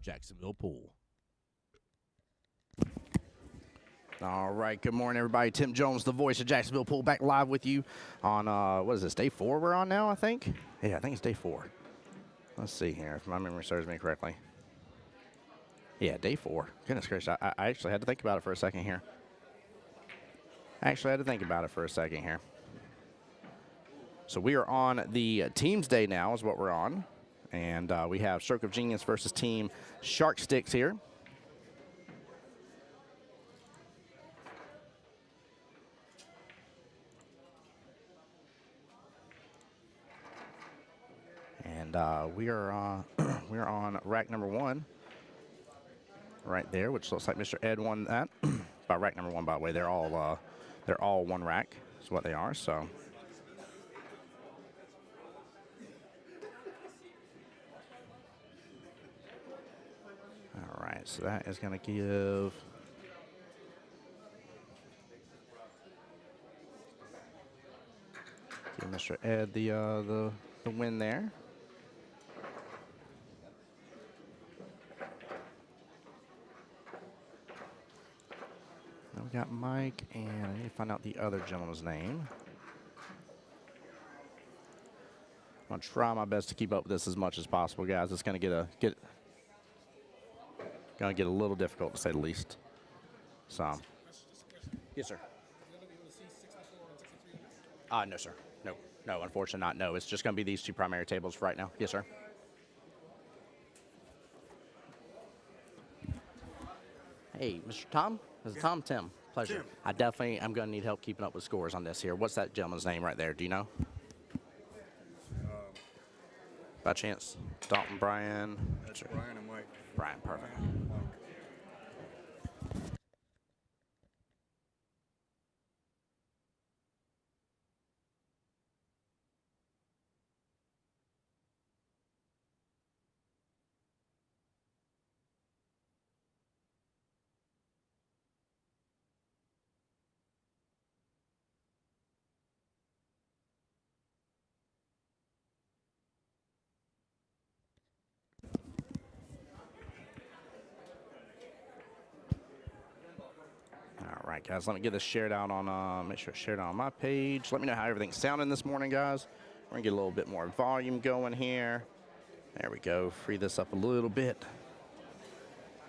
Jacksonville Pool. All right, good morning, everybody. Tim Jones, the voice of Jacksonville Pool, back live with you on, what is this, day 4 we're on now, I think? Yeah, I think it's day 4. Let's see here, if my memory serves me correctly. Yeah, day 4. Goodness gracious, I actually had to think about it for a second here. So we are on the Teams Day now is what we're on. And we have Stroke of Genius versus Team Shark Sticks here. And we are on rack number 1 right there, which looks like Mr. Ed won that. By rack number 1, by the way, they're all one rack is what they are. So. All right, so that is going to give Mr. Ed the win there. Now we got Mike, and I need to find out the other gentleman's name. I'm gonna try my best to keep up with this as much as possible, guys. It's gonna get a little difficult to say the least. So, yes, sir. No, sir. No, unfortunately not. No, it's just gonna be these 2 primary tables for right now. Yes, sir. Hey, Mr. Tom? Is it Tom? Tim. Pleasure. Tim. I definitely am going to need help keeping up with scores on this here. What's that gentleman's name right there? Do you know? By chance? Dalton, Brian? That's Brian and Mike. Brian, perfect. All right, guys, let me get this shared out on, make sure it's shared out on my page. Let me know how everything's sounding this morning, guys. We're going to get a little bit more volume going here. There we go. Free this up a little bit.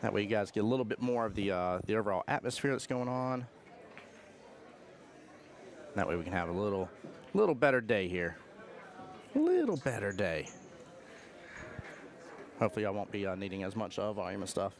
That way you guys get a little bit more of the overall atmosphere that's going on. That way we can have a little better day here. A little better day. Hopefully I won't be needing as much volume and stuff.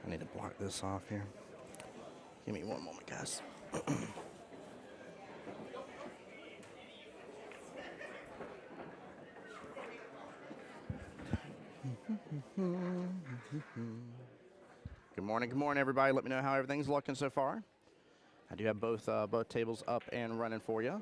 I need to block this off here. Give me one moment, guys. Good morning, everybody. Let me know how everything's looking so far. I do have both tables up and running for you.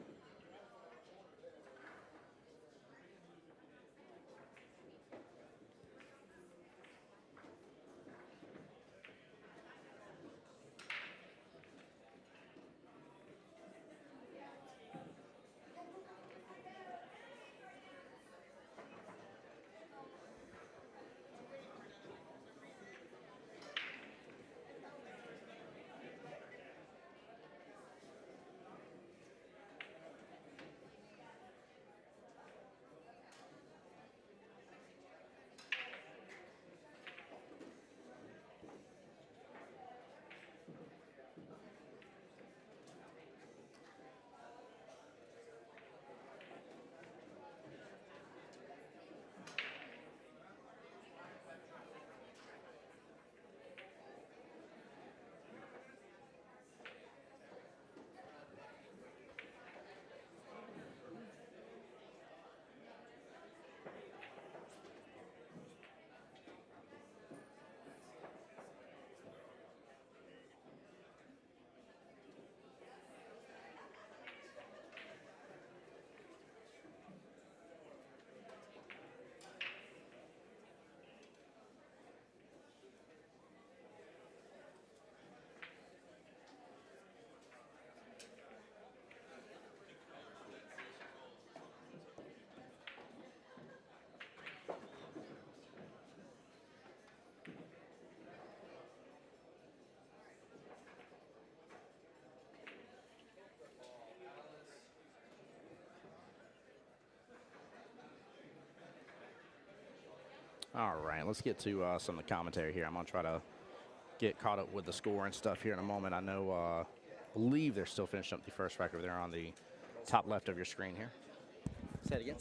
All right, let's get to some of the commentary here. I'm going to try to get caught up with the score and stuff here in a moment. I know, believe they're still finishing up the first record there on the top left of your screen here. Say it again.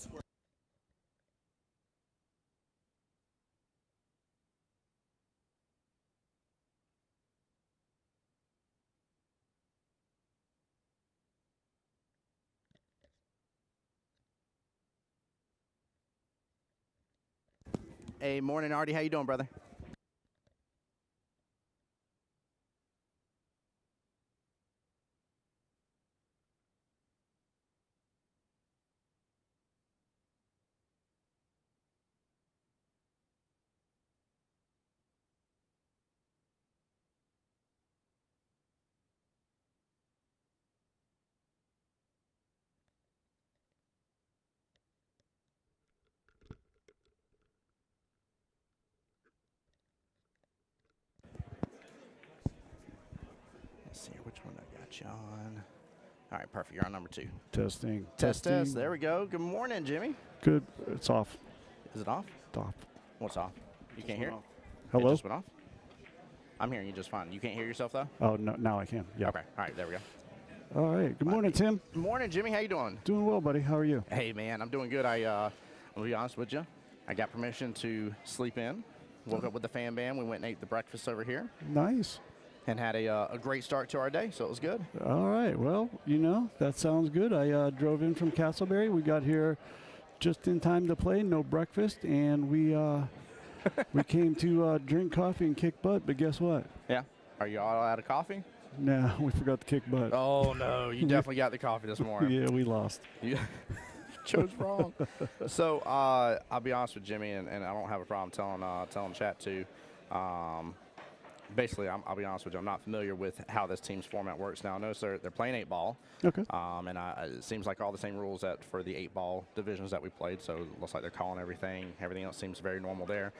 Hey, morning, Artie. How you doing, brother? Let's see which one I got you on. All right, perfect. You're on number 2. Testing. Test. There we go. Good morning, Jimmy. Good. It's off. Is it off? It's off. What's off? You can't hear it? Hello? It just went off? I'm hearing you just fine. You can't hear yourself, though? Oh, no, now I can. Yeah. Okay. All right, there we go. All right. Good morning, Tim. Good morning, Jimmy. How you doing? Doing well, buddy. How are you? Hey, man, I'm doing good. I'll be honest with you. I got permission to sleep in. Woke up with the fan band. We went and ate the breakfast over here Nice. and had a great start to our day, so it was good. All right. Well, that sounds good. I drove in from Castleberry. We got here just in time to play. No breakfast, and we we came to drink coffee and kick butt. But guess what? Yeah. Are you all out of coffee? Nah, we forgot to kick butt. Oh, no. You definitely got the coffee this morning. Yeah, we lost. You chose wrong. So I'll be honest with Jimmy, and I don't have a problem telling chat too. Basically, I'll be honest with you. I'm not familiar with how this team's format works now. I know they're playing 8-ball. Okay. And it seems like all the same rules that for the 8-ball divisions that we played. So it looks like they're calling everything. Everything else seems very normal there.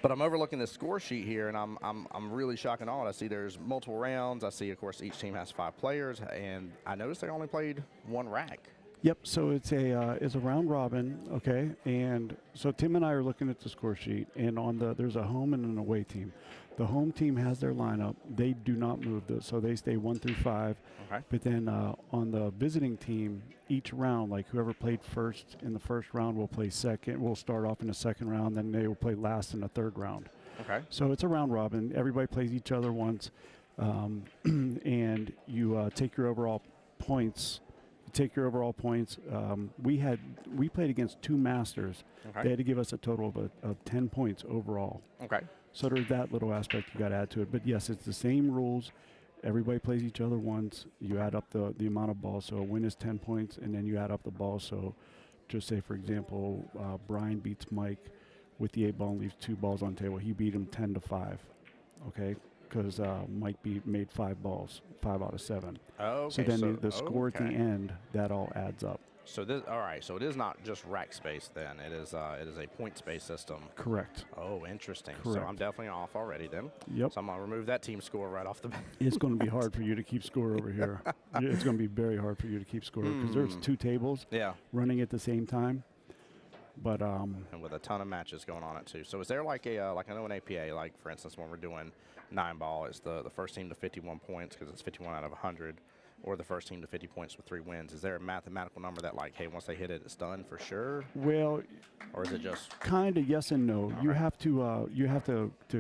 But I'm overlooking this score sheet here, and I'm really shocked and awed. I see there's multiple rounds. I see, of course, each team has 5 players, and I noticed they only played 1 rack. Yep. So it's a round robin, okay. And so Tim and I are looking at the score sheet, and there's a home and an away team. The home team has their lineup. They do not move those, so they stay 1 through 5. Okay. But then on the visiting team, each round, like whoever played first in the first round will play second. We'll start off in the second round, then they will play last in the third round. Okay. So it's a round robin. Everybody plays each other once, and you take your overall points. We played against 2 masters. Okay. They had to give us a total of 10 points overall. Okay. So there's that little aspect you got to add to it. But yes, it's the same rules. Everybody plays each other once. You add up the amount of balls. So a win is 10 points, and then you add up the balls. So just say, for example, Brian beats Mike with the 8 ball and leaves 2 balls on the table. He beat him 10-5, okay? Because Mike made 5 balls, 5 out of 7. Oh, okay. So then the score at the end, that all adds up. So all right. So it is not just rack space then. It is a point space system. Correct. Oh, interesting. Correct. So I'm definitely off already then. Yep. So I'm gonna remove that team score right off the bat. It's going to be hard for you to keep score over here. It's going to be very hard for you to keep score because there's 2 tables running at the same time. But and with a ton of matches going on it too. So is there like I know an APA, like for instance when we're doing 9-ball, it's the first team to 51 points because it's 51 out of 100, or the first team to 50 points with 3 wins. Is there a mathematical number that like, hey, once they hit it, it's done for sure? Well, or is it just kind of yes and no? You have to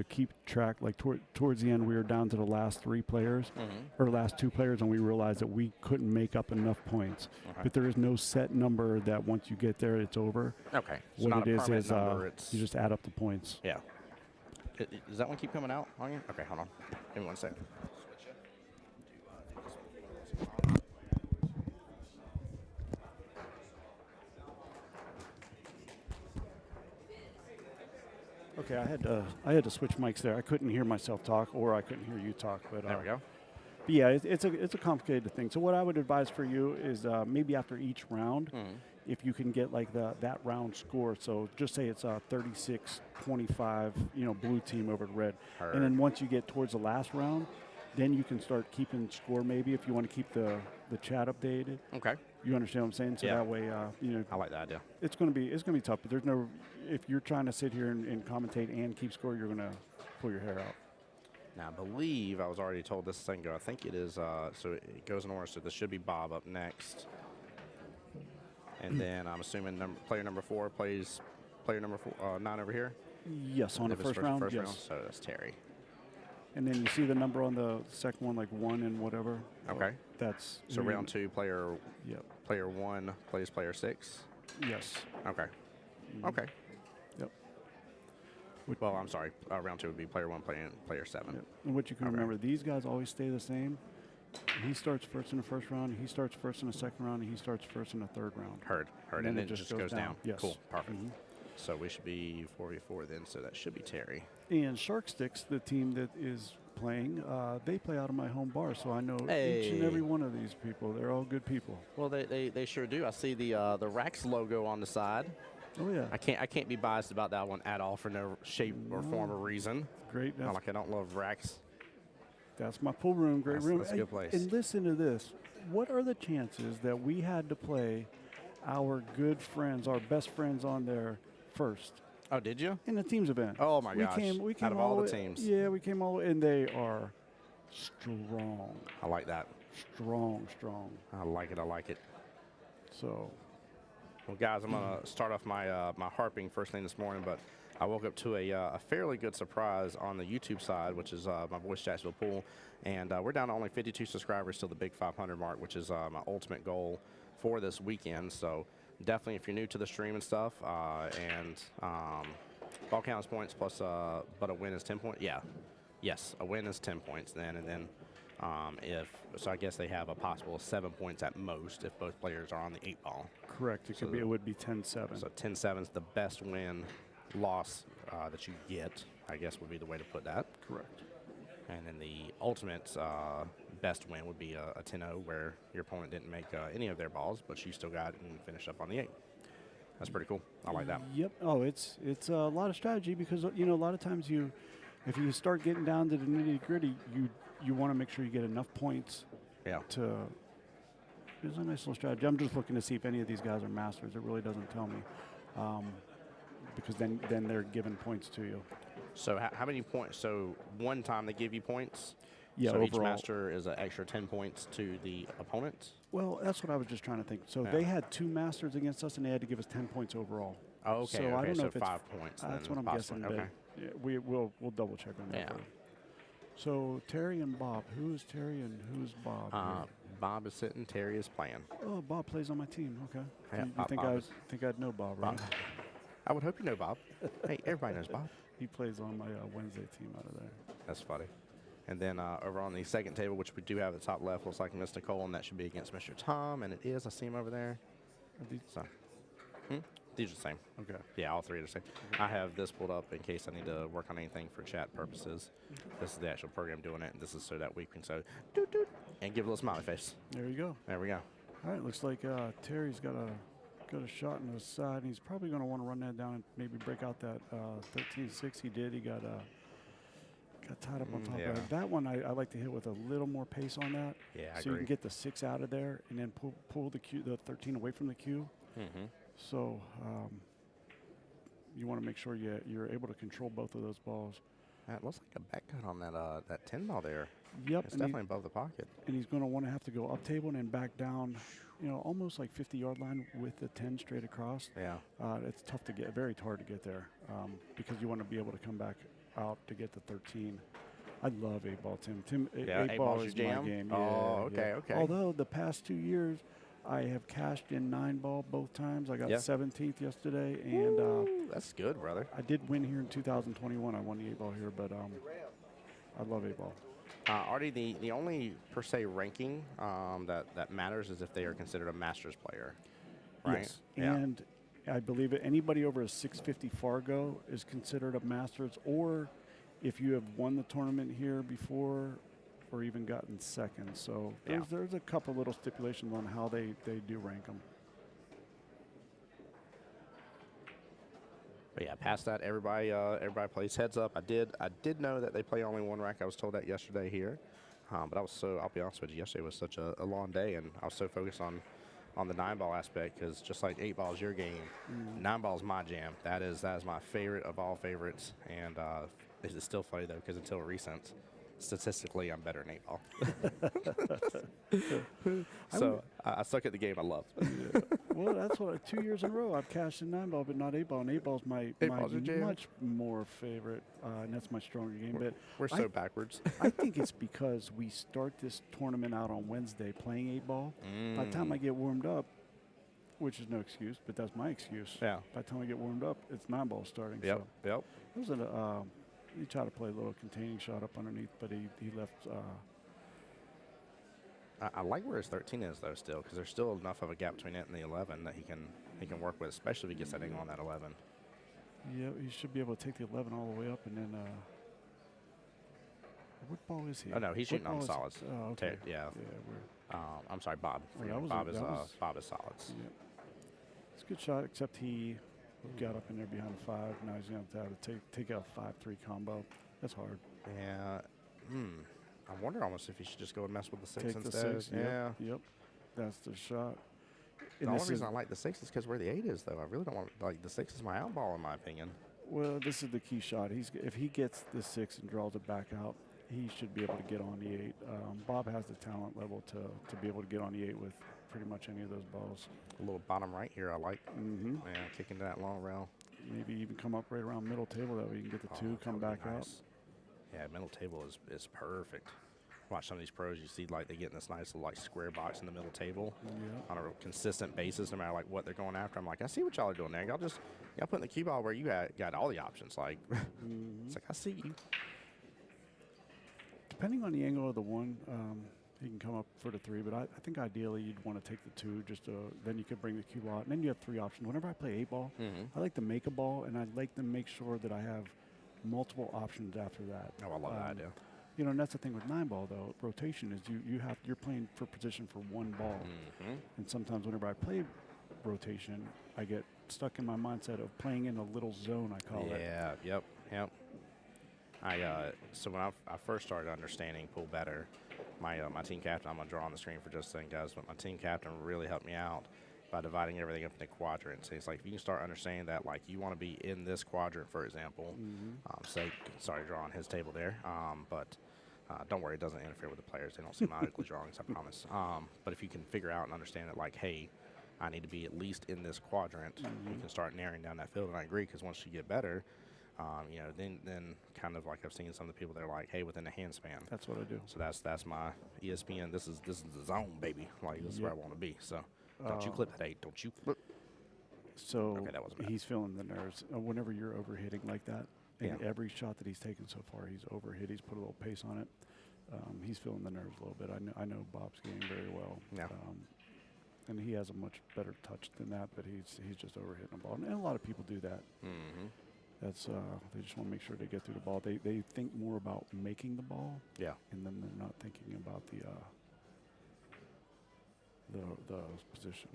keep track. Like towards the end, we were down to the last 3 players or last 2 players, and we realized that we couldn't make up enough points. Okay. But there is no set number that once you get there, it's over. Okay. So what not it a permanent is number, you just add up the points. Yeah. Does that one keep coming out on you? Okay, hold on. Give me 1 second. Okay, I had to switch mics there. I couldn't hear myself talk, or I couldn't hear you talk. But There we go. But yeah, it's a complicated thing. So what I would advise for you is maybe after each round, if you can get like that round score. So just say it's 36-25, blue team over red. Heard. And then once you get towards the last round, Then you can start keeping score maybe if you want to keep the chat updated. Okay. You understand what I'm saying? So Yeah. that way, I like that idea. it's going to be tough. But there's no, if you're trying to sit here and commentate and keep score, you're going to pull your hair out. Now, I believe I was already told this thing go. I think it is, so it goes in order. So this should be Bob up next. And then I'm assuming player number 4 plays player number 9 over here. Yes, on the first round. Yes. So that's Terry. And then you see the number on the second one, like 1 and whatever. Okay. That's So round 2, player Yep. player 1 plays player 6. Yes. Okay. Okay. Yep. Well, I'm sorry. Round 2 would be player 1 playing player 7. Yep. And what you can Okay. remember, these guys always stay the same. He starts first in the first round. He starts first in the second round. And he starts first in the third round. Heard. And then it just goes down. Yes. Cool. Perfect. Mhm. So we should be 4v4 then. So that should be Terry. And Shark Sticks, the team that is playing, they play out of my home bar, so I know each and every one of these people. They're all good people. Well, they sure do. I see the Rax logo on the side. Oh yeah. I can't be biased about that one at all for no shape or form or reason. Great. Not like I don't love Rax. That's my pool room. Great room. That's a good place. And listen to this. What are the chances that we had to play our good friends, our best friends on there first? Oh, did you? In the teams event. Oh my gosh. We came Out of all the teams. Yeah, we came all, and they are strong. I like that. Strong. I like it. I like it. So. Well, guys, I'm gonna start off my my harping first thing this morning, but I woke up to a fairly good surprise on the YouTube side, which is my boys Jacksonville Pool, and we're down to only 52 subscribers till the big 500 mark, which is my ultimate goal for this weekend. So definitely, if you're new to the stream and stuff, ball counts points plus, but a win is 10 points. Yeah, yes, a win is 10 points then, and then I guess they have a possible 7 points at most if both players are on the 8 ball. Correct. It would be 10-7. So 10-7 is the best win loss that you get, I guess would be the way to put that. Correct. And then the ultimate best win would be a 10-0 where your opponent didn't make any of their balls, but you still got it and finished up on the 8. That's pretty cool. I like that. Yep. Oh, it's a lot of strategy because, a lot of times if you start getting down to the nitty-gritty, you want to make sure you get enough points. Yeah. It's a nice little strategy. I'm just looking to see if any of these guys are masters. It really doesn't tell me, because then they're giving points to you. So how many points? So one time they give you points? Yeah, so overall. each master is an extra 10 points to the opponent? Well, that's what I was just trying to think. So Yeah. they had 2 masters against us, and they had to give us 10 points overall. Oh, okay. So I don't know if it's 5 points. That's then what I'm possibly. guessing. Okay. Yeah, we'll double check on that. Yeah. Further. So Terry and Bob. Who is Terry and who's Bob? here? Bob is sitting. Terry is playing. Oh, Bob plays on my team. Okay. Yeah, you Bob think I'd know Bob, right? Bob. I would hope you know Bob. Hey, everybody knows Bob. He plays on my Wednesday team out of there. That's funny. And then over on the second table, which we do have at the top left, looks like Miss Nicole, and that should be against Mr. Tom, and it is. I see him over there. So, these are the same. Okay. Yeah, all 3 are the same. I have this pulled up in case I need to work on anything for chat purposes. This is the actual program doing it, and this is so that we can doot, doot, and give a little smiley face. There you go. There we go. All right. Looks like Terry's got a shot in the side, and he's probably going to want to run that down and maybe break out that 13-6 he did. He got tied up on top yeah. of that. That one I like to hit with a little more pace on that. Yeah, I so agree. you can get the 6 out of there and then pull the 13 away from the cue. Mm-hmm. So you want to make sure you're able to control both of those balls. That looks like a back cut on that 10 ball there. Yep. It's definitely above the pocket. And he's going to want to have to go up table and then back down, almost like 50-yard line with the 10 straight across. Yeah. It's tough to get, very hard to get there because you want to be able to come back out to get the 13. I love 8-ball, Tim. Yeah, 8-ball your is jam? my game. Oh, yeah, okay, okay. Although the past 2 years, I have cashed in 9-ball both times. I got 17th yesterday, and that's good, brother. I did win here in 2021. I won the 8-ball here, but I love 8-ball. Artie, the only per se ranking that matters is if they are considered a Masters player, right? Yes, Yeah. and I believe anybody over a 650 Fargo is considered a Masters, or if you have won the tournament here before or even gotten second. So there's a couple little stipulations on how they do rank them. But yeah, past that, everybody plays heads up. I did know that they play only one rack. I was told that yesterday here. But I'll be honest with you, yesterday was such a long day, and I was so focused on the 9-ball aspect, because just like 8-ball is your game, 9-ball is my jam. That is my favorite of all favorites, and it's still funny though, because until recent, statistically, I'm better than 8-ball. So I suck at the game I love. Yeah. Well, that's what 2 years in a row I've cashed in 9-ball, but not 8-ball. And 8-ball's my 8-ball's your jam. much more favorite, and that's my stronger game. But We're so backwards. I think it's because we start this tournament out on Wednesday playing 8-ball. By the time I get warmed up, which is no excuse, but that's my excuse. Yeah. By the time I get warmed up, it's 9-ball starting. Yep. So Yep. it was he tried to play a little containing shot up underneath, but he left. I like where his 13 is though still, because there's still enough of a gap between it and the 11 that he can work with, especially if he gets that angle on that 11. Yeah, he should be able to take the 11 all the way up, and then. What ball is he? Oh no, he's shooting on solids. Oh, okay. Yeah. Yeah, I'm sorry, Bob. Bob is solids. Yeah. It's a good shot, except he got up in there behind the 5. Now he's going to have to take out a 5-3 combo. That's hard. Yeah. I wonder almost if he should just go and mess with the 6 Take instead. the 6. Yeah. Yep. That's the shot. The only reason I like the 6 is because where the 8 is, though. I really don't want, like, the 6 is my out ball, in my opinion. Well, this is the key shot. If he gets the 6 and draws it back out, he should be able to get on the 8. Bob has the talent level to be able to get on the 8 with pretty much any of those balls. A little bottom right here, I like. Mm-hmm. Yeah, kicking to that long rail. Maybe even come up right around middle table. That way you can get the 2, come back out. Yeah, middle table is perfect. Watch some of these pros, you see like they get in this nice little like square box in the middle table on a real consistent basis, no matter like what they're going after. I'm like, I see what y'all are doing there. Y'all putting the cue ball where you got all the options. Like, it's like, I see you. Depending on the angle of the 1, he can come up for the 3, but I think ideally you'd want to take the 2, then you could bring the cue ball out, and then you have 3 options. Whenever I play 8-ball, I like to make a ball, and I like to make sure that I have multiple options after that. Oh, I love that idea. You know, and that's the thing with 9-ball though. Rotation is you're playing for position for 1 ball, and sometimes whenever I play rotation, I get stuck in my mindset of playing in a little zone. I call it. Yeah. Yep. So when I first started understanding pool better, my team captain, I'm gonna draw on the screen for just a second, guys. But my team captain really helped me out by dividing everything up into quadrants. So it's like if you can start understanding that, like you want to be in this quadrant, for example. Sorry, draw on his table there. But don't worry, it doesn't interfere with the players. They don't see my ugly drawings, I promise. But if you can figure out and understand that, like, hey, I need to be at least in this quadrant, you can start narrowing down that field. And I agree, because once you get better, then kind of like I've seen some of the people, they're like, hey, within the hand span. That's what I do. So that's my ESPN. This is the zone, baby. Like, this is where I want to be. So don't you clip that 8. Don't you flip. So okay, that wasn't bad. He's feeling the nerves. Whenever you're overhitting like that, and every shot that he's taken so far, he's overhit. He's put a little pace on it. He's feeling the nerves a little bit. I know Bob's game very well. Yeah. And he has a much better touch than that, but he's just overhitting the ball. And a lot of people do that. Mm-hmm. That's they just want to make sure they get through the ball. They think more about making the ball. Yeah. And then they're not thinking about the position.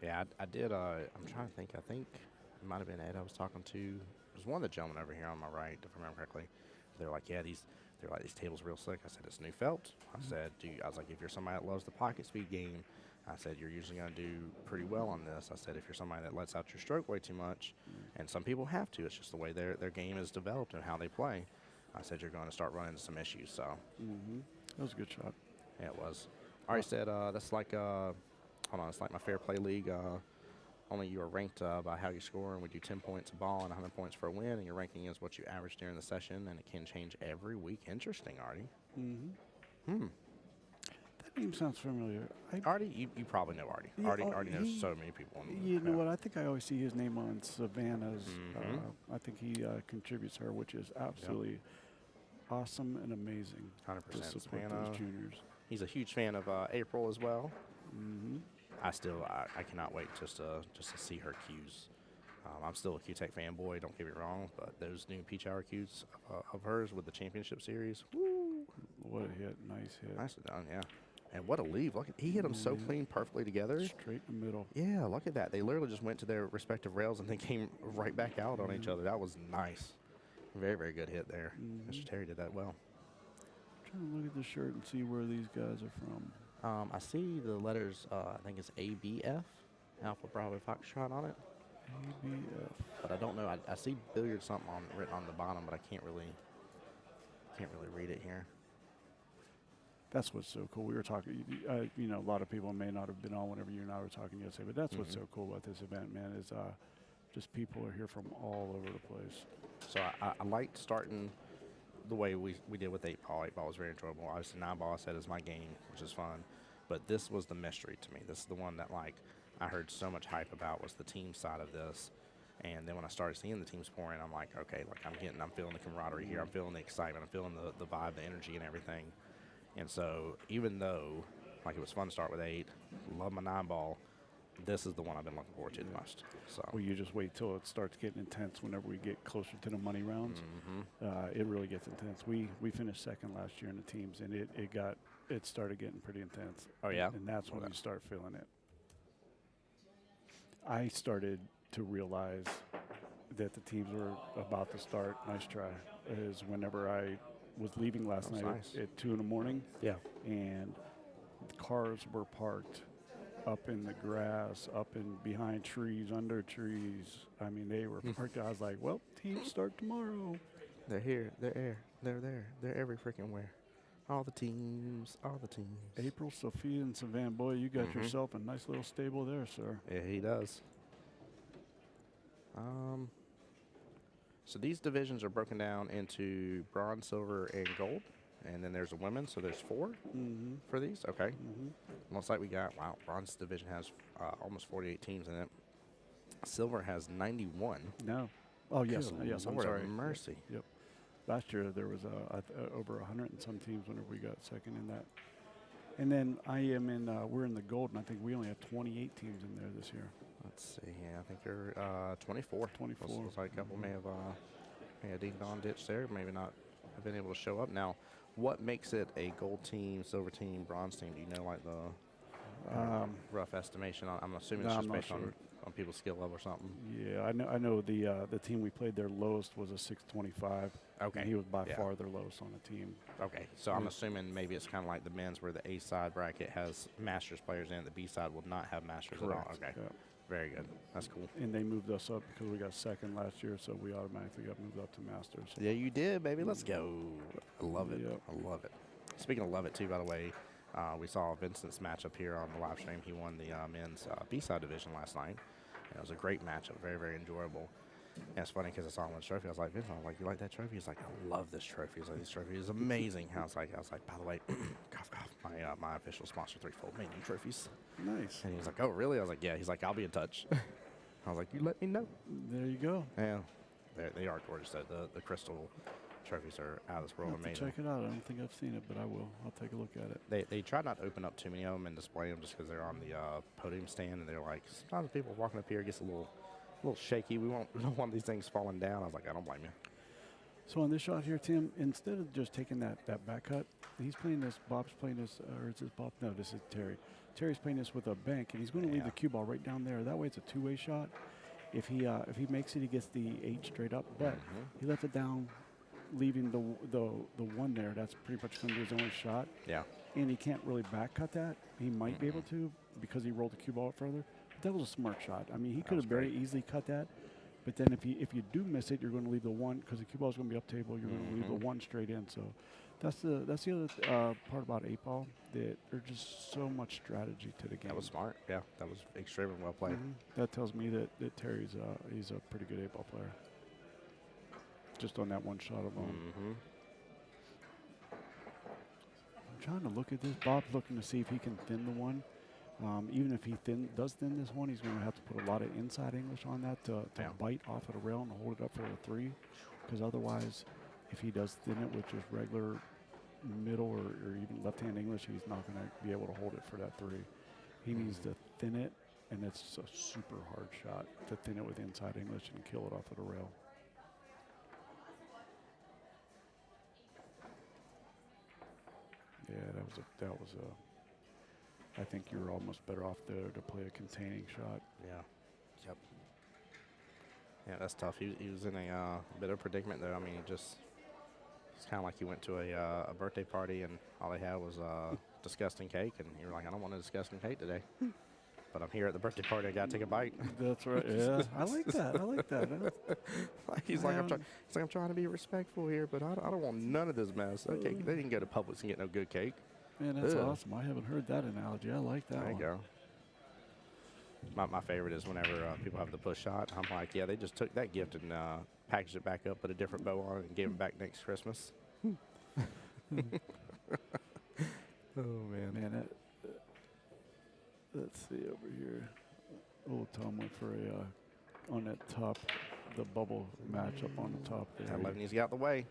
Yeah, I did. I'm trying to think. I think it might have been Ed I was talking to. It was one of the gentlemen over here on my right, if I remember correctly. They're like, these tables real slick. I said, it's new felt. I said, I was like, if you're somebody that loves the pocket speed game, I said, you're usually going to do pretty well on this. I said, if you're somebody that lets out your stroke way too much, and some people have to, it's just the way their game is developed and how they play. I said, you're going to start running into some issues. So that was a good shot. Yeah, it was. I already said that's like it's like my fair play league. Only you are ranked by how you score, and we do 10 points a ball and 100 points for a win, and your ranking is what you average during the session, and it can change every week. Interesting, Artie. That name sounds familiar. Artie, you probably know Artie. Yeah, Artie knows so many people. You know what? I think I always see his name on Savannah's. I think he contributes her, which is absolutely awesome and amazing. 100% to support Savannah. those juniors. He's a huge fan of April as well. I cannot wait just to see her cues. I'm still a Q-Tech fanboy, don't get me wrong, but those new Peach Hour cues of hers with the championship series, woo! What a hit. Nice hit. Nicely done, yeah. And what a leave. Look, he hit them so clean, perfectly together. Straight in the middle. Yeah, look at that. They literally just went to their respective rails and then came right back out on each other. That was nice. Very, very good hit there. Mr. Terry did that well. trying to look at the shirt and see where these guys are from. I see the letters, I think it's ABF, Alpha Bravo Foxtrot on it. ABF. But I don't know. I see billiard something written on the bottom, but I can't really read it here. That's what's so cool. We were talking, you know, a lot of people may not have been on whenever you and I were talking yesterday, but that's what's so cool about this event, man, is just people are here from all over the place. So I liked starting the way we did with 8-ball. 8-ball was very enjoyable. Obviously, 9-ball I said is my game, which is fun. But this was the mystery to me. This is the one that, like, I heard so much hype about, was the team side of this. And then when I started seeing the teams pouring, I'm like, okay, like I'm feeling the camaraderie here. I'm feeling the excitement. I'm feeling the vibe, the energy, and everything. And so even though, like, it was fun to start with 8, love my 9-ball, this is the one I've been looking forward to the most. So. Well, you just wait till it starts getting intense whenever we get closer to the money rounds. It really gets intense. We finished second last year in the teams, and it started getting pretty intense. Oh, yeah? And that's when you start feeling it. I started to realize that the teams were about to start. Nice try. Is whenever I was leaving last night at 2 in the morning. Yeah. And cars were parked up in the grass, up in behind trees, under trees. I mean, they were parked. I was like, well, teams start tomorrow. They're here. They're there. They're every freaking where. All the teams. April, Sophia, and Savannah. Boy, you got yourself a nice little stable there, sir. Yeah, he does. So these divisions are broken down into bronze, silver, and gold. And then there's a women, so there's 4 for these. Okay. Looks like we got, wow, bronze division has almost 48 teams in it. Silver has 91. No. Oh, yes. Good Yes, I'm Lord sorry. have mercy. Yep. Last year there was over 100 and some teams whenever we got second in that. And then we're in the gold, and I think we only have 28 teams in there this year. Let's see here. I think they're 24. 24. Looks like a couple may have ding-dong ditch there. Maybe not have been able to show up. Now, what makes it a gold team, silver team, bronze team? Do you know, like, the rough estimation? I'm assuming it's just based on people's skill level or something. Yeah, I know the team we played their lowest was a 625. Okay. And he was by far their lowest on the team. Okay, so I'm assuming maybe it's kind of like the men's where the A side bracket has Masters players in it. The B side will not have Masters at all. Okay, very good. That's cool. And they moved us up because we got second last year, so we automatically got moved up to Masters. Yeah, you did, baby. Let's go. I love it. Yep. I love it. Speaking of love it, too, by the way, we saw Vincent's matchup here on the live stream. He won the men's B-side division last night. And it was a great matchup, very, very enjoyable. And it's funny because I saw him win the trophy. I was like, Vincent, you like that trophy? He's like, I love this trophy. He's like, this trophy is amazing. I was like, by the way, cough, cough. My official sponsor, Threefold, made new trophies. Nice. And he was like, oh, really? I was like, yeah. He's like, I'll be in touch. I was like, you let me know. There you go. Yeah, they are gorgeous. The crystal trophies are out of this world, amazing. Check it out. I don't think I've seen it, but I will. I'll take a look at it. They try not to open up too many of them and display them just because they're on the podium stand, and they're like, sometimes people walking up here gets a little shaky. We don't want these things falling down. I was like, I don't blame you. So on this shot here, Tim, instead of just taking that back cut, he's playing this. Bob's playing this, or is this Bob? No, this is Terry. Terry's playing this with a bank, and he's going to leave the cue ball right down there. That way, it's a two-way shot. If he makes it, he gets the 8 straight up. But he left it down, leaving the 1 there. That's pretty much going to be his only shot. Yeah. And he can't really back cut that. He might be able to because he rolled the cue ball up further. But that was a smart shot. I mean, he could have very easily cut that. But then if you do miss it, you're going to leave the 1 because the cue ball is going to be up table. You're going to leave the 1 straight in. So that's the other part about 8-ball, that there's just so much strategy to the game. That was smart. Yeah, that was extremely well played. That tells me that Terry's he's a pretty good 8-ball player. Just on that 1 shot alone. I'm trying to look at this. Bob's looking to see if he can thin the 1. Even if he does thin this 1, he's going to have to put a lot of inside English on that to bite off of the rail and hold it up for a 3. Because otherwise, if he does thin it with just regular middle or even left-hand English, he's not going to be able to hold it for that 3. He needs to thin it, and it's a super hard shot to thin it with inside English and kill it off of the rail. Yeah, that was a. I think you're almost better off there to play a containing shot. Yeah. Yep. Yeah, that's tough. He was in a bit of predicament, though. I mean, It's kind of like you went to a birthday party and all they had was disgusting cake, and you were like, I don't want a disgusting cake today. But I'm here at the birthday party. I gotta take a bite. That's right. Yeah, I like that. I like that. He's like, I'm trying to be respectful here, but I don't want none of this mess. Okay, they didn't go to Publix and get no good cake. Man, that's awesome. I haven't heard that analogy. I like that There you one. go. My favorite is whenever people have the push shot. I'm like, yeah, they just took that gift and packaged it back up, put a different bow on it, and gave it back next Christmas. Oh, man. Man, let's see over here. Old Tom went for a on that top, the bubble matchup on the top there. That 11 needs to get out the way.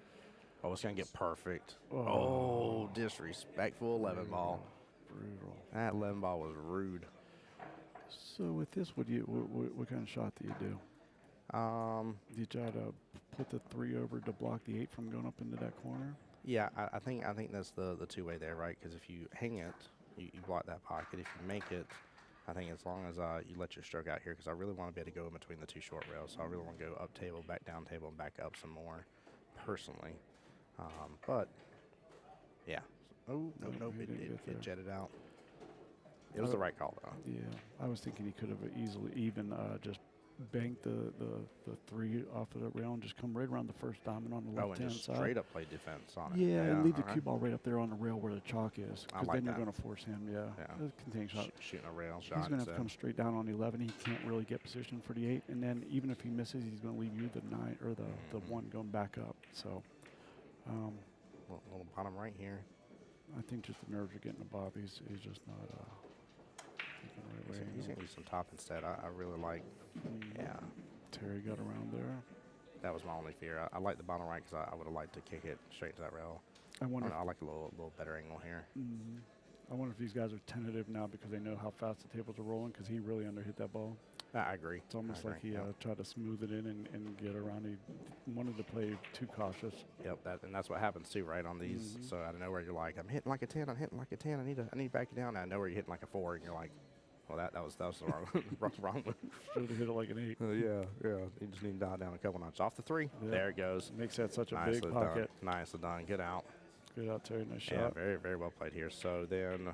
Oh, it's going to get perfect. Oh, disrespectful 11 ball. Brutal. That 11 ball was rude. So with this, what kind of shot do you do? Do you try to put the 3 over to block the 8 from going up into that corner? Yeah, I think that's the two-way there, right? Because if you hang it, you block that pocket. If you make it, I think as long as you let your stroke out here, because I really want to be able to go in between the two short rails. So I really want to go up table, back down table, and back up some more, personally. But yeah. Oh no, it jetted out. It was the right call though. Yeah, I was thinking he could have easily even just banked the 3 off of the rail and just come right around the first diamond on the left-hand just side. straight up play defense on it. Yeah, and leave the cue ball right up there on the rail where the chalk is, because like then you're that. going to force him. Yeah. Contain shot. Shooting a rail shot. He's going to have to come straight down on 11. He can't really get position for the 8, and then even if he misses, he's going to leave you the 9 or the 1 going back up. So, little bottom right here. I think just the nerves are getting to Bob. He's just not. He's going to use some top instead. I really like. Yeah. Terry got around there. That was my only fear. I like the bottom right because I would have liked to kick it straight to that rail. I wonder. I like a little better angle here. I wonder if these guys are tentative now because they know how fast the tables are rolling, because he really underhit that ball. I agree. It's almost like he tried to smooth it in and get around. He wanted to play too cautious. Yep, and that's what happens too, right? On these, so out of nowhere you're like, I'm hitting like a 10. I'm hitting like a 10. I need to back it down. Out of nowhere you're hitting like a 4, and you're like, well, that was the wrong move. Should have hit it like an 8. Yeah. You just need to dial down a couple notches off the 3. Yep. There it goes. Makes that such a Nicely big pocket. Nicely done. Get out. Good out, Terry. Nice shot. Yeah, very, very well played here. So then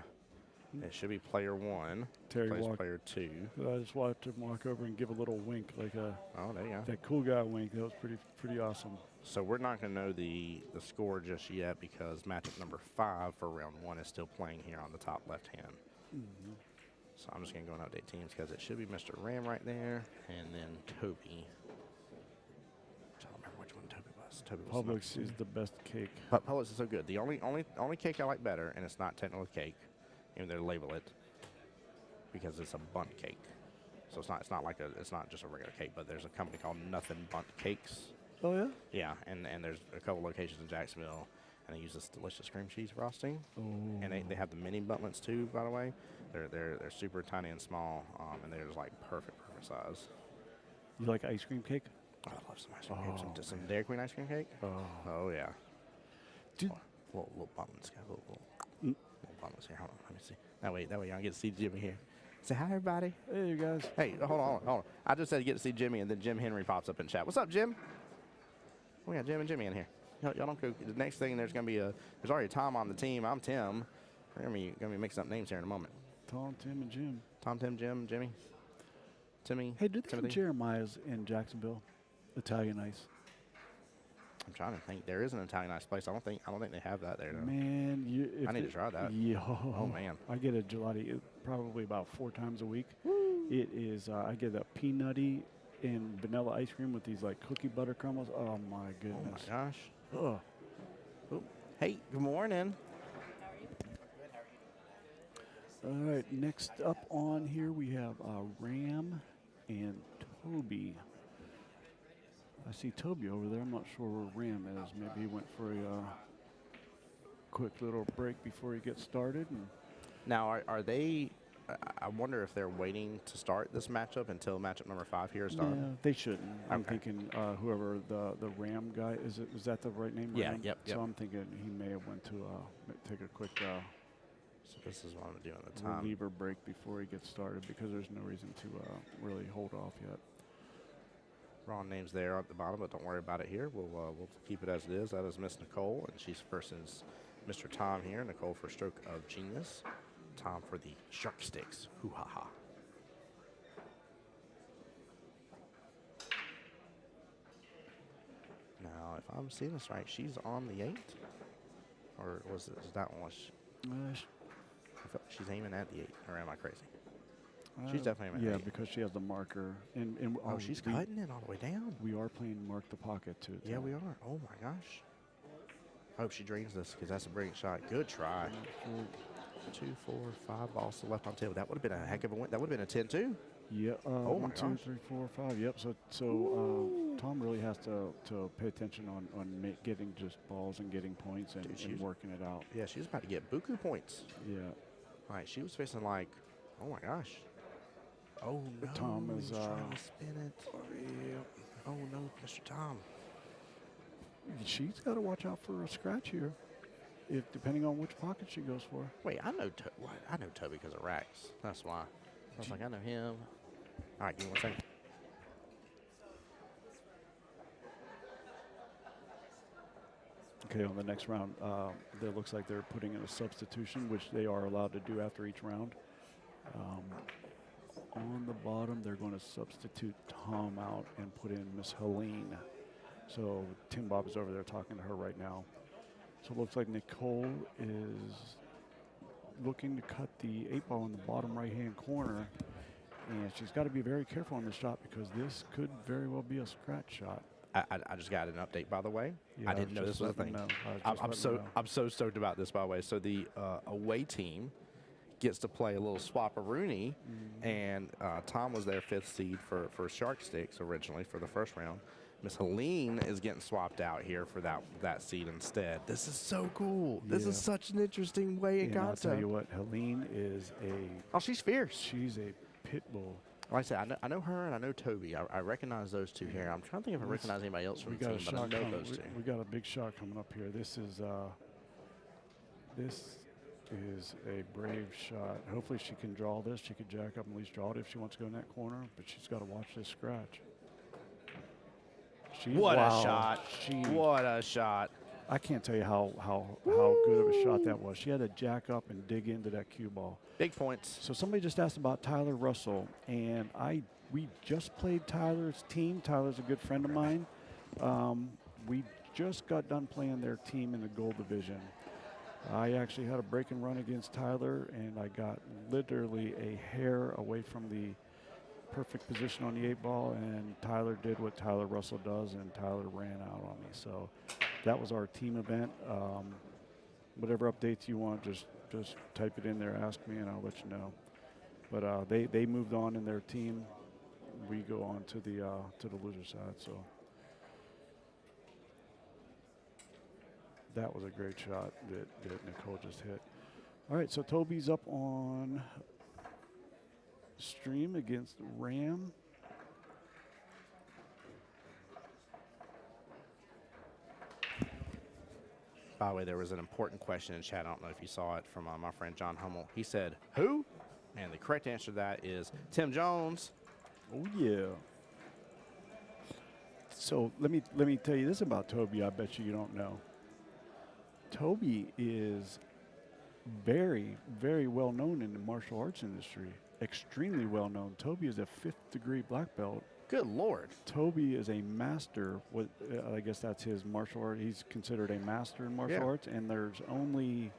it should be player 1. Terry plays walked. Player 2. I just watched him walk over and give a little wink, like a there you go. that cool guy wink. That was pretty awesome. So we're not going to know the score just yet because matchup number 5 for round 1 is still playing here on the top left hand. So I'm just going to go and update teams because it should be Mr. Ram right there and then Toby. I don't remember which one Toby was. Publix is the best cake. But Publix is so good. The only cake I like better, and it's not technically cake, even though they label it, because it's a bunt cake. So it's not just a regular cake, but there's a company called Nothing Bunt Cakes. Oh yeah. Yeah, and there's a couple locations in Jacksonville, and they use this delicious cream cheese frosting. Oh. And they have the mini buntlets too, by the way. They're super tiny and small, and they're just like perfect size. You like ice cream cake? Oh, I love some ice cream cake. Some Dairy Queen ice cream cake. Oh yeah. Dude. Little buntlets, got little buntlets here. Hold on, let me see. That way y'all get to see Jimmy here. Say hi, everybody. Hey, you guys. Hey, hold on. I just said get to see Jimmy, and then Jim Henry pops up in chat. What's up, Jim? We got Jim and Jimmy in here. Y'all don't go. The next thing, there's already a Tom on the team. I'm Tim. We're gonna be mixing up names here in a moment. Tom, Tim, and Jim. Tom, Tim, Jim, Jimmy, Timmy. Hey, do they have Timothy? Jeremiah's in Jacksonville? Italian ice. I'm trying to think. There is an Italian ice place. I don't think they have that there. Though. Man, I need to try that. Yeah. Oh man. I get a gelati probably about 4 times a week. It is. I get a peanutty and vanilla ice cream with these like cookie butter crumbles. Oh my goodness. Oh my gosh. Ugh. Oh. Hey, good morning. All right, next up on here we have Ram and Toby. I see Toby over there. I'm not sure where Ram is. Maybe he went for a quick little break before he gets started. And Now, are they? I wonder if they're waiting to start this matchup until matchup number 5 here is done. yeah, they shouldn't. I'm Okay. thinking whoever the Ram guy is. Is that the right name? Yeah. Ram? Yep. So I'm thinking he may have went to take a quick So this is what I'm doing at the time. reliever break before he gets started, because there's no reason to really hold off yet. Wrong names there at the bottom, but don't worry about it here. We'll keep it as it is. That is Miss Nicole, and she's versus Mr. Tom here. Nicole for Stroke of Genius. Tom for the Shark Sticks. Hoo ha ha. Now, if I'm seeing this right, she's on the 8? Or was that one? I feel like she's aiming at the 8, or am I crazy? She's definitely aiming at the 8. Yeah, because she has the marker. And oh, she's cutting it all the way down. We are playing Mark the Pocket, too. Yeah, we are. Oh, my gosh. I hope she drains this because that's a brilliant shot. Good try. 2, 4, 5 balls to left on table. That would have been a heck of a win. That would have been a 10-2. Yeah. Oh, my 1, 2, gosh. 3, 4, 5. Yep. So Tom really has to pay attention on getting just balls and getting points and working it out. Yeah, she's about to get buku points. Yeah. All right, she was facing like, oh, my gosh. Oh, no. Tom is trying to spin it. Yep. Oh, no, Mr. Tom. She's got to watch out for a scratch here, depending on which pocket she goes for. Wait, I know Toby because of Rax. That's why. I was like, I know him. All right, give me 1 second. Okay, on the next round, it looks like they're putting in a substitution, which they are allowed to do after each round. On the bottom, they're going to substitute Tom out and put in Miss Helene. So Tim Bob is over there talking to her right now. So it looks like Nicole is looking to cut the 8-ball in the bottom right-hand corner. And she's got to be very careful on this shot because this could very well be a scratch shot. I just got an update, by the way. Yeah, I didn't know this was a thing. I'm so stoked about this, by the way. So the away team gets to play a little swap-a-rooney, and Tom was their 5th seed for Shark Sticks originally for the first round. Miss Helene is getting swapped out here for that seed instead. This is so cool. Yeah. This is such an interesting way in concept. I'll tell you what, Helene is she's fierce. She's a pit bull. Like I said, I know her and I know Toby. I recognize those two here. I'm trying to think if I recognize anybody else from the team, but I know those two. We got a big shot coming up here. This is a brave shot. Hopefully she can draw this. She could jack up and at least draw it if she wants to go in that corner, but she's got to watch this scratch. What a shot. What a shot. I can't tell you how good of a shot that was. She had to jack up and dig into that cue ball. Big points. So somebody just asked about Tyler Russell, and we just played Tyler's team. Tyler's a good friend of mine. We just got done playing their team in the gold division. I actually had a break and run against Tyler, and I got literally a hair away from the perfect position on the 8-ball, and Tyler did what Tyler Russell does, and Tyler ran out on me. So that was our team event. Whatever updates you want, just type it in there, ask me, and I'll let you know. But they moved on in their team. We go on to the loser side. So that was a great shot that Nicole just hit. All right, so Toby's up on stream against Ram. By the way, there was an important question in chat. I don't know if you saw it from my friend John Hummel. He said, who? And the correct answer to that is Tim Jones. Oh, yeah. So let me tell you this about Toby. I bet you don't know. Toby is very, very well known in the martial arts industry. Extremely well known. Toby is a 5th degree black belt. Good Lord. Toby is a master. I guess that's his martial art. He's considered a master in martial arts, and there's only,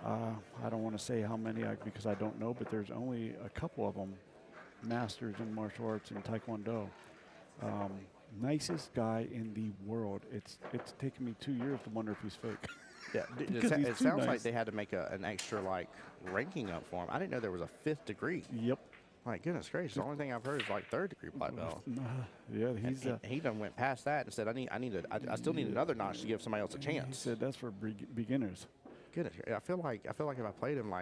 I don't want to say how many because I don't know, but there's only a couple of them masters in martial arts in Taekwondo. Nicest guy in the world. It's taken me 2 years to wonder if he's fake. Yeah, it sounds like they had to make an extra ranking up for him. I didn't know there was a 5th degree. Yep. My goodness gracious! The only thing I've heard is 3rd degree black belt. Yeah, he done went past that and said, I still need another notch to give somebody else a chance. He said that's for beginners. Goodness, I feel like if I played him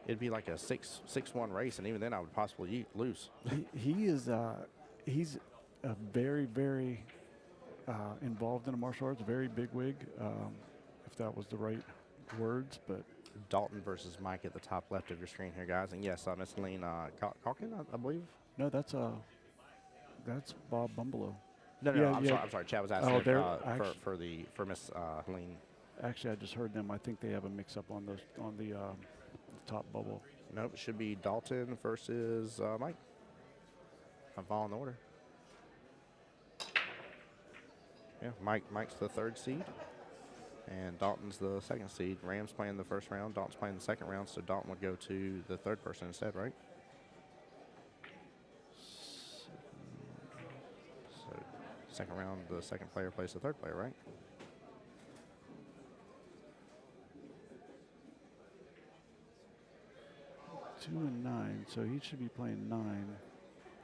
it'd be like a 6-1 race, and even then I would possibly lose. He's a very, very involved in the martial arts, very big wig, if that was the right words, but. Dalton versus Mike at the top left of your screen here, guys. And yes, Miss Helene Calkin, I believe. No, that's That's Bob Bumbalow. No, Yeah, I'm yeah. sorry. I'm sorry. Chad was asking Oh, if, they're for Miss Helene. actually, I just heard them. I think they have a mix-up on the top bubble. Nope, it should be Dalton versus Mike. I'm following the order. Yeah, Mike's the 3rd seed, and Dalton's the 2nd seed. Rams playing the 1st round. Dalton's playing the 2nd round, so Dalton would go to the 3rd person instead, right? So 2nd round, the 2nd player plays the 3rd player, right? Two and 9, so he should be playing 9.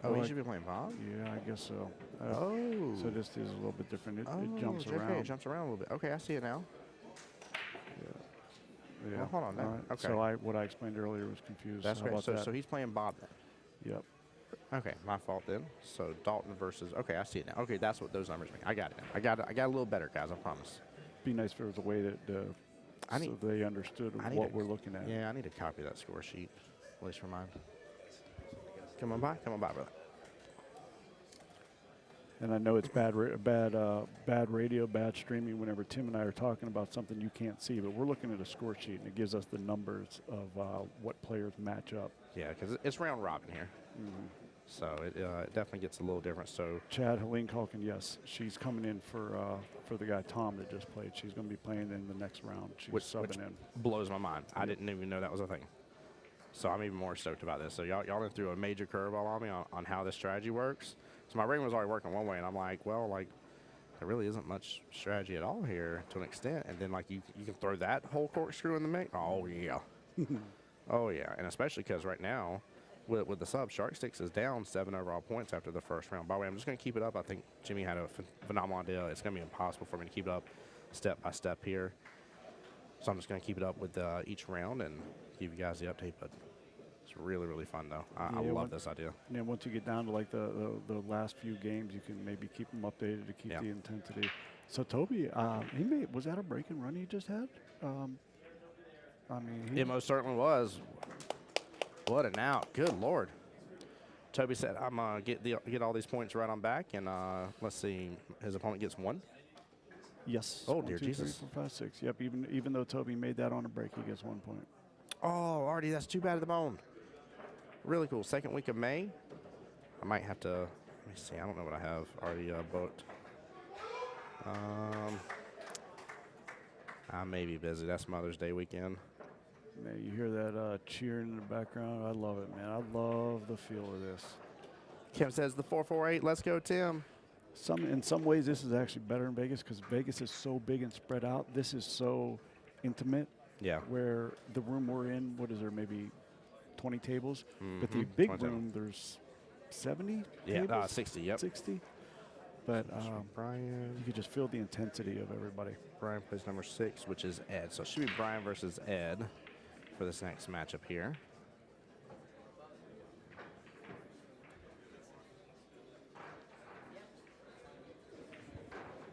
Oh, he should be playing Bob? Yeah, I guess so. Oh. So this is a little bit different. It jumps JK, around. It jumps around a little bit. Okay, I see it now. Yeah. Well, hold on. All right. Okay. So what I explained earlier was confused. That's How right. about that? So he's playing Bob then. Yep. Okay, my fault then. So Dalton versus. Okay, I see it now. Okay, that's what those numbers mean. I got it now. I got a little better, guys. I promise. Be nice if there was a way that so they understood what we're looking at. Yeah, I need to copy that score sheet, at least for mine. Come on by, brother. And I know it's bad radio, bad streaming whenever Tim and I are talking about something you can't see, but we're looking at a score sheet, and it gives us the numbers of what players match up. Yeah, because it's round robin here. Mm-hmm. So it definitely gets a little different. So Chad, Helene Culkin, yes, she's coming in for the guy Tom that just played. She's going to be playing in the next round. She's subbing in. Blows my mind. I didn't even know that was a thing. So I'm even more stoked about this. So y'all went through a major curveball on me on how this strategy works. So my brain was already working one way, and I'm like, well, like, there really isn't much strategy at all here to an extent. And then, like, you can throw that whole corkscrew in the mix. Oh, yeah. Oh, yeah. And especially because right now, with the sub, Shark Sticks is down 7 overall points after the 1st round. By the way, I'm just going to keep it up. I think Jimmy had a phenomenal idea. It's going to be impossible for me to keep it up step by step here. So I'm just going to keep it up with each round and give you guys the update. But it's really, really fun, though. I love this idea. And then once you get down to like the last few games, you can maybe keep them updated to keep the intensity. So Toby, was that a break and run he just had? I mean, it most certainly was. What an out! Good Lord. Toby said, "I'm gonna get all these points right on back," and let's see, his opponent gets 1. Yes. Oh 1, dear 2, Jesus. 3, 4, 5, 6. Yep. Even though Toby made that on a break, he gets 1 point. Oh, Artie, that's too bad of the bone. Really cool. 2nd week of May. I might have to. Let me see. I don't know what I have already booked. I may be busy. That's Mother's Day weekend. Man, you hear that cheering in the background? I love it, man. I love the feel of this. Kim says the 448. Let's go, Tim. In some ways, this is actually better in Vegas because Vegas is so big and spread out. This is so intimate. Yeah. Where the room we're in, what is there, maybe 20 tables? But the big 27. room, there's 70 Yeah, tables? 60, yep. 60. But Brian. you could just feel the intensity of everybody. Brian plays number 6, which is Ed. So it should be Brian versus Ed for this next matchup here.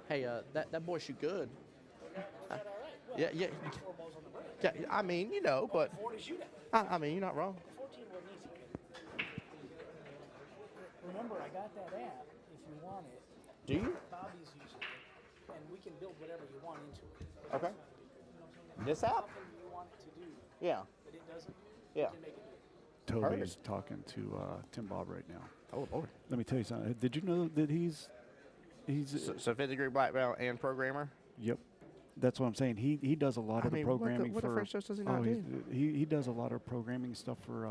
Hey, that boy shoot good. Yeah. Yeah, I mean, you know, but I mean, you're not wrong. 14 wasn't easy. Remember, I got that app if you want it. Do you? Bobby's using it, and we can build whatever you want into it. Okay. This app? Something you want it to do, Yeah. but it doesn't. Yeah. You can make it do it. Toby is talking to Tim Bob right now. Oh, Lord. Let me tell you something. Did you know that he's So 5th degree black belt and programmer? Yep. That's what I'm saying. He does a lot of the programming what for. the French does he not do? He does a lot of programming stuff for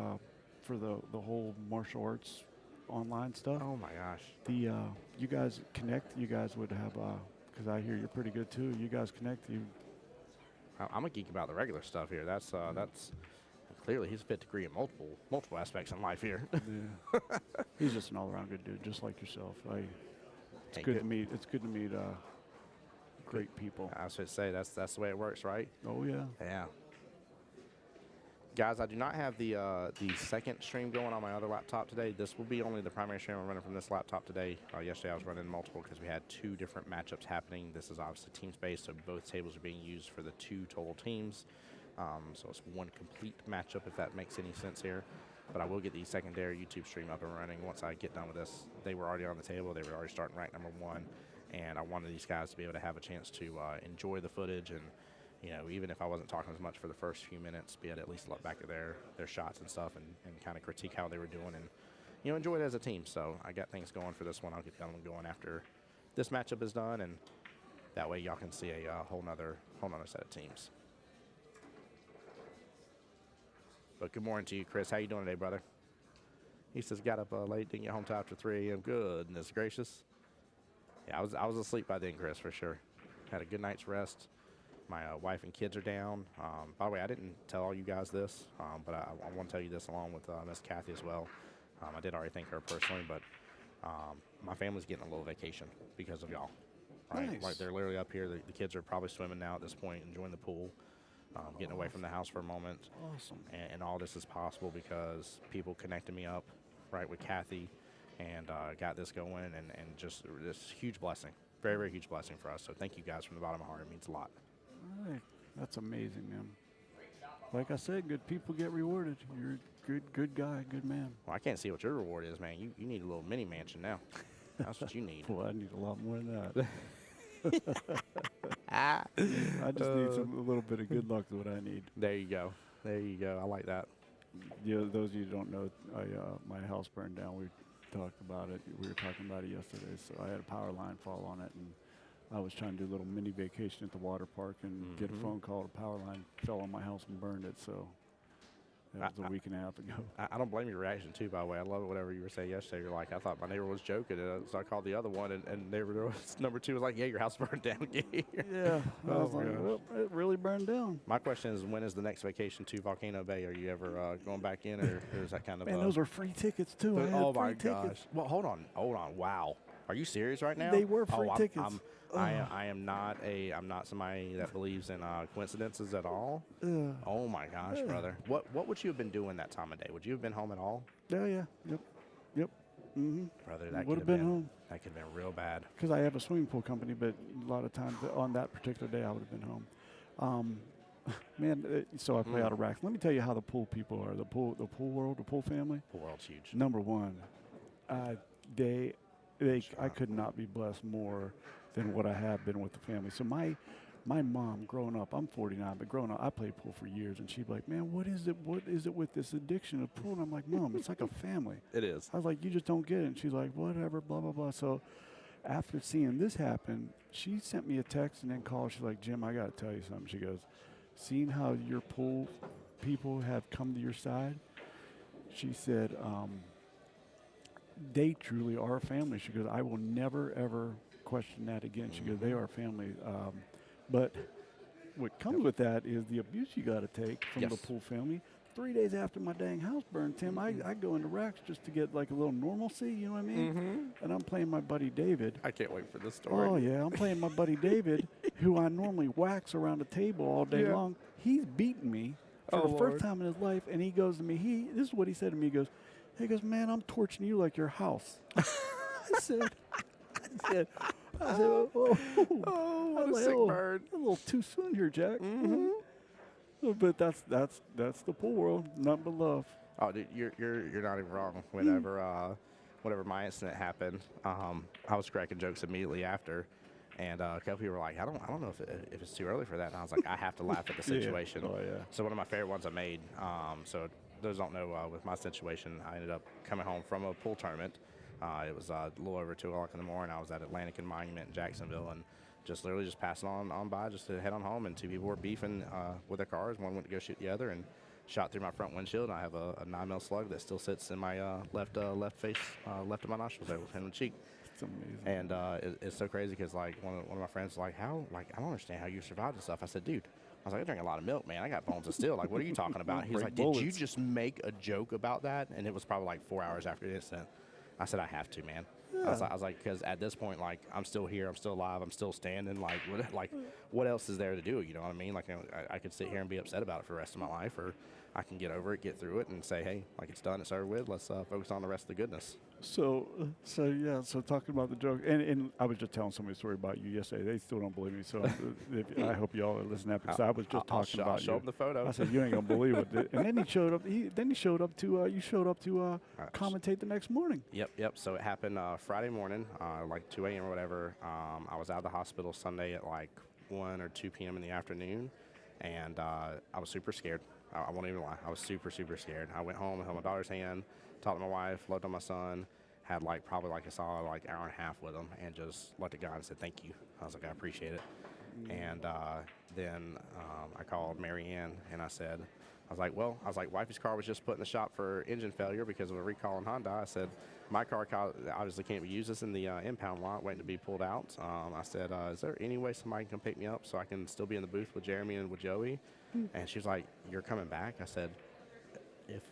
the whole martial arts online stuff. Oh my gosh. You guys connect. You guys would have because I hear you're pretty good too. You guys connect. I'm a geek about the regular stuff here. That's clearly he's 5th degree in multiple aspects in life here. Yeah. He's just an all around good dude, just like yourself. It's good to meet. It's good to meet great people. I should say that's the way it works, right? Oh yeah. Yeah. Guys, I do not have the 2nd stream going on my other laptop today. This will be only the primary stream I'm running from this laptop today. Yesterday I was running multiple because we had 2 different matchups happening. This is obviously team-based, so both tables are being used for the 2 total teams. So it's 1 complete matchup, if that makes any sense here. But I will get the secondary YouTube stream up and running once I get done with this. They were already on the table. They were already starting ranked number 1. And I wanted these guys to be able to have a chance to enjoy the footage and, even if I wasn't talking as much for the first few minutes, be able to at least look back at their shots and stuff and kind of critique how they were doing and, enjoy it as a team. So I got things going for this one. I'll get them going after this matchup is done, and that way y'all can see a whole nother set of teams. But good morning to you, Chris. How you doing today, brother? He says, got up late, didn't get home till after 3 a.m. Goodness gracious. Yeah, I was asleep by then, Chris, for sure. Had a good night's rest. My wife and kids are down. By the way, I didn't tell all you guys this, but I want to tell you this along with Miss Kathy as well. I did already thank her personally, but my family's getting a little vacation because of y'all. Right? Nice. Like they're literally up here. The kids are probably swimming now at this point, enjoying the pool, getting away from the house for a moment. Awesome. And all this is possible because people connected me up, right, with Kathy, and got this going, and just this huge blessing. Very, very huge blessing for us. So thank you guys from the bottom of my heart. It means a lot. All right. That's amazing, man. Like I said, good people get rewarded. You're a good guy, good man. Well, I can't see what your reward is, man. You need a little mini mansion now. That's what you need. Well, I need a lot more than that. I just need a little bit of good luck is what I need. There you go. There you go. I like that. Yeah, those of you who don't know, my house burned down. We talked about it. We were talking about it yesterday. So I had a power line fall on it, and I was trying to do a little mini vacation at the water park and get a phone call. The power line fell on my house and burned it. So that was a week and a half ago. I don't blame your reaction, too, by the way. I love it, whatever you were saying yesterday. You're like, I thought my neighbor was joking. So I called the other one, and neighbor was, number 2 was like, yeah, your house burned down. Yeah. I was like, well, it really burned down. My question is, when is the next vacation to Volcano Bay? Are you ever going back in, or is that kind of... Man, those were free tickets, too. Oh, my gosh. Well, hold on. Wow. Are you serious right now? They were free tickets. I am not somebody that believes in coincidences at all. Oh my gosh, brother. What would you have been doing that time of day? Would you have been home at all? Yeah. Yep. Mm-hmm. Brother, that would could have been home. That could have been real bad. Because I have a swimming pool company, but a lot of times on that particular day I would have been home. Man, so I play out of racks. Let me tell you how the pool people are. The pool world, the pool family. Pool world's huge. Number one, I could not be blessed more than what I have been with the family. So my mom, growing up, I'm 49, but growing up, I played pool for years, and she'd be like, man, what is it with this addiction of pool? And I'm like, Mom, it's like a family. It is. I was like, you just don't get it. And she's like, whatever, blah, blah, blah. So after seeing this happen, she sent me a text and then called. She's like, Jim, I got to tell you something. She goes, seeing how your pool people have come to your side, she said, they truly are a family. She goes, I will never, ever question that again. She goes, they are a family. But what comes with that is the abuse you got to take from the pool family. 3 days after my dang house burned, Tim, I go into racks just to get like a little normalcy, you know what I mean? And I'm playing my buddy David. I can't wait for this story. Oh, yeah. I'm playing my buddy David, who I normally wax around the table all day long. He's beating me for the first time in his life, and he goes to me, this is what he said to me. He goes, man, I'm torching you like your house. I said, oh, what a sick bird. A little too soon here, Jack. But that's the pool world, nothing but love. Oh, dude, you're not even wrong. Whenever my incident happened, I was cracking jokes immediately after, and a couple people were like, I don't know if it's too early for that. And I was like, I have to laugh at the situation. Oh, yeah. So one of my favorite ones I made. So those don't know, with my situation, I ended up coming home from a pool tournament. It was a little over 2 o'clock in the morning. I was at Atlantic and Monument in Jacksonville, and literally just passing on by just to head on home, and 2 people were beefing with their cars. One went to go shoot the other and shot through my front windshield. I have a 9mm slug that still sits in my left face, left of my nostrils there within the cheek. It's amazing. And it's so crazy because like one of my friends was like, I don't understand how you survived this stuff. I said, dude, I was like, I drink a lot of milk, man. I got bones of steel. Like, what are you talking about? He was like, did you just make a joke about that? And it was probably like 4 hours after the incident. I said, I have to, man. Yeah. I was like, because at this point, like, I'm still here, I'm still alive, I'm still standing. Like, what else is there to do? You know what I mean? Like, I could sit here and be upset about it for the rest of my life, or I can get over it, get through it, and say, hey, like it's done, it's over with. Let's focus on the rest of the goodness. So talking about the joke, and I was just telling somebody a story about you yesterday. They still don't believe me, so I hope y'all are listening to that because I was just talking about I'll show you. them the photo. I said you ain't gonna believe it, and then he showed up. You showed up to commentate the next morning. Yep. So it happened Friday morning, like 2 a.m. or whatever. I was out of the hospital Sunday at like 1 or 2 p.m. in the afternoon, and I was super scared. I won't even lie. I was super, super scared. I went home, held my daughter's hand, talked to my wife, loved on my son, had probably a solid hour and a half with him, and just looked at God and said, thank you. I was like, I appreciate it. And then I called Mary Ann, and I was like, wifey's car was just put in the shop for engine failure because of a recall on Honda. I said, my car obviously can't be used. It's in the impound lot waiting to be pulled out. I said, is there any way somebody can come pick me up so I can still be in the booth with Jeremy and with Joey? And she was like, you're coming back? I said,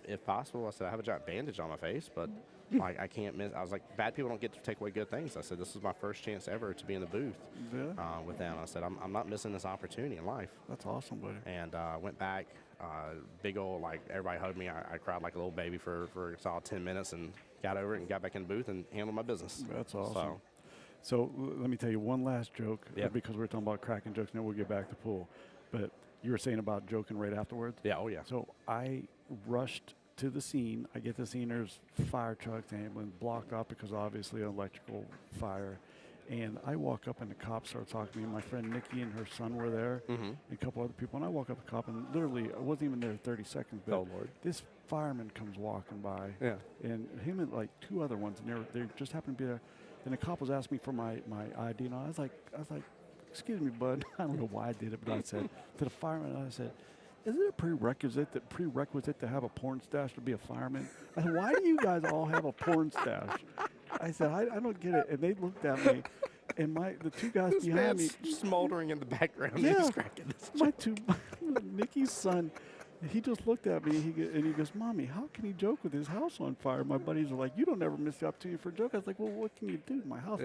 if possible. I said, I have a giant bandage on my face, but like I can't miss. I was like, bad people don't get to take away good things. I said, this is my first chance ever to be in the booth with them. I said, I'm not missing this opportunity in life. That's awesome, buddy. And went back, big old, everybody hugged me. I cried like a little baby for a solid 10 minutes and got over it and got back in the booth and handled my business. That's awesome. So let me tell you one last joke because we're talking about cracking jokes, and then we'll get back to pool. But you were saying about joking right afterwards? Yeah, oh yeah. So I rushed to the scene. I get to the scene, there's fire trucks, ambulance blocked off because obviously electrical fire. And I walk up and the cop starts talking to me. My friend Nikki and her son were there, and a couple other people. And I walk up to the cop, and literally, I wasn't even there 30 seconds. But oh, Lord. This fireman comes walking by, and him and like two other ones, and they just happened to be there. And the cop was asking me for my ID, and I was like, excuse me, bud. I don't know why I did it, but I said to the fireman, I said, is it a prerequisite to have a porn stash to be a fireman? I said, why do you guys all have a porn stash? I said, I don't get it. And they looked at me, and the two guys this behind me, smoldering in the background. Yeah, he's cracking this Nikki's son, he just looked at me and he goes, Mommy, how can he joke with his house on fire? My buddies are like, you don't ever miss the opportunity for a joke. I was like, well, what can you do? My house,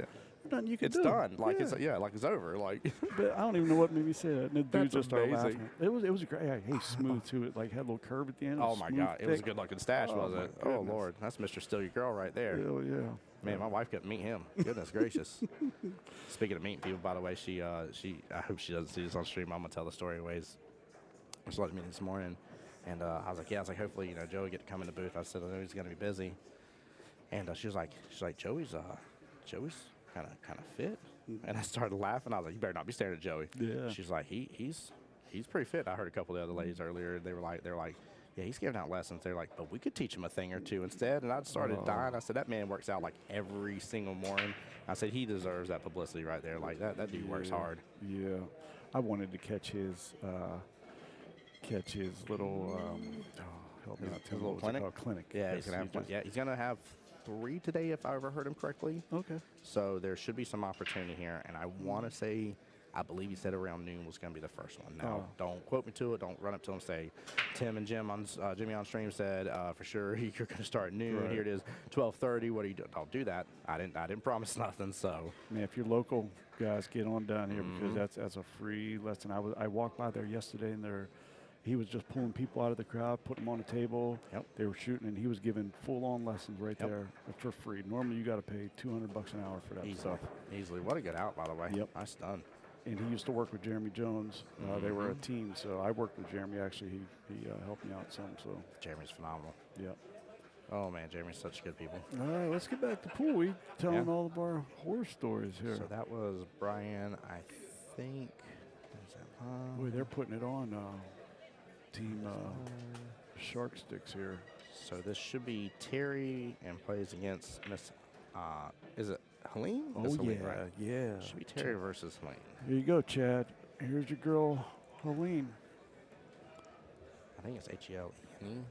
nothing you can it's do. Done. Like it's over. Like, but I don't even know what made me say that. And the dude just started amazing. laughing. It was great. Hey, smooth too. It like had a little curve at the end. Oh my God, thick. it was a good looking stash, was it? Oh Oh Lord, that's Mr. Steal Your Girl right there. Hell yeah. Man, my wife couldn't meet him. Goodness gracious. Speaking of meeting people, by the way, she I hope she doesn't see this on stream. I'm gonna tell the story anyways. She let me this morning, and I was like, hopefully, Joey get to come in the booth. I said, I know he's gonna be busy, and she was like, Joey's kind of fit, and I started laughing. I was like, you better not be staring at Joey. Yeah. She's like, he's pretty fit. I heard a couple of the other ladies earlier. They were like, yeah, he's giving out lessons. They're like, but we could teach him a thing or two instead. And I started dying. I said, that man works out like every single morning. I said, he deserves that publicity right there. Like that dude works hard. Yeah. I wanted to catch his little help me out. His little clinic? Clinic. Yeah, Yes, he's gonna have 3 today if I ever heard him correctly. Okay. So there should be some opportunity here, and I want to say, I believe he said around noon was going to be the first one. Now, don't quote me to it. Don't run up to him and say, Tim and Jimmy on stream said for sure you're going to start at noon. Right. Here it is, 12:30. What are you doing? Don't do that. I didn't promise nothing. So, Man, if you're local, guys, get on down here because that's a free lesson. I walked by there yesterday, and he was just pulling people out of the crowd, putting them on a table. Yep. They were shooting, and he was giving full-on lessons right there for free. Normally, you got to pay $200 an hour for that stuff. Easily. What a good out, by the way. Yep. Nice done. And he used to work with Jeremy Jones. They were a team, so I worked with Jeremy. Actually, he helped me out some. So Jeremy's phenomenal. yeah. Oh man, Jeremy's such good people. All right, let's get back to pool. We telling all of our horror stories here. So that was Brian, I think. Boy, they're putting it on Team Shark Sticks here. So this should be Terry and plays against Miss. Is it Helene? Oh Miss yeah, Helene, right? yeah. Should be Terry versus Helene. Here you go, Chad. Here's your girl, Helene. I think it's Helene.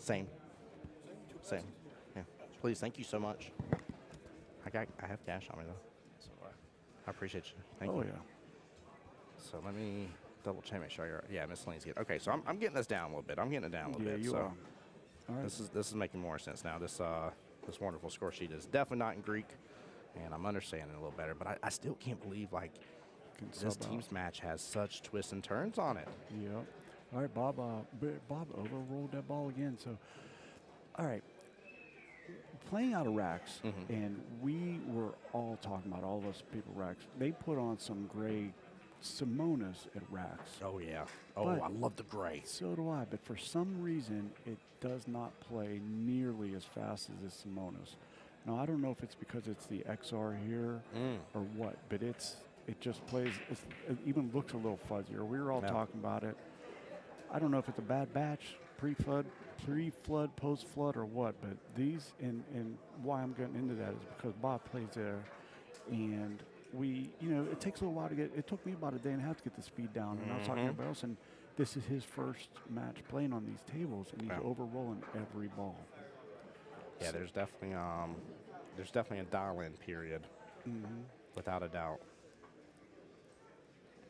Same. Yeah. Please, thank you so much. I have cash on me though. So I appreciate you. Thank you. Oh yeah. So let me double check, make sure you're. Yeah, Miss Lane's good. Okay, so I'm getting this down a little bit. I'm getting it down a little bit. You so are. All right. This is making more sense now. This wonderful score sheet is definitely not in Greek, and I'm understanding it a little better. But I still can't believe like Can this sub out. team's match has such twists and turns on it. Yep. All right, Bob. Bob overruled that ball again. So, all right. Playing out of racks, and we were all talking about all those people racks. They put on some gray Simonas at racks. Oh yeah. Oh, But- I love the gray. So do I, but for some reason, it does not play nearly as fast as this Simonas. Now, I don't know if it's because it's the XR here or what, but it just plays, it even looks a little fuzzier. We were all Yeah. talking about it. I don't know if it's a bad batch, pre-flood, post-flood, or what, but these, and why I'm getting into that is because Bob plays there, and we, it takes a little while to get, it took me about a day and a half to get the speed down, and I was talking to everybody else, and this is his first match playing on these tables, and he's overrolling every ball. Yeah, there's definitely a dial-in period, without a doubt.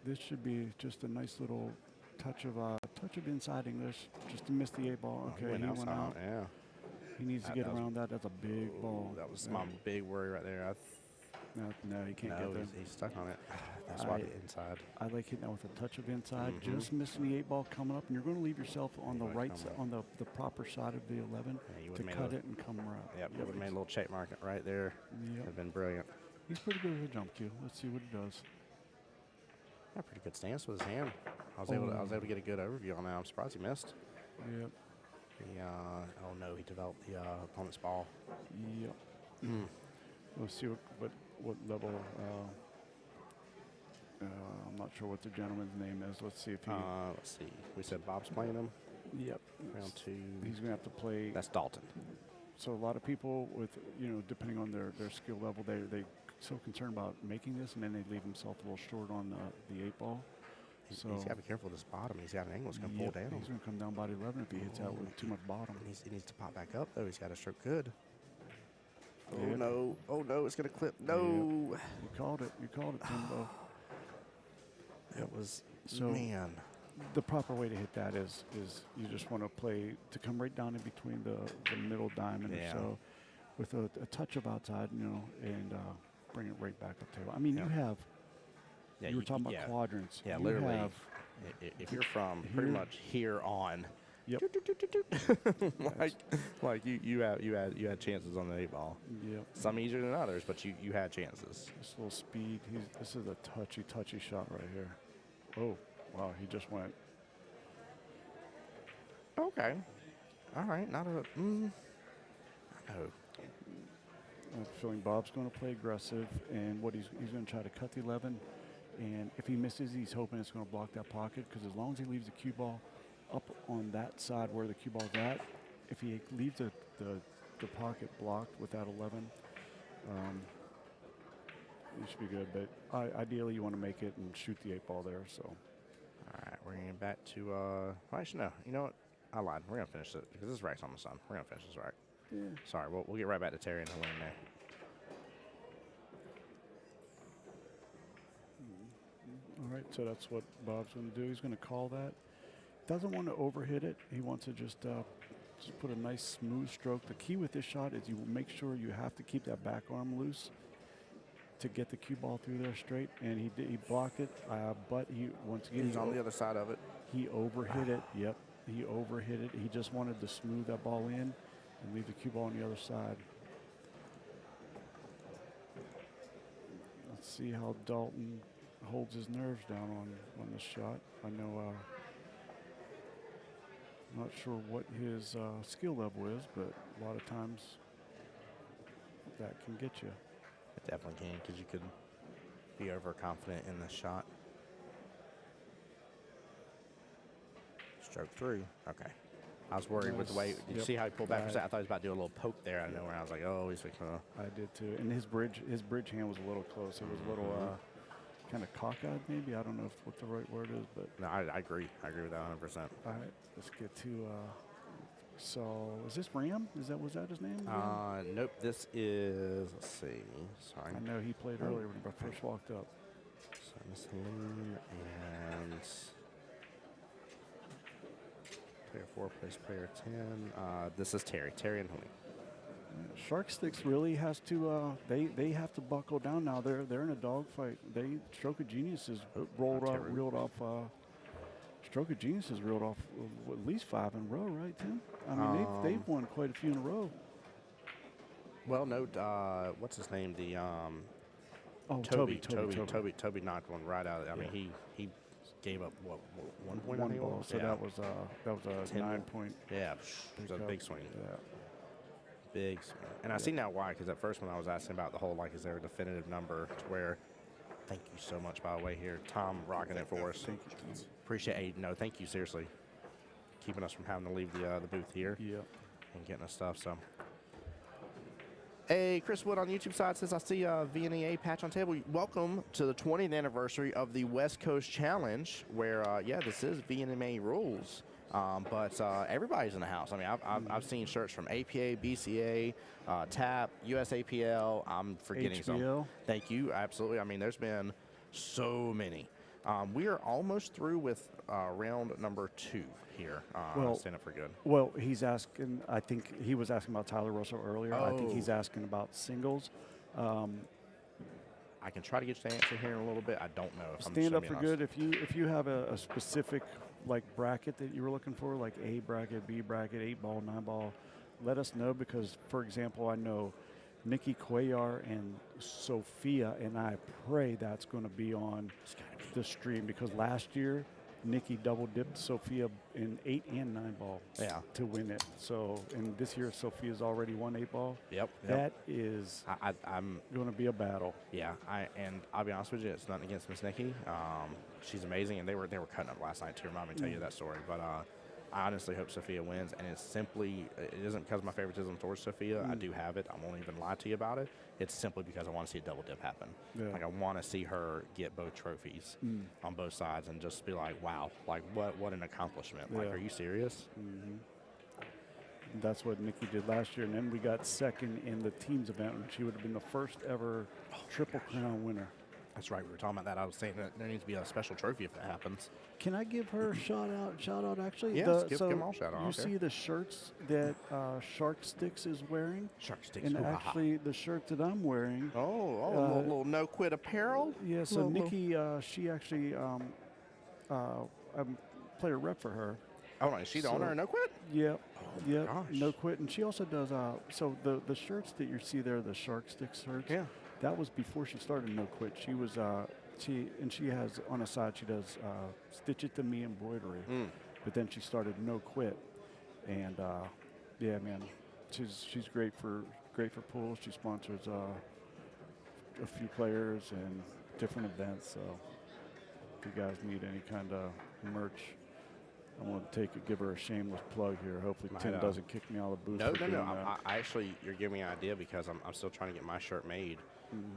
This should be just a nice little touch of inside English, just to miss the 8-ball. Okay, he went out. Yeah. He needs to get around that. That's a big ball. That was my big worry right there. No, he can't No, get there. he's stuck on it. That's why the inside. I like hitting that with a touch of inside, just missing the 8-ball coming up, and you're going to leave yourself on the right side, on the proper side of the 11 you to would've made cut a- it and come around. Yep, would have made a little check market right there. Yep. Would have been brilliant. He's pretty good with a jump cue. Let's see what he does. Yeah, pretty good stance with his hand. I was able to get a good overview on that. I'm surprised he missed. Yep. Oh no, he developed the opponent's ball. Yep. Let's see what level. I'm not sure what the gentleman's name is. Let's see if he. Let's see. We said Bob's playing him. Yep. Round 2. He's going to have to play. That's Dalton. So a lot of people with, depending on their skill level, they so concerned about making this, and then they leave themselves a little short on the 8-ball. So He's got to be careful with this bottom. He's got an angle. It's going to pull down. He's going to come down body 11 if he hits out with too much bottom. He needs to pop back up, though. He's got to stroke good. Oh, Yep. no. Oh, no. It's going to clip. No. You called it. You called it, Timbo. That was, So- man. The proper way to hit that is you just want to play to come right down in between the middle diamond Yeah. or so, with a touch of outside, and bring it right back up table. I mean, you have. Yeah, You were talking about quadrants. Yeah, You literally. have- If you're from pretty here- much here on, Yep. like you had chances on the 8-ball. Yep. Some easier than others, but you had chances. This little speed. This is a touchy shot right here. Oh, wow! He just went. Okay. All right. Not a. No. I'm feeling Bob's going to play aggressive, and what he's going to try to cut the 11, and if he misses, he's hoping it's going to block that pocket, because as long as he leaves the cue ball up on that side where the cue ball's at, if he leaves the pocket blocked with that 11, it should be good. But ideally, you want to make it and shoot the 8-ball there. So. All right. We're getting back to. Well, actually, no. You know what? I lied. We're gonna finish it because this rack's almost done. We're gonna finish this rack. Yeah. Sorry. We'll get right back to Terry and Helene there. All right, so that's what Bob's going to do. He's going to call that. Doesn't want to overhit it. He wants to just put a nice smooth stroke. The key with this shot is you make sure you have to keep that back arm loose to get the cue ball through there straight. And he blocked it, but he once again He's on the other side of it. he overhit it. Yep, he overhit it. He just wanted to smooth that ball in and leave the cue ball on the other side. Let's see how Dalton holds his nerves down on this shot. I know, not sure what his skill level is, but a lot of times that can get you. It definitely can because you could be overconfident in the shot. Stroke through. Okay. I was worried with the way. Did you Yep. see how he pulled back for a Right. second? I thought he was about to do a little poke there. I know where I was like, oh, he's fixing to. I did too. And his bridge hand was a little close. It was a little kind of cockeyed, maybe. I don't know what the right word is, but No, I agree. I agree with that 100%. all right. Let's get to. So is this Ram? Was that his name? Ram? Nope. This is. Let's see. Sorry. I know he played earlier when I first walked up. So Miss Helene and player 4 plays player 10. This is Terry. Terry and Helene. Shark Sticks really has to. They have to buckle down now. They're in a dogfight. Stroke of Genius has reeled off. Stroke of Genius has reeled off at least 5 in a row, right, Tim? I mean, they've won quite a few in a row. Well, no. What's his name? The Toby Toby knocked one right out. I mean, he gave up what 1 point one on ball. So that was a 9 point. Yeah, it was a big swing. Yeah. Big swing. And I see now why, because at first when I was asking about the whole, like, is there a definitive number to where, thank you so much, by the way, here. Tom rocking it for us. Thank you, Tom. Appreciate it. No, thank you, seriously. Keeping us from having to leave the booth here. Yeah. And getting us stuff, so. Hey, Chris Wood on YouTube side says, I see a VNEA patch on table. Welcome to the 20th anniversary of the West Coast Challenge, where, this is VNMA rules. But everybody's in the house. I mean, I've seen shirts from APA, BCA, TAP, USAPL. I'm forgetting some. Thank you. Absolutely. I mean, there's been so many. We are almost through with round number 2 here. Stand Up for Good. Well, he's asking. I think he was asking about Tyler Russell earlier. I think he's asking about singles. I can try to get you the answer here in a little bit. I don't know if Stand Up for Good. If you have a specific like bracket that you were looking for, like A bracket, B bracket, 8-ball, 9-ball, let us know, because, for example, I know Nikki Cuellar and Sophia, and I pray that's going to be on the stream, because last year Nikki double dipped Sophia in 8 and 9-ball to win it. So, and this year Sophia's already won 8-ball. Yep. That is I'm going to be a battle. Yeah, and I'll be honest with you, it's nothing against Miss Nikki. She's amazing, and they were cutting up last night to remind me to tell you that story. But I honestly hope Sophia wins, and it isn't because of my favoritism towards Sophia. I do have it. I won't even lie to you about it. It's simply because I want to see a double dip happen. Yeah. Like, I want to see her get both trophies on both sides and just be like, wow, like what an accomplishment. Yeah. Like, are you serious? Mm-hmm. That's what Nikki did last year, and then we got second in the teams event, and she would have been the first ever Triple Crown winner. That's right. We were talking about that. I was saying that there needs to be a special trophy if that happens. Can I give her a shout out actually? Yes, give them all shout out. You see the shirts that Shark Sticks is wearing? Shark Sticks. And actually the shirt that I'm wearing. A little no quit apparel? Yeah, so Nikki, she actually, I'm player rep for her. Oh, is she the owner of No Quit? Yep. No Quit. And she also does, so the shirts that you see there, the Shark Sticks shirts. Yeah. That was before she started No Quit. She was she has on the side, she does Stitch It to Me embroidery. But then she started No Quit, and yeah, man, she's great for pools. She sponsors a few players and different events. So if you guys need any kind of merch, I'm going to give her a shameless plug here. Hopefully Tim doesn't kick me out of the booth. No. I actually, you're giving me an idea, because I'm still trying to get my shirt made.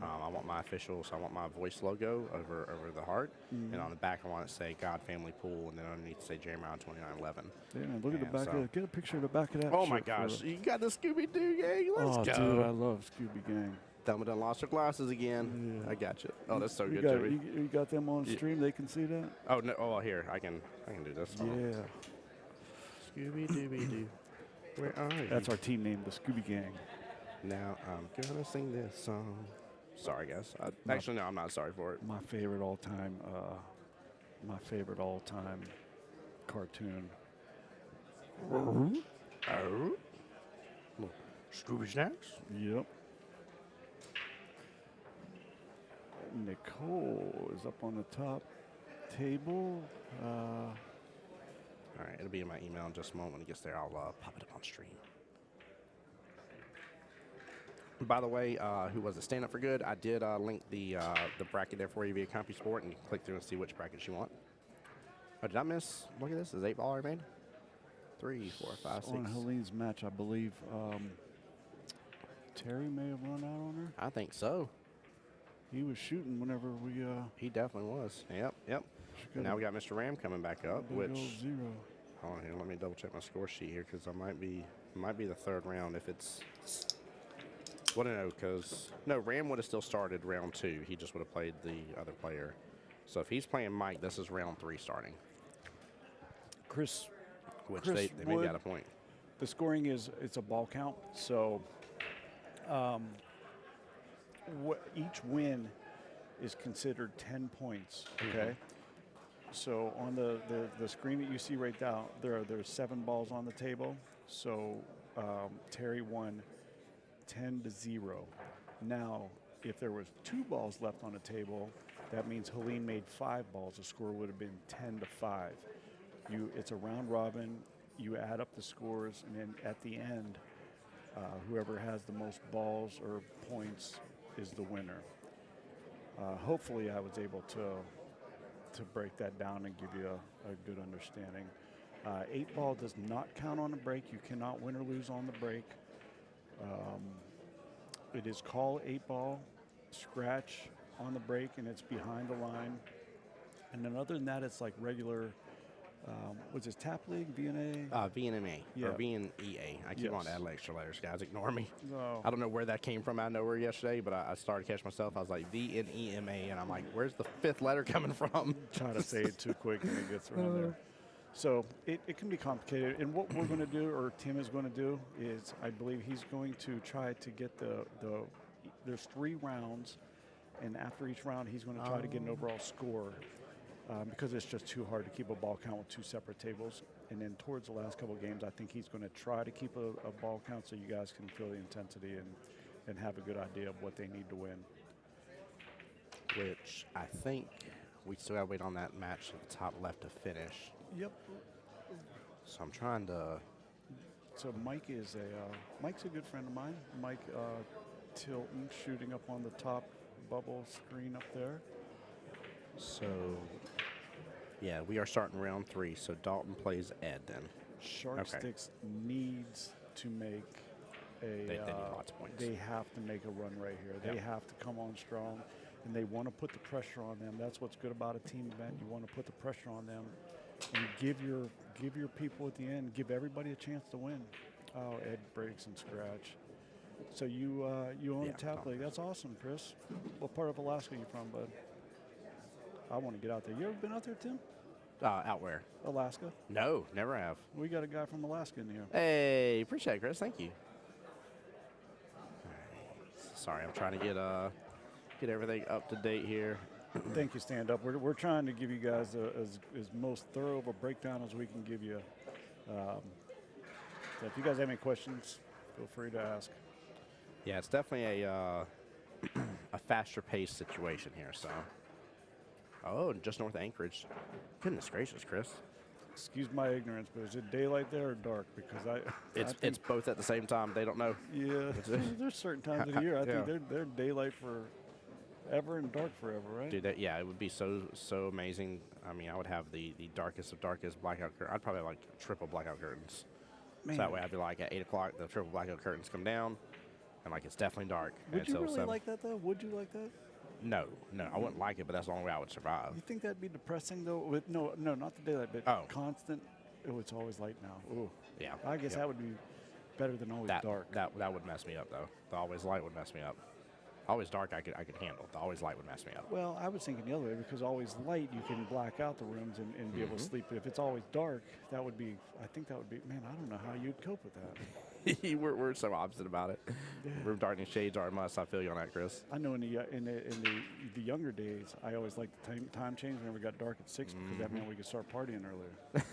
I want my official, so I want my voice logo over the heart, and on the back I want it to say God Family Pool, and then underneath to say Jeremiah 29:11. Yeah, look at the back of it. Get a picture of the back of that. Oh my gosh, you got the Scooby-Doo gang. Let's go. Dude, I love Scooby Gang. Thelma done lost her glasses again. Yeah. I got you. Oh, that's so good, Joey. You got them on stream? They can see that? Oh no! Oh, here I can do this. Yeah. Scooby-Dooby-Doo. Where are you? That's our team name, the Scooby Gang. Now I'm gonna sing this song. Sorry, guys. Actually, no, I'm not sorry for it. My favorite all-time cartoon. Scooby Snacks? Yep. Nicole is up on the top table. All right, it'll be in my email in just a moment. When it gets there, I'll pop it up on stream. By the way, who was it? Stand Up for Good. I did link the bracket there for you via CompuSport, and you can click through and see which brackets you want. Oh, did I miss? Look at this. Is 8-ball already made? 3, 4, 5, 6. On Helene's match, I believe Terry may have run out on her. I think so. He was shooting whenever we. He definitely was. Yep. Now we got Mr. Ram coming back up, which. 0. Hold on here. Let me double check my score sheet here, because I might be the third round if it's. Well, no, because Ram would have still started round 2. He just would have played the other player. So if he's playing Mike, this is round 3 starting. Chris Which Chris they maybe would. got a point. The scoring it's a ball count, so each win is considered 10 points. Okay. So on the screen that you see right now, there's 7 balls on the table. So Terry won 10-0. Now, if there was 2 balls left on the table, that means Helene made 5 balls. The score would have been 10-5. It's a round robin. You add up the scores, and then at the end, whoever has the most balls or points is the winner. Hopefully, I was able to break that down and give you a good understanding. 8 ball does not count on the break. You cannot win or lose on the break. It is call 8 ball, scratch on the break, and it's behind the line. And then other than that, it's like regular, was this tap league, VNA? VNMA Yeah. or VNEA. I keep on adding extra letters, guys. Ignore me. No. I don't know where that came from out of nowhere yesterday, but I started to catch myself. I was like, VNEMA, and I'm like, where's the 5th letter coming from? Try to say it too quick and it gets around there. So it can be complicated. And what we're going to do, or Tim is going to do, is I believe he's going to try to get there's 3 rounds, and after each round he's going to try to get an overall score because it's just too hard to keep a ball count with 2 separate tables. And then towards the last couple of games, I think he's going to try to keep a ball count so you guys can feel the intensity and have a good idea of what they need to win. Which I think we still got to wait on that match at the top left to finish. Yep. So I'm trying to. So Mike's a good friend of mine. Mike Tilton, shooting up on the top bubble screen up there. So, yeah, we are starting round 3. So Dalton plays Ed then. Shark Sticks needs to make They need lots of points. They have to make a run right here. They have to come on strong, and they want to put the pressure on them. That's what's good about a team event. You want to put the pressure on them, and give your people at the end. Give everybody a chance to win. Oh, Ed breaks and scratch. So you own a tap league. That's awesome, Chris. What part of Alaska are you from, bud? I want to get out there. You ever been out there, Tim? Out where? Alaska. No, never have. We got a guy from Alaska in here. Hey, appreciate it, Chris. Thank you. Sorry, I'm trying to get everything up to date here. Thank you, Stand Up. We're trying to give you guys as most thorough of a breakdown as we can give you. So if you guys have any questions, feel free to ask. Yeah, it's definitely a faster paced situation here. So, just north of Anchorage. Goodness gracious, Chris. Excuse my ignorance, but is it daylight there or dark? Because it's both at the same time. They don't know. Yeah, there's certain times of the year I think they're daylight for ever and dark forever, right? Dude, it would be so amazing. I mean, I would have the darkest of darkest blackout curtains. I'd probably have like triple blackout curtains. Man. So that way I'd be like at 8 o'clock, the triple blackout curtains come down, and like it's definitely dark. Would you really 7. like that though? Would you like that? No, I wouldn't like it, but that's the only way I would survive. You think that'd be depressing though? No, not the daylight, but constant. Oh, it's always light now. Ooh. Yeah. I guess that would be better than always dark. That would mess me up though. The always light would mess me up. Always dark I could handle. The always light would mess me up. Well, I was thinking the other way because always light you can black out the rooms and be able to sleep. But if it's always dark, I think that would be, man, I don't know how you'd cope with that. we're so opposite about it. Yeah. Room darkness shades are a must. I feel you on that, Chris. I know in the younger days, I always liked the time change whenever it got dark at 6 because that meant we could start partying earlier.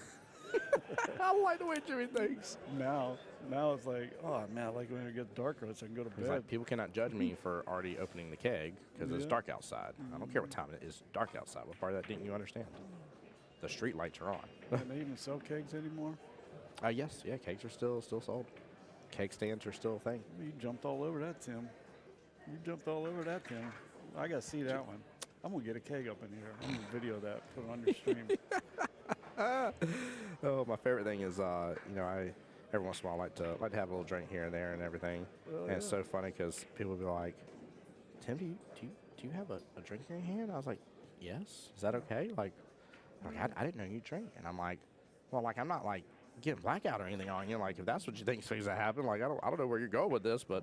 I like the way Jimmy thinks. Now it's like, oh man, I like when it gets darker so I can go to bed. It's like people cannot judge me for already opening the keg because it's dark outside. I don't care what time it is. Dark outside. What part of that didn't you understand? The street lights are on. Can they even sell kegs anymore? Yes, yeah, kegs are still sold. Keg stands are still a thing. You jumped all over that, Tim. I got to see that one. I'm going to get a keg up in here. I'm going to video that, put it on your stream. Oh, my favorite thing is, I every once in a while like to have a little drink here and there and everything. And it's so funny because people will be like, Tim, do you have a drink in your hand? I was like, yes. Is that okay? Like I didn't know you drink. And I'm like, well, like I'm not like getting blackout or anything on you. Like if that's what you think is going to happen, like I don't know where you're going with this, but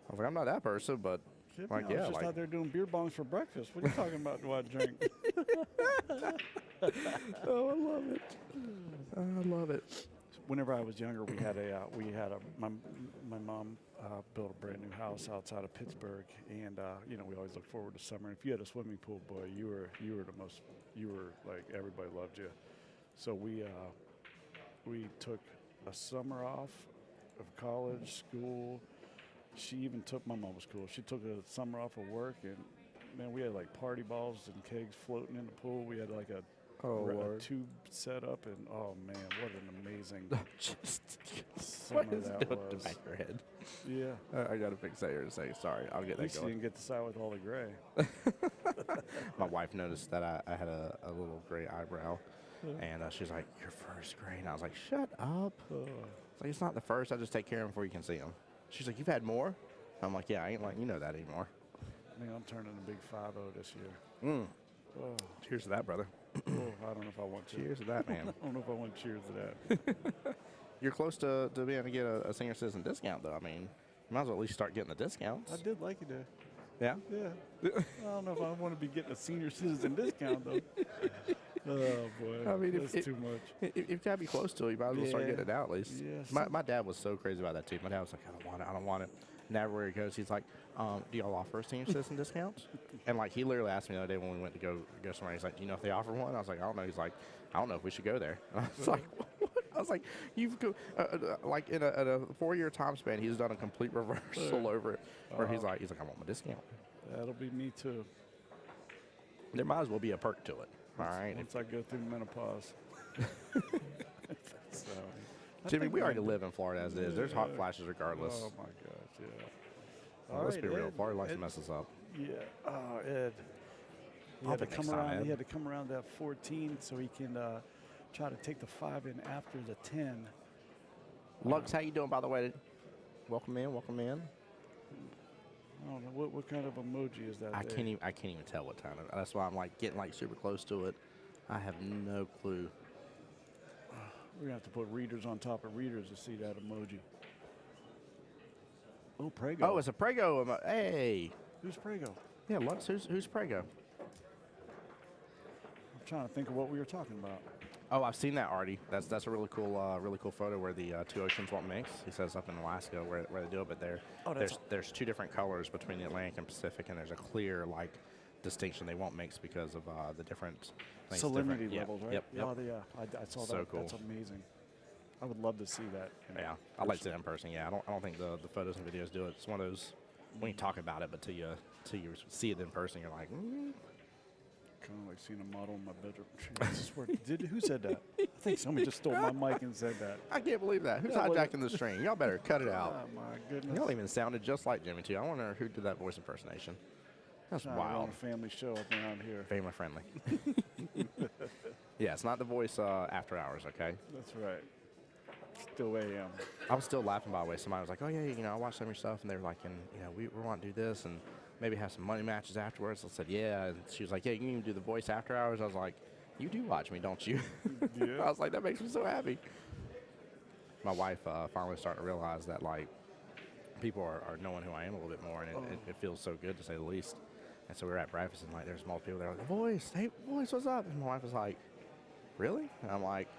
I was like, I'm not that person, but. I was just out there doing beer bongs for breakfast. What are you talking about? Do I drink? Oh, I love it. I love it. whenever I was younger, my mom built a brand new house outside of Pittsburgh, and we always look forward to summer. If you had a swimming pool, boy, you were like everybody loved you. So we took a summer off of college, school. She even took, my mom was cool. She took a summer off of work, and man, we had like party balls and kegs floating in the pool. We had like a tube set up, and oh man, what an amazing summer what is that doing was. to back your head? Yeah. I got to fix that here in a second. Sorry, I'll get At that least you going. didn't get the side with all the gray. My wife noticed that I had a little gray eyebrow, and she's like, "Your first gray," and I was like, "Shut up." It's like, it's not the first. I just take care of them before you can see them. She's like, "You've had more?" I'm like, "Yeah, I ain't like you know that anymore." Man, I'm turning a big 5-0 this year. Oh, Cheers to that, brother. I don't know if I want to. Cheers to that, man. I don't know if I want to cheers to that. You're close to being able to get a senior citizen discount, though. I mean, you might as well at least start getting the discounts. I did like it there. Yeah? Yeah. I don't know if I want to be getting a senior citizen discount, though. Oh, boy. I mean, that's too much. If you got to be close to it, you might as well start getting it out at least. Yeah, My dad was so crazy about that, too. My dad was like, I don't want it. And everywhere he goes, he's like, do y'all offer a senior citizen discounts? And, like, he literally asked me the other day when we went to go somewhere. He's like, do you know if they offer one? I was like, I don't know. He's like, I don't know if we should go there. And I was like, what? I was like, you've go, like in a 4-year time span, he's done a complete reversal over it, where he's like, I want my discount. That'll be me too. There might as well be a perk to it. All right. Once I go through menopause. So, Jimmy, we already live in Florida as it is. There's hot flashes regardless. Oh my gosh, yeah. Well, let's be real. Ed, Florida likes to mess us up. Yeah. Oh, Ed. He I'll had to pick come next time, around. Ed. He had to come around that 14 so he can try to take the 5 in after the 10. Lux, how you doing, by the way? Welcome in. Welcome in. I don't know what kind of emoji is that. I can't even tell what time. That's why I'm like getting like super close to it. I have no clue. We're gonna have to put readers on top of readers to see that emoji. Oh, Prego. Oh, it's a Prego. Hey. Who's Prego? Yeah, Lux. Who's Prego? I'm trying to think of what we were talking about. Oh, I've seen that already. That's a really cool photo where the two oceans won't mix. He says up in Alaska where they do it, but there's two different colors between the Atlantic and Pacific, and there's a clear like distinction. They won't mix because of the different things. Salinity levels, right? Yep. Oh, yeah. I saw So that. cool. That's amazing. I would love to see that. Yeah, I'd like to see it in person. Yeah, I don't think the photos and videos do it. It's one of those when you talk about it, but till you see it in person, you're like. Kind of like seeing a model in my bedroom. I swear, who said that? I think somebody just stole my mic and said that. I can't believe that. Who's Yeah, well, hijacking the string? Y'all better cut it out. Oh my goodness. Y'all even sounded just like Jimmy too. I wonder who did that voice impersonation. That's We're wild. on a family show up around here. Family friendly. Yeah, it's not the voice after hours, okay? That's right. Still AM. I was still laughing, by the way. Somebody was like, oh, yeah, I watched some of your stuff. And they were like, we want to do this and maybe have some money matches afterwards. I said, yeah. And she was like, yeah, you can even do the voice after hours. I was like, you do watch me, don't you? Yeah. I was like, that makes me so happy. My wife finally started to realize that, like, people are knowing who I am a little bit more, and it feels so good, to say the least. And so we were at breakfast, and, like, there's multiple people there like, voice, hey, voice, what's up? And my wife was like, really? And I'm like,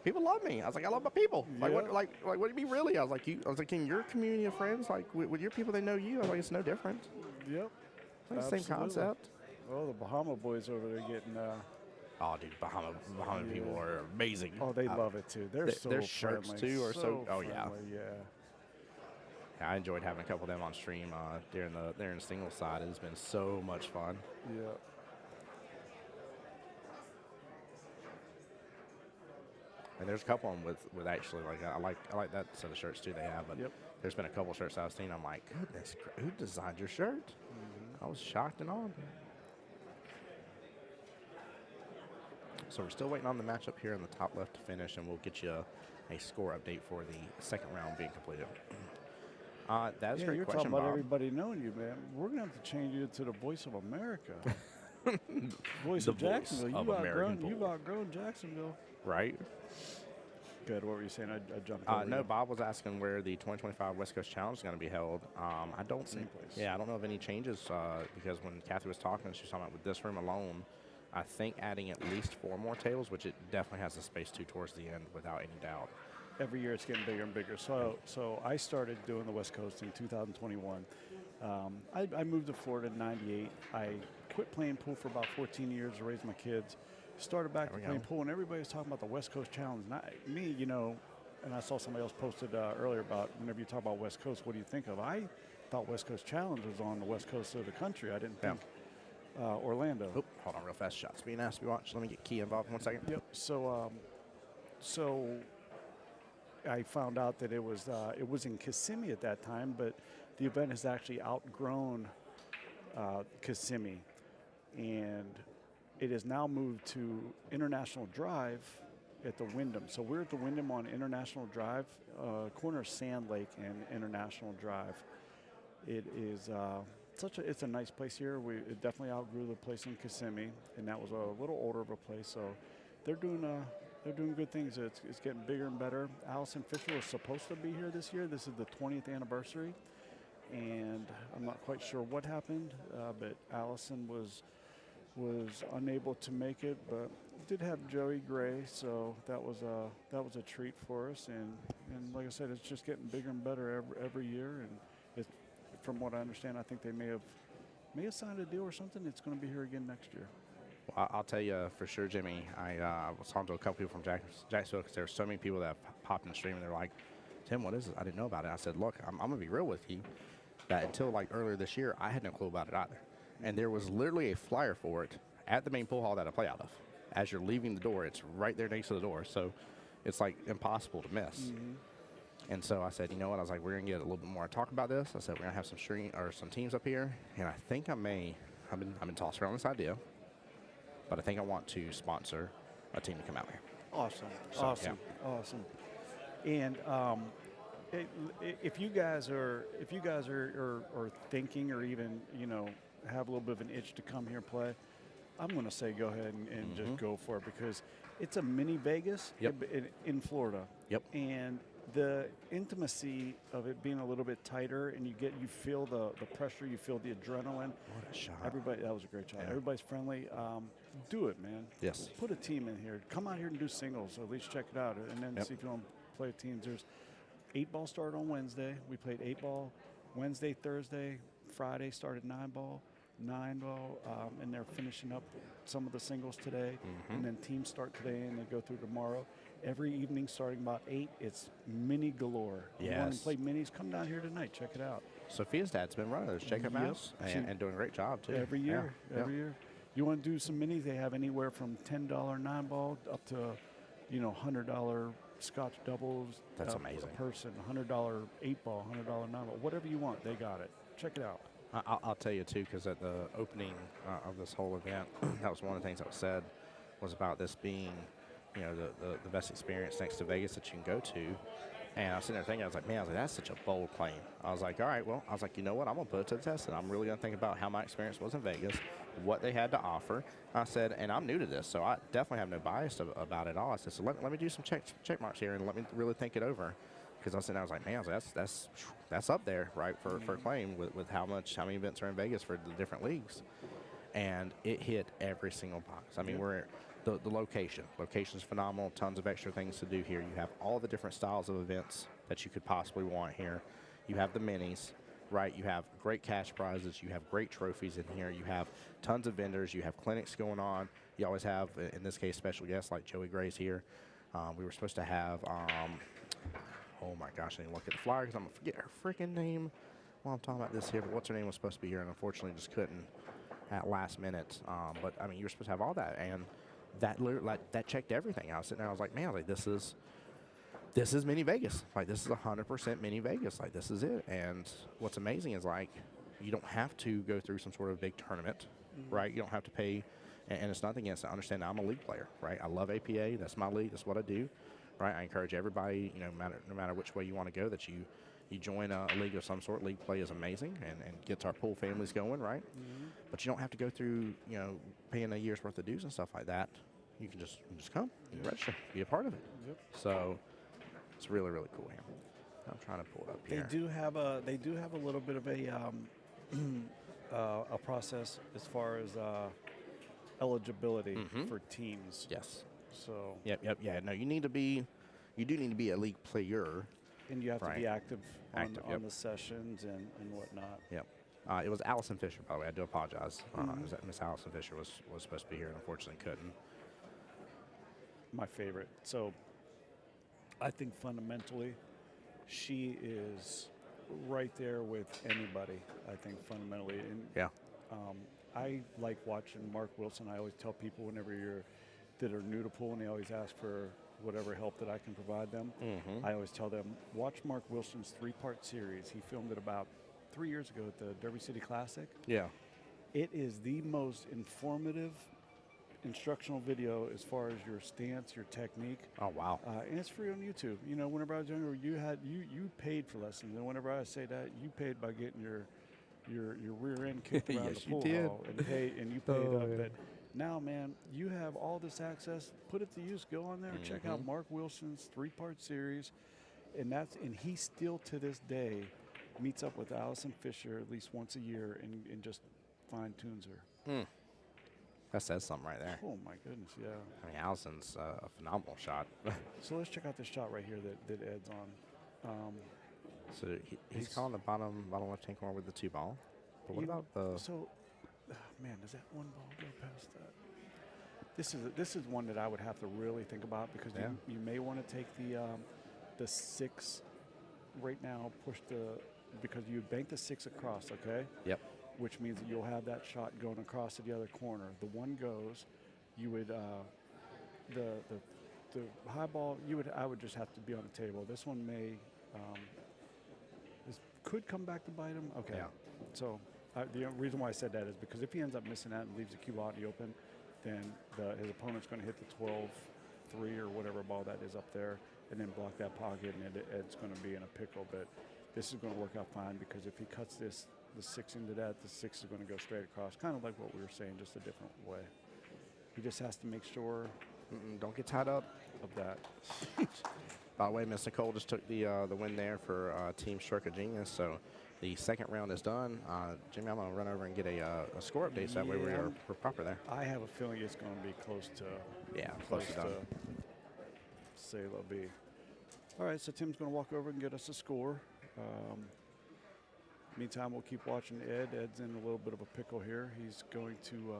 people love me. I was like, I love my people. Like, Yeah. what do you mean, really? I was like, in your community of friends, like, with your people, they know you. I was like, it's no different. Yep. It's like the same Absolutely. concept. Oh, the Bahama boys over there getting. Oh, dude, Bahama people are amazing. Oh, they love it too. They're so their shirts, friendly. too, are so. Oh, yeah. friendly, yeah. Yeah, I enjoyed having a couple of them on stream during the single side. It's been so much fun. Yeah. And there's a couple of them with actually, like, I like that set of shirts too they have, but Yep. there's been a couple of shirts I've seen. I'm like, goodness, who designed your shirt? I was shocked and awed. So we're still waiting on the matchup here in the top left to finish, and we'll get you a score update for the second round being completed. That's a great you're question, talking about Bob. everybody knowing you, man. We're gonna have to change you to the Voice of America. Voice The of voice Jacksonville. of American You've football. outgrown Jacksonville. Right? Good. What were you saying? I jumped over No, you. Bob was asking where the 2025 West Coast Challenge is going to be held. I don't Same think. place. Yeah, I don't know of any changes because when Kathy was talking, she was talking about with this room alone, I think adding at least 4 more tables, which it definitely has the space to towards the end without any doubt. every year it's getting bigger and bigger. So I started doing the West Coast in 2021. I moved to Florida in '98. I quit playing pool for about 14 years to raise my kids. Started back to playing pool, and everybody was talking about the West Coast Challenge. And me, and I saw somebody else posted earlier about whenever you talk about West Coast, what do you think of? I thought West Coast Challenge was on the West Coast of the country. I didn't think Orlando. Oh, hold on real fast. Shots being asked to be watched. Let me get Key involved in 1 second. Yep. So I found out that it was in Kissimmee at that time, but the event has actually outgrown Kissimmee, and it has now moved to International Drive at the Wyndham. So we're at the Wyndham on International Drive, corner of Sand Lake and International Drive. It is it's a nice place here. It definitely outgrew the place in Kissimmee, and that was a little older of a place. So they're doing good things. It's getting bigger and better. Allison Fisher was supposed to be here this year. This is the 20th anniversary, and I'm not quite sure what happened, but Allison was unable to make it, but did have Joey Gray, so that was a treat for us. And like I said, it's just getting bigger and better every year. And from what I understand, I think they may have signed a deal or something. It's going to be here again next year. Well, I'll tell you for sure, Jimmy. I was talking to a couple people from Jacksonville because there were so many people that popped in the stream and they're like, "Tim, what is this? I didn't know about it." I said, "Look, I'm going to be real with you. That until like earlier this year, I had no clue about it either. And there was literally a flyer for it at the main pool hall that I play out of. As you're leaving the door, it's right there next to the door. So it's like impossible to miss." Mm-hmm. And so I said, you know what? I was like, we're going to get a little bit more talk about this. I said, we're going to have some teams up here. And I think I've been tossed around this idea, but I think I want to sponsor a team to come out here. Awesome. So, Awesome. yeah. Awesome. And if you guys are thinking or even, have a little bit of an itch to come here and play, I'm going to say go ahead and just go for it, because it's a mini Vegas in Florida. Yep. And the intimacy of it being a little bit tighter, and you feel the pressure, you feel the adrenaline. What a shot. That was a great shot. Yeah. Everybody's friendly. Do it, man. Yes. Put a team in here. Come out here and do singles, or at least check it out, and then see if you want to play teams. There's 8-ball started on Wednesday. We played 8-ball Wednesday, Thursday, Friday started 9-ball, and they're finishing up some of the singles today, and then teams start today and they go through tomorrow. Every evening starting about 8, it's mini galore. Yes. You want to play minis, come down here tonight, check it out. Sophia's dad's been running those Jacob House and doing a great job too. Every year. You want to do some minis, they have anywhere from $10 9-ball up to, $100 Scotch doubles. That's amazing. Per person, $100 8-ball, $100 9-ball, whatever you want, they got it. Check it out. I'll tell you too, because at the opening of this whole event, that was one of the things that was said, was about this being, the best experience next to Vegas that you can go to. And I was sitting there thinking, I was like, that's such a bold claim. I was like, all right, well, you know what? I'm going to put it to the test, and I'm really going to think about how my experience was in Vegas, what they had to offer. I said, and I'm new to this, so I definitely have no bias about it all. I said, so let me do some check marks here and let me really think it over. Because I was sitting there, I was like, that's up there, right, for a claim with how many events are in Vegas for the different leagues. And it hit every single box. I mean, we're the location. Location's phenomenal. Tons of extra things to do here. You have all the different styles of events that you could possibly want here. You have the minis, right? You have great cash prizes. You have great trophies in here. You have tons of vendors. You have clinics going on. You always have, in this case, special guests like Joey Gray's here. We were supposed to have, oh my gosh, I didn't look at the flyer because I'm going to forget her freaking name while I'm talking about this here. But what's her name was supposed to be here, and unfortunately just couldn't at last minute. But, I mean, you were supposed to have all that. And that checked everything. I was sitting there, I was like, this is mini Vegas. Like, this is 100% mini Vegas. Like, this is it. And what's amazing is, like, you don't have to go through some sort of big tournament, right? You don't have to pay, and it's nothing against it. I understand I'm a league player, right? I love APA. That's my league. That's what I do, right? I encourage everybody, no matter which way you want to go, that you join a league of some sort. League play is amazing and gets our pool families going, right? But you don't have to go through, paying a year's worth of dues and stuff like that. You can just come, register, be a part of it. So it's really, really cool here. I'm trying to pull it up here. They do have a little bit of a process as far as eligibility for teams. Yes. So. Yep. Yeah. No, you need to be you do need to be a league player. And you have to Right. be active on, Active, yep. the sessions and whatnot. Yep. It was Allison Fisher, by the way. I do apologize. Miss Allison Fisher was supposed to be here and unfortunately couldn't. My favorite. So I think fundamentally, she is right there with anybody. I think fundamentally, and Yeah. I like watching Mark Wilson. I always tell people whenever that are new to pool and they always ask for whatever help that I can provide them. I always tell them, watch Mark Wilson's 3-part series. He filmed it about 3 years ago at the Derby City Classic. Yeah. It is the most informative instructional video as far as your stance, your technique. Oh, wow. And it's free on YouTube. You know, whenever I was younger, you paid for lessons, and whenever I say that, you paid by getting your rear end kicked around Yes, the you pool did. hall, and you paid Oh, up. yeah. But now, man, you have all this access. Put it to use. Go on there, check out Mark Wilson's 3-part series, and he still to this day meets up with Allison Fisher at least once a year and just fine tunes her. That says something right there. Oh my goodness, yeah. I mean, Allison's a phenomenal shot. So let's check out this shot right here that Ed's on. So he's calling the bottom left-hand corner with the 2 ball. But what You- about the? So, man, does that 1 ball go past that? This is one that I would have to really think about because Yeah. you may want to take the 6 right now. Because you bank the 6 across, okay? Yep. Which means that you'll have that shot going across to the other corner. The 1 goes, you would the high ball. I would just have to be on the table. This one may. This could come back to bite him. Okay. Yeah. So the reason why I said that is because if he ends up missing that and leaves the cue out in the open, then his opponent's going to hit the 12-3 or whatever ball that is up there and then block that pocket, and Ed's going to be in a pickle. But this is going to work out fine because if he cuts the 6 into that, the 6 is going to go straight across, kind of like what we were saying, just a different way. He just has to make sure Don't get tied up. of that. By the way, Miss Nicole just took the win there for Team Stroke of Genius. So the second round is done. Jimmy, I'm going to run over and get a score update so that way Yeah. we're proper there. I have a feeling it's going to be close to Close to done. say la B. All right, so Tim's going to walk over and get us a score. Meantime, we'll keep watching Ed. Ed's in a little bit of a pickle here. He's going to,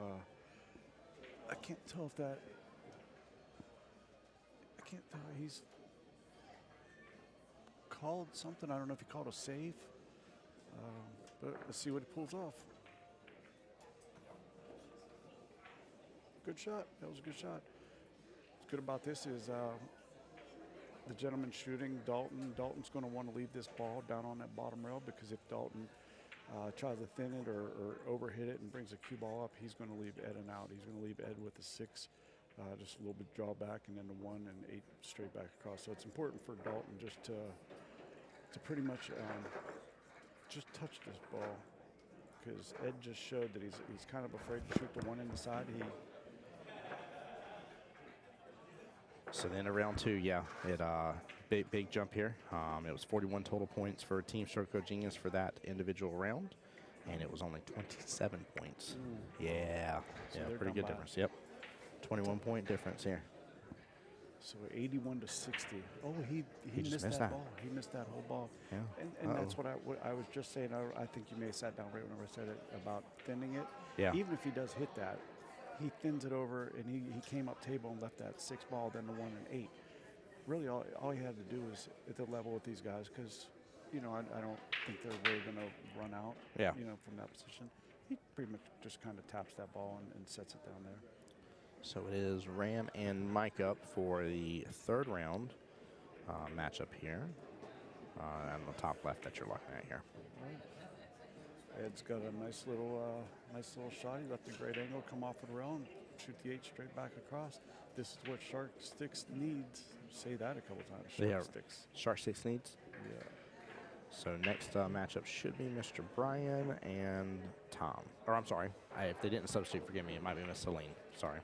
I can't tell if that, I can't tell. He's called something. I don't know if he called a save. But let's see what he pulls off. Good shot. That was a good shot. What's good about this is the gentleman shooting, Dalton. Dalton's going to want to leave this ball down on that bottom rail because if Dalton tries to thin it or overhit it and brings a cue ball up, he's going to leave Ed and out. He's going to leave Ed with the 6, just a little bit draw back, and then the 1 and 8 straight back across. So it's important for Dalton just to pretty much just touch this ball because Ed just showed that he's kind of afraid to shoot the 1 in the side. So then around 2, big jump here. It was 41 total points for Team Stroke of Genius for that individual round, and it was only 27 points. Yeah, So yeah, they're pretty down good by- difference. Yep, 21-point difference here. So 81 to 60. Oh, he just missed missed that that. ball. He missed that whole ball. Yeah. And that's what I was just saying. I think you may have sat down right whenever I said it about thinning it. Yeah. Even if he does hit that, he thins it over, and he came up table and left that 6 ball, then the 1 and 8. Really, all he had to do was at the level with these guys because, I don't think they're really going to run out, Yeah. From that position. He pretty much just kind of taps that ball and sets it down there. So it is Ram and Mike up for the 3rd round matchup here. On the top left that you're looking at here. Ed's got a nice little shot. He left a great angle, come off the rail, and shoot the 8 straight back across. This is what Shark Sticks needs. Say that a couple times. Shark Sticks. Shark Six needs. Yeah. So next matchup should be Mr. Brian and Tom. Or I'm sorry, if they didn't substitute, forgive me, it might be Miss Celine. Sorry.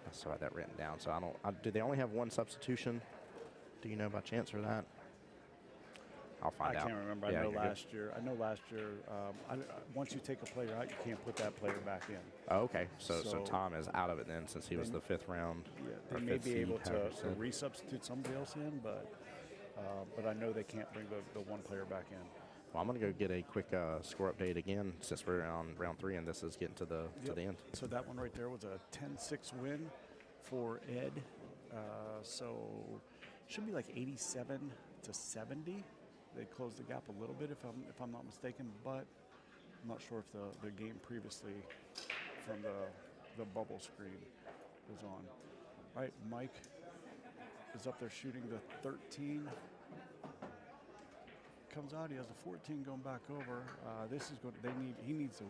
I still had that written down. So do they only have 1 substitution? Do you know by chance or that? I'll find I out. can't remember. Yeah, I know you're good. last year. I know last year. Once you take a player out, you can't put that player back in. Oh, okay. So So Tom is out of it then, since he was the 5th round. Yeah, or they may fifth be seed, able however to you said. resubstitute somebody else in, but I know they can't bring the one player back in. Well, I'm going to go get a quick score update again, since we're on round 3 and this is getting to the end. So that one right there was a 10-6 win for Ed. So should be like 87 to 70. They closed the gap a little bit, if I'm not mistaken, but I'm not sure if the game previously from the bubble screen was on. All right, Mike is up there shooting the 13. Comes out, he has the 14 going back over. This is good. He needs to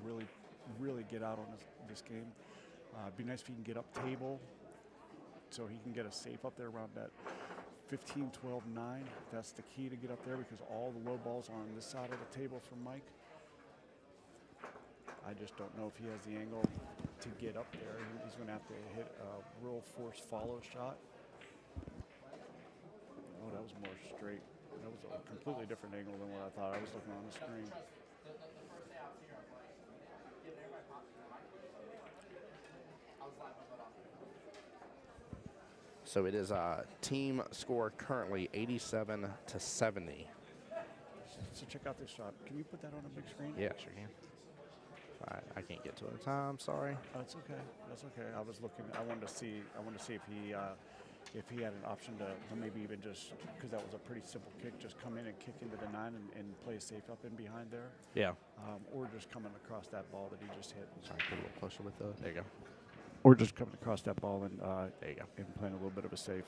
really get out on this game. It'd be nice if he can get up table, so he can get a safe up there around that 15, 12, 9. That's the key to get up there, because all the low balls are on this side of the table for Mike. I just don't know if he has the angle to get up there. He's going to have to hit a real force follow shot. Oh, that was more straight. That was a completely different angle than what I thought I was looking on the screen. So it is team score currently 87 to 70. So check out this shot. Can you put that on a big screen? Yeah, sure can. I can't get to it in time. Sorry. That's okay. That's okay. I was looking. I wanted to see if he had an option to maybe even just, because that was a pretty simple kick, just come in and kick into the 9 and play safe up in behind there. Yeah. Or just coming across that ball that he just hit. Sorry, put a little closer with the. There you go. Or just coming across that ball and There you go. and playing a little bit of a safe.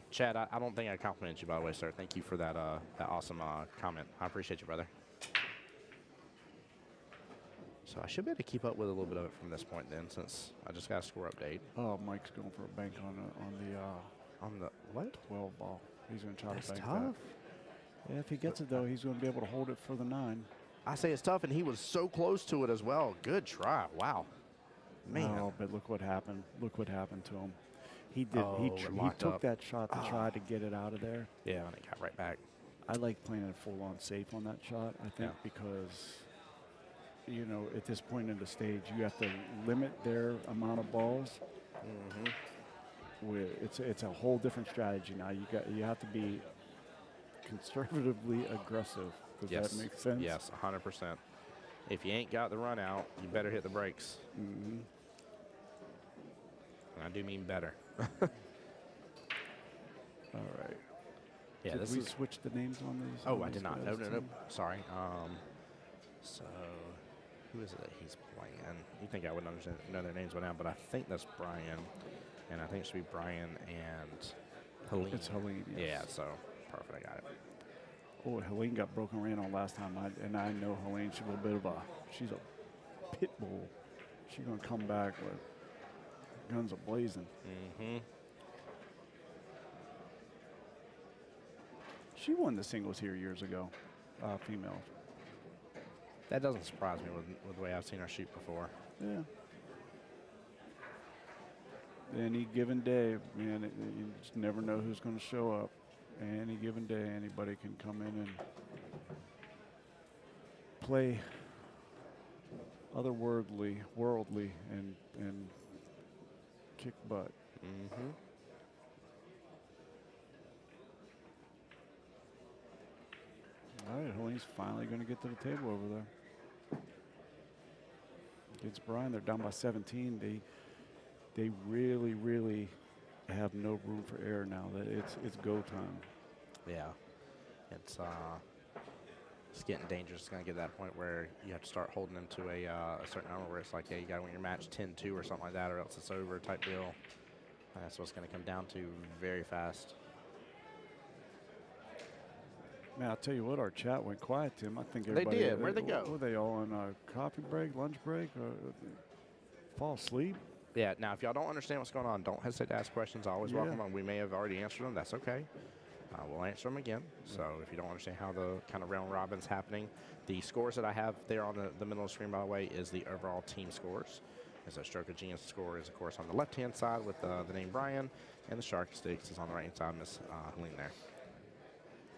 Chad, I don't think I complimented you, by the way, sir. Thank you for that that awesome comment. I appreciate you, brother. So I should be able to keep up with a little bit of it from this point then, since I just got a score update. Oh, Mike's going for a bank on On the what? 12 ball. He's going to try That's to bank tough. that. Yeah, if he gets it though, he's going to be able to hold it for the 9. I say it's tough, and he was so close to it as well. Good try. Wow. Man. Oh, but look what happened. Look what happened to him. He did. Oh, he it locked took up. that shot to try to get it out of there. Yeah, and it got right back. I like playing a full-on safe on that shot. I think because, you know, at this point in the stage, you have to limit their amount of balls. It's a whole different strategy now. You have to be conservatively aggressive. Does that make sense? Yes, 100%. If you ain't got the run out, you better hit the brakes. Mm-hmm. And I do mean better. All right. Yeah, Did this we is. switch the names on these? Oh, on I these did not. guys No. too? Sorry. So, who is it that he's playing? You think I would know their names by now, but I think that's Brian. And I think it should be Brian and Helene. It's Helene. Yes. Yeah, so perfect. I got it. Oh, Helene got broken ran on last time, and I know Helene. She's a pit bull. She's gonna come back with guns a-blazing. Mm-hmm. She won the singles here years ago, female. That doesn't surprise me with the way I've seen her shoot before. Yeah. Any given day, man, you just never know who's going to show up. Any given day, anybody can come in and play otherworldly, and kick butt. Mm-hmm. All right, Helene's finally going to get to the table over there. Against Brian, they're down by 17. They really have no room for error now. That it's go time. Yeah, it's getting dangerous. It's going to get to that point where you have to start holding them to a certain number where it's like, yeah, you got to win your match 10-2 or something like that, or else it's over type deal. And that's what it's going to come down to very fast. Man, I'll tell you what, our chat went quiet, Tim. I think They everybody. did. Where'd they go? Were they all on a coffee break, lunch break, or fall asleep? Yeah, now if y'all don't understand what's going on, don't hesitate to ask questions. I always Yeah. welcome them. We may have already answered them. That's okay. We'll answer them again. So if you don't understand how the kind of round robin's happening, the scores that I have there on the middle of the screen, by the way, is the overall team scores. And so Stroke of Genius score is, of course, on the left-hand side with the name Brian, and the Shark Sticks is on the right-hand side, Miss Helene there.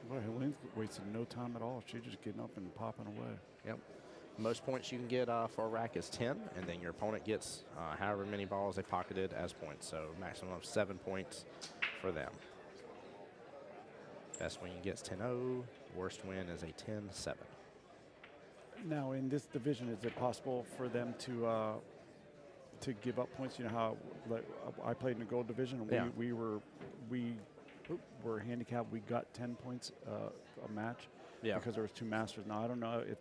Well, Helene's wasted no time at all. She's just getting up and popping away. Yep. Most points you can get for a rack is 10, and then your opponent gets however many balls they pocketed as points. So maximum of 7 points for them. Best win gets 10-0. Worst win is a 10-7. Now, in this division, is it possible for them to give up points? You know how like, I played in the gold division, and Yeah. we were handicapped. We got 10 points a match because there was 2 masters. Now, I don't know if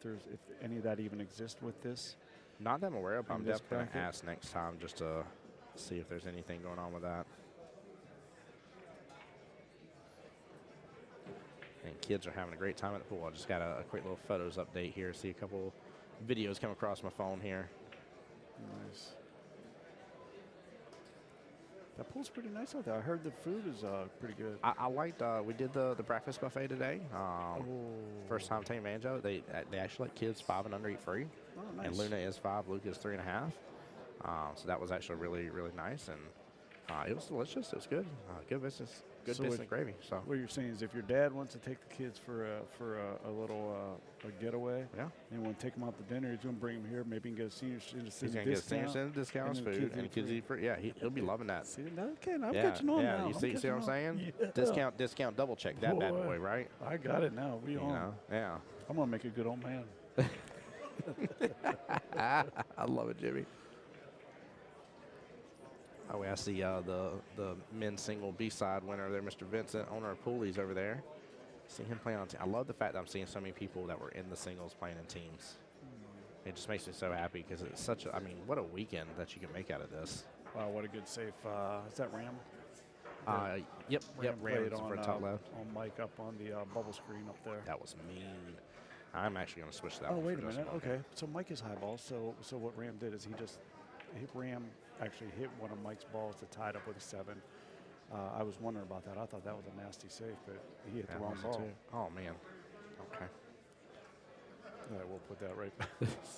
any of that even exists with this. Not that I'm aware of. I'm this definitely going to bracket? ask next time just to see if there's anything going on with that. And kids are having a great time at the pool. I just got a quick little photos update here. See a couple videos come across my phone here. Nice. That pool's pretty nice out there. I heard the food is pretty good. I liked, we did the breakfast buffet today. First time taking advantage of it. They actually let kids 5 and under eat free. Oh, nice. And Luna is 5, Luke is 3.5. So that was actually really, really nice. And it was delicious. It was good. Good business. Good So business and gravy. So What you're saying is if your dad wants to take the kids for a little a getaway, yeah. and you want to take them out to dinner, he's going to bring them here. Maybe he can get a senior He's citizen going to get discount. senior citizen discounts, and the food, kids and eat kids free. eat free. Yeah, he'll be loving that. See, okay, I'm Yeah, catching on yeah. now. You see what I'm saying? Yeah. Discount, double check that bad Boy. boy, right? I got it now. We You on. know, yeah. I'm going to make a good old man. I love it, Jimmy. Oh, I see the men's single B-side winner there, Mr. Vincent, owner of Poolies over there. See him playing on team. I love the fact that I'm seeing so many people that were in the singles playing in teams. It just makes me so happy because it's such a, I mean, what a weekend that you can make out of this. Wow, what a good safe. Is that Ram? Yep, Ram Ram played was on, for top left. on Mike up on the bubble screen up there. That was mean. I'm actually going to switch that Oh, one wait a for just minute. moment. Okay, so Mike is high ball. So what Ram did is Ram actually hit one of Mike's balls to tie it up with a 7. I was wondering about that. I thought that was a nasty save, but he hit the That wrong was it ball. too. Oh, man. Okay. All right, we'll put that right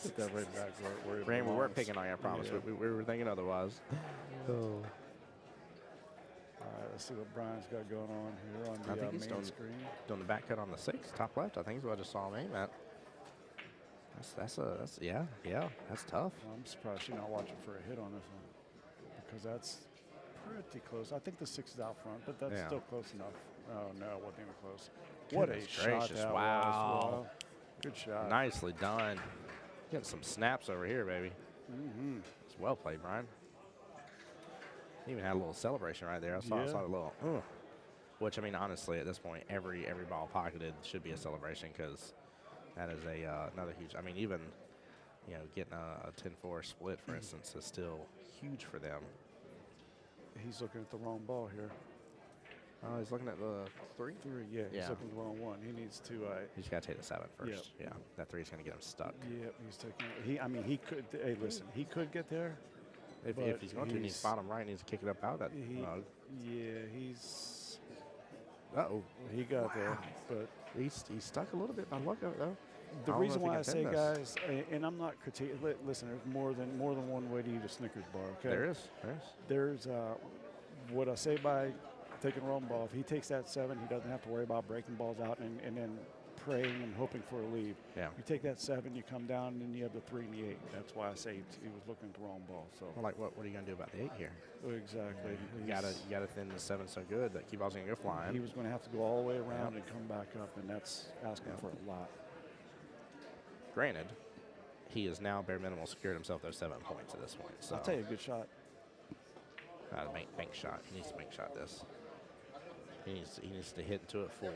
put that right back where it Ram, we weren't belongs. picking on you, I promise. Yeah. We were thinking otherwise. All right, let's see what Brian's got going on here on I the think he's main screen. Doing the back cut on the 6, top left, I think is what I just saw him aim at. That's that's tough. I'm surprised she's not watching for a hit on this one because that's pretty close. I think the 6 is out front, but that's Yeah. still close enough. Oh, no, it wasn't even close. What a Goodness shot gracious, that wow. was. Wow. Good shot. Nicely done. Getting some snaps over here, baby. It's well played, Brian. Even had a little celebration right there. I saw the little, which I mean, honestly, at this point, every ball pocketed should be a celebration because that is another huge. I mean, even getting a 10-4 split, for instance, is still huge for them. He's looking at the wrong ball here. He's looking at the 3. 3, yeah, he's Yeah. looking at the wrong one. He needs to. He's got to take the 7 first. Yeah, that 3 is going to get him stuck. Yep, he's taking. I mean, he could. Hey, listen, he could get there. If but he's going to, he needs bottom right, needs to kick it up out that mug. Yeah, he's. Uh-oh. He got there, but He's stuck a little bit by luck of it, though. the I don't know reason if he why I can say, pin this. guys, and I'm not critiquing. Listen, there's more than one way to eat a Snickers bar. Okay, There is. There's what I say by taking a wrong ball. If he takes that 7, he doesn't have to worry about breaking balls out and then praying and hoping for a lead. Yeah. You take that 7, you come down, and then you have the 3 and the 8. That's why I say he was looking at the wrong ball. So Well, like, what are you going to do about the 8 here? exactly. You gotta thin the 7 so good that key ball's going to go flying. He was going to have to go all the way around and come back up, and that's asking for a lot. Granted, he has now bare minimal secured himself those 7 points at this point. So I'll tell you, a good shot. bank shot. He needs to bank shot this. He needs to hit into it full.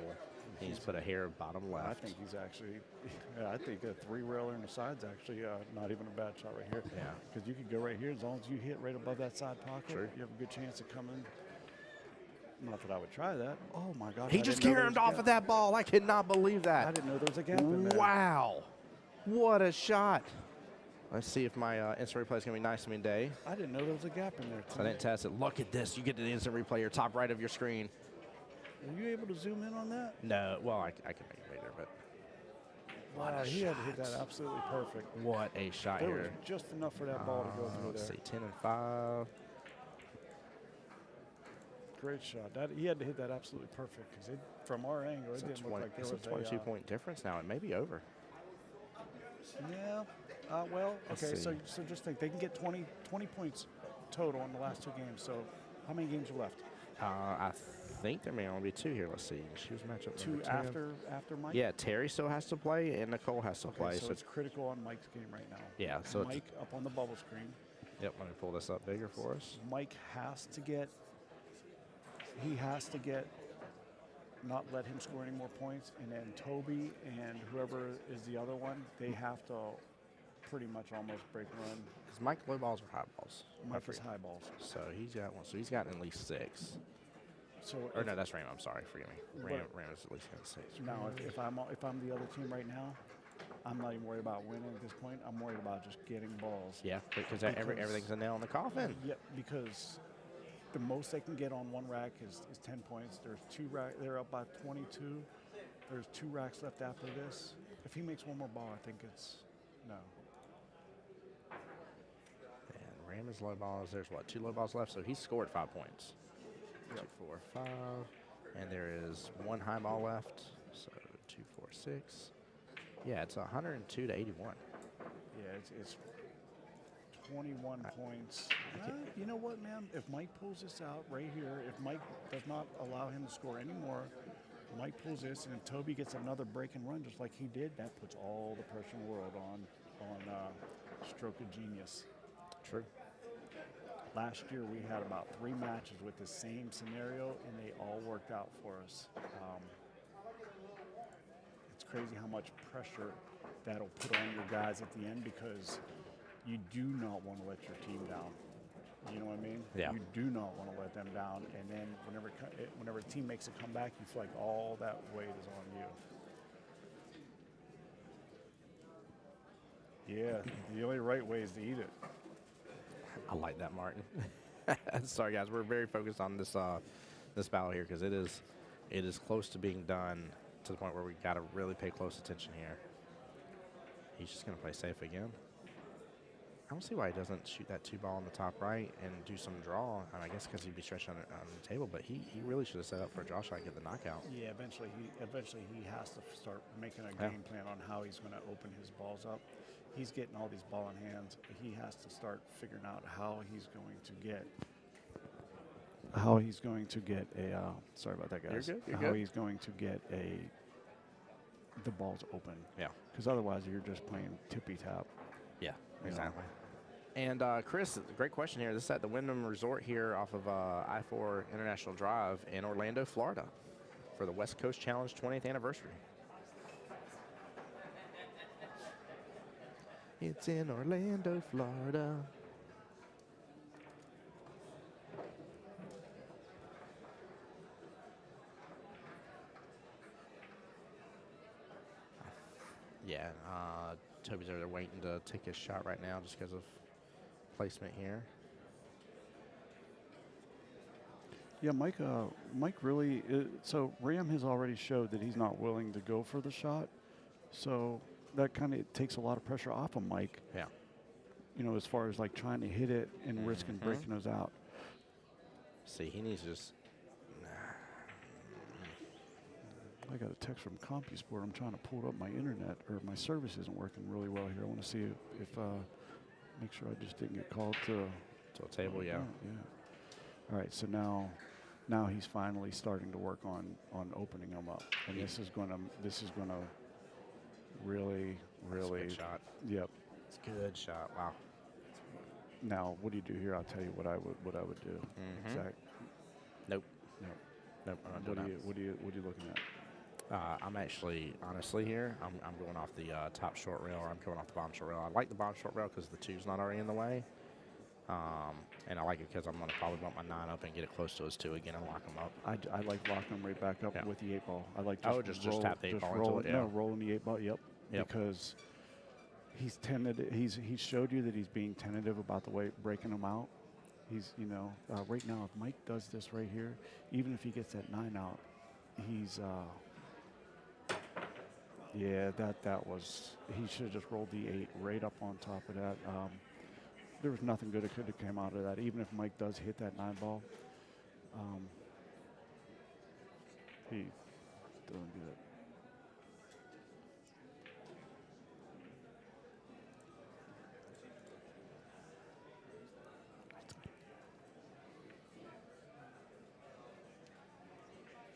He needs to put a hair bottom left. I think he's actually, I think a 3-railer in the side's actually not even a bad shot right here. Yeah. Because you could go right here. As long as you hit right above that side pocket, True. you have a good chance of coming. Not that I would try that. Oh, my God. He just caromed off of that ball. I cannot believe I that. didn't know there was a gap in there. Wow. What a shot. Let's see if my instant replay is going to be nice to me today. I didn't know there was a gap in there. I didn't test it. Look at this. You get to the instant replay, your top right of your screen. Were you able to zoom in on that? No, well, I can make it later, but Wow, he had to hit that absolutely perfect. what a shot There was here. just enough for that ball to go through Let's there. see, 10 and 5. great shot. That he had to hit that absolutely perfect because from our angle, it didn't look like there it's was a 22-point difference now. It may be over. Yeah. Well, Let's okay. see. So just think they can get 20 points total in the last 2 games. So how many games are left? I think there may only be 2 here. Let's see. Choose matchup 2 number 10. after Mike. Yeah, Terry still has to play, and Nicole has to play. So it's critical on Mike's game right now. Yeah, so it's- Mike up on the bubble screen. Yep, let me pull this up bigger for us. Mike has to get. He has to get. Not let him score any more points, and then Toby and whoever is the other one, they have to pretty much almost break run. Is Mike low balls or high balls? Mike is high balls. So he's got one. So he's gotten at least 6. So Or if- no, that's Ram. I'm sorry. Forgive me. Ram is at least got 6. now, if I'm the other team right now, I'm not even worried about winning at this point. I'm worried about just getting balls. Yeah, because everything's a nail in the coffin. Yep, because the most they can get on one rack is 10 points. There's 2 rack. They're up by 22. There's 2 racks left after this. If he makes one more ball, I think it's no. And Ram is low balls. There's what, 2 low balls left? So he's scored 5 points. Yep. 2, 4, 5. And there is 1 high ball left. So 2, 4, 6. Yeah, it's 102 to 81. Yeah, it's 21 points. You know what, man? If Mike pulls this out right here, if Mike does not allow him to score anymore, Mike pulls this, and if Toby gets another break and run just like he did, that puts all the pressure in the world on Stroke of Genius. True. Last year we had about 3 matches with the same scenario, and they all worked out for us. It's crazy how much pressure that'll put on your guys at the end because you do not want to let your team down. You know what I mean? Yeah. You do not want to let them down, and then whenever the team makes a comeback, you feel like all that weight is on you. Yeah, the only right way is to eat it. I like that, Martin. Sorry, guys. We're very focused on this this battle here because it is close to being done to the point where we got to really pay close attention here. He's just going to play safe again. I don't see why he doesn't shoot that 2 ball on the top right and do some draw. I guess because he'd be stretched on the table, but he really should have set up for a draw shot and get the knockout. Yeah, eventually he has to start making a game plan on how he's going to open his balls up. He's getting all these ball in hands. He has to start figuring out how he's going to get a. Sorry about that, guys. You're good. You're how good. he's going to get the balls open. Yeah. Because otherwise you're just playing tippy tap. Yeah, You know. exactly. And Chris, great question here. This is at the Wyndham Resort here off of I-4 International Drive in Orlando, Florida for the West Coast Challenge 20th anniversary. It's in Orlando, Florida. Yeah, Toby's over there waiting to take his shot right now just because of placement here. Yeah, Mike really. So Ram has already showed that he's not willing to go for the shot. So that kind of takes a lot of pressure off of Mike. Yeah. You know, as far as like trying to hit it and risking breaking those out. See, he needs to just. I got a text from CompuSport. I'm trying to pull it up my internet, or my service isn't working really well here. I want to see if make sure I just didn't get called to To a table, yeah. Yeah. All right, so now he's finally starting to work on opening them up, and this is gonna really That's a good shot. Yep. It's a good shot. Wow. Now, what do you do here? I'll tell you what I would do. Exact. Nope. No. Nope. I'm not doing What are you looking at? I'm actually, honestly here, I'm going off the top short rail, or I'm going off the bottom short rail. I like the bottom short rail because the 2's not already in the way. And I like it because I'm going to probably bump my 9 up and get it close to his 2 again and lock him up. I like locking them right back up with the 8 ball. I like just tap the 8 ball into it, yeah. No, rolling the 8 ball, yep. Because he's tentative. He showed you that he's being tentative about the way breaking them out. He's, right now, if Mike does this right here, even if he gets that 9 out, he's, that was, he should have just rolled the 8 right up on top of that. There was nothing good that could have come out of that, even if Mike does hit that 9 ball. He doesn't get it.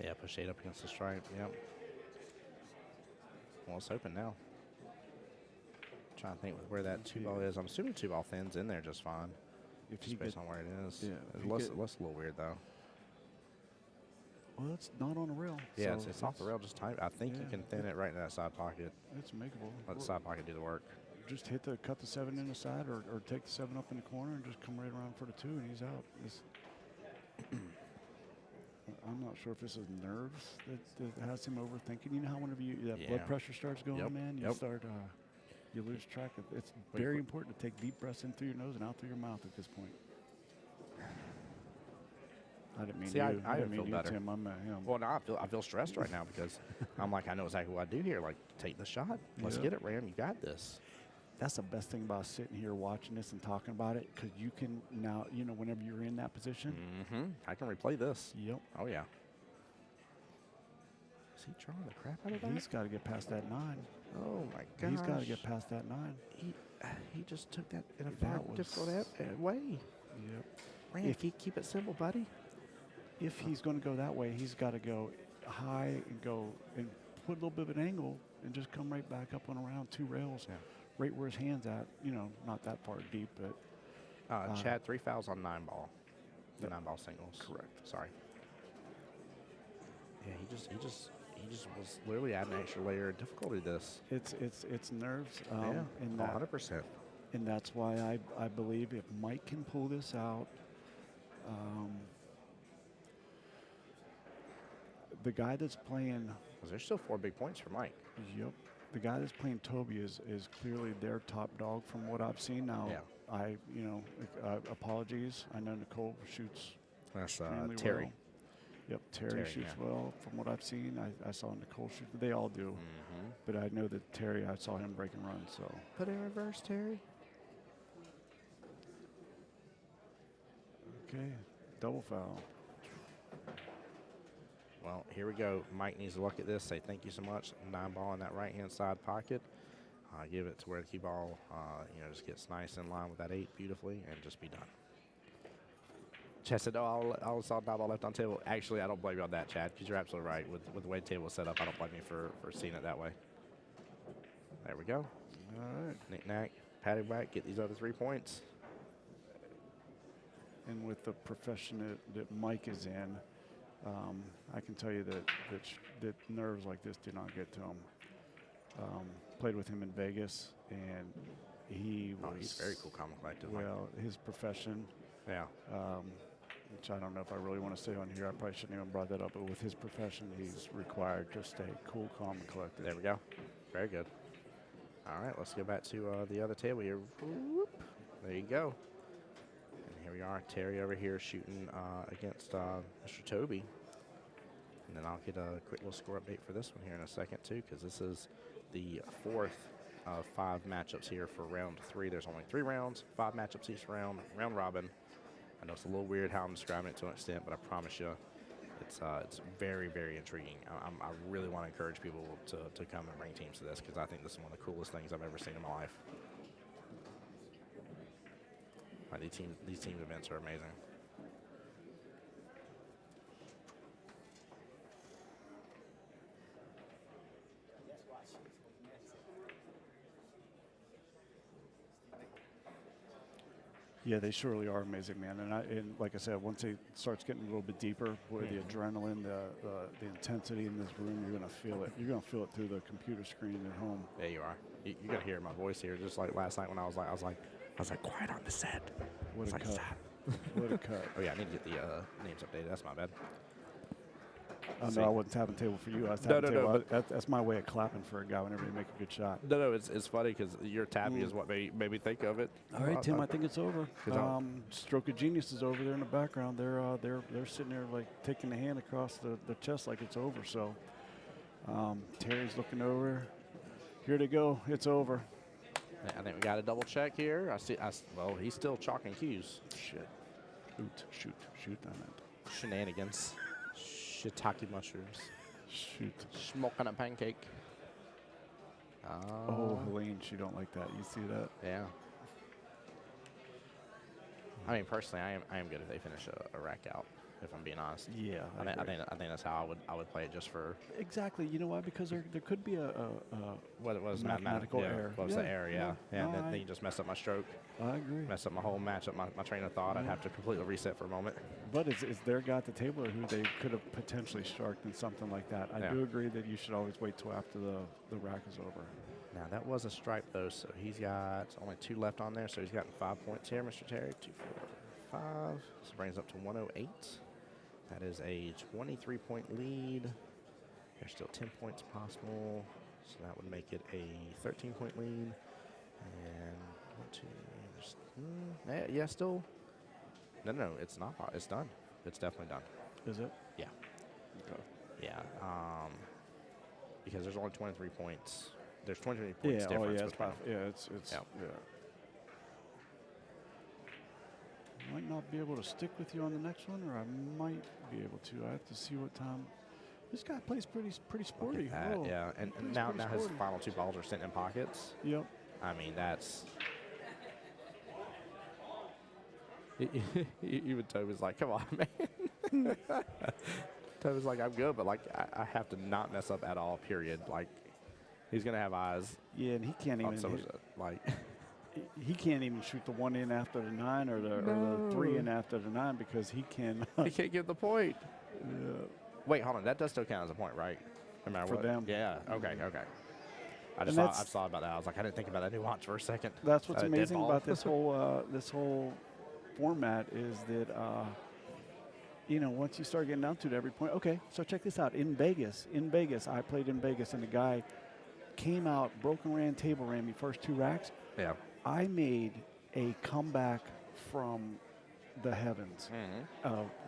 Yeah, push 8 up against the stripe. Yep. Well, it's open now. Trying to think with where that 2-ball is. I'm assuming 2-ball thin's in there just fine. If Just he based gets, on where it is. yeah, if It he looks, get- it looks a little weird though. well, it's not on the rail. Yeah, so it's off the rail. Just tight. I think you yeah, can thin it right in that side pocket. It's makeable. Let the Or side pocket do the work. just cut the 7 in the side, or take the 7 up in the corner and just come right around for the 2, and he's out. I'm not sure if this is nerves that has him overthinking. You know how whenever that blood Yeah. pressure starts going, Yep, man, you yep. start you lose track of. It's Wait, very wait. important to take deep breaths in through your nose and out through your mouth at this point. I didn't mean See, you. I didn't feel mean you, better. Tim. I'm him. Well, no, I feel stressed right now because I'm like, I know exactly what I do here. Like, take the shot. Let's Yeah. get it, Ram. You got this. That's the best thing about sitting here watching this and talking about it, because you can now, whenever you're in that position. Mm-hmm. I can replay this. Yep. Oh, yeah. Is he drawing the crap out of that? He's got to get past that 9. Oh, my gosh. He's got to get past that 9. He just took that in a That far was- difficult way. Yep. Ram, If- keep it simple, buddy. If he's going to go that way, he's got to go high and go and put a little bit of an angle and just come right back up and around 2 rails, Yeah. right where his hand's at. Not that far deep, but Chad, 3 fouls on 9-ball. The Yep. 9-ball singles. Correct. Sorry. Yeah, he just was literally adding an extra layer of difficulty to this. it's nerves. Yeah, and 100%. and that's why I believe if Mike can pull this out, the guy that's playing. Because there's still 4 big points for Mike. Yep. The guy that's playing Toby is clearly their top dog from what I've seen. Now, Yeah. apologies. I know Nicole shoots That's extremely Terry. well. Yep, Terry Terry, shoots yeah. well from what I've seen. I saw Nicole shoot. They all do. Mm-hmm. But I know that Terry, I saw him break and run. So Put in reverse, Terry. okay, double foul. Well, here we go. Mike needs to look at this, say thank you so much. 9-ball in that right-hand side pocket. Give it to where the key ball, just gets nice in line with that 8 beautifully and just be done. Chad said, oh, I saw 9-ball left on table. Actually, I don't blame you on that, Chad, because you're absolutely right. With the way the table was set up, I don't blame you for seeing it that way. There we go. All right. Knick-knack, pat it back, get these other 3 points. And with the profession that Mike is in, I can tell you that nerves like this do not get to him. Played with him in Vegas, and he was. Oh, he's very cool, calm, and collected. Mike. Well, his profession, Yeah. which I don't know if I really want to say on here. I probably shouldn't even brought that up. But with his profession, he's required to stay cool, calm, and collected. There we go. Very good. All right, let's go back to the other table here. Whoop. There you go. And here we are, Terry over here shooting against Mr. Toby. And then I'll get a quick little score update for this one here in a second, too, because this is the 4th of 5 matchups here for round 3. There's only 3 rounds, 5 matchups each round, round robin. I know it's a little weird how I'm describing it to an extent, but I promise you, it's very, very intriguing. I really want to encourage people to come and bring teams to this because I think this is one of the coolest things I've ever seen in my life. These team events are amazing. Yeah, they surely are amazing, man. And like I said, once it starts getting a little bit deeper, boy, the adrenaline, the intensity in this room, you're gonna feel it. You're gonna feel it through the computer screen at home. There you are. You're gonna hear my voice here, just like last night when I was like, quiet on the set. What a Like, cut! "Stop." What a cut! Oh yeah, I need to get the names updated. That's my bad. No, I wasn't tapping table for you. I was No, tapping no, table. but- That's my way of clapping for a guy whenever you make a good shot. No, it's funny because your tapping is what made me think of it. All right, Tim, I think it's over. 'Cause Stroke of Genius is over there in the background. They're sitting there like taking the hand across the chest like it's over. So Terry's looking over. Here they go. It's over. I think we got a double check here. Well, he's still chalking cues. Shit. Shoot on it. Shenanigans. Shiitake mushrooms. Shoot. Smoking a pancake. Oh, Helene, she don't like that. You see that? Yeah. I mean, personally, I am good if they finish a rack out. If I'm being honest. Yeah, I think that's how I would play it, just for exactly. You know why? Because there could be a what was mathematical error. What was the error? Yeah. No, And then you just mess up my stroke, I agree. mess up my whole matchup, my train of thought. I'd have to completely reset for a moment. But it's their guy at the table who they could have potentially sharked in something like that. I do agree that you should always wait till after the rack is over. Now, that was a stripe, though, so he's got only 2 left on there, so he's gotten 5 points here, Mr. Terry. 2, 4, 5. So brings up to 108. That is a 23-point lead. There's still 10 points possible, so that would make it a 13-point lead. And 1, 2, yeah, still. No, it's not. It's done. It's definitely done. Is it? Yeah. Okay. Yeah. Because there's only 23 points. There's 23 points Yeah. difference. Oh, yeah. It's Yeah. yeah. Might not be able to stick with you on the next one, or I might be able to. I have to see what time. This guy plays pretty sporty. Oh, yeah, and he plays now pretty his sporty. final 2 balls are sent in pockets. Yep. I mean, that's. Even Toby's like, come on, man. Toby's like, I'm good, but like, I have to not mess up at all, period. Like, he's going to have eyes. Yeah, and he can't even like. he can't even shoot the 1 in after the 9 or the 3 in after the 9 because he can. He can't get the point. Yeah. Wait, hold on. That does still count as a point, right? No matter For what. them. Yeah. Okay. I And just thought about that. I was like, I didn't think about that nuance for a second. That's what's Dead amazing ball. about this whole format is that once you start getting down to it every point. Okay, so check this out. In Vegas, I played in Vegas, and the guy came out, broken ran, table ran me first 2 racks. Yeah. I made a comeback from the heavens.